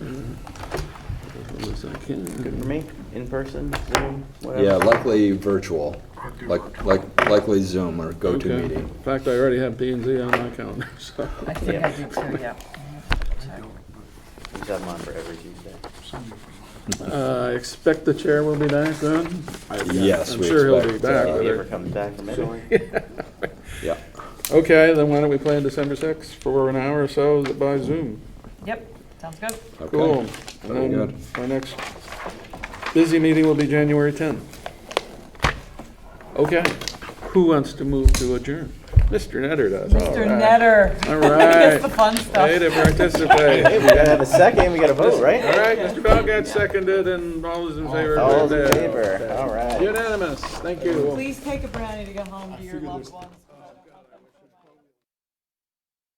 As I can. Good for me. In person, Zoom, whatever. Yeah, likely virtual, likely Zoom or GoToMeeting. In fact, I already have P&Z on my calendar, so. I think I do too, yeah. We have them on for every Tuesday. I expect the chair will be back then. Yes, I'm we sure he'll be expect, back. If he whether- ever comes back from Italy. Yeah. Okay, then why don't we plan December 6th for an hour or so by Zoom? Yep, sounds good. Okay. Cool. And Very then good. our next busy meeting will be January 10th. Okay, who wants to move to adjourn? Mr. Netter does. All Mr. right. Netter. All right. Gets the fun stuff. Way to participate. Hey, we gotta have a second, we gotta vote, right? All right, Mr. Balgat seconded, and all those in favor? All say in aye. favor, all right. Unanimous, thank you. Please take a brownie to go home to your loved ones.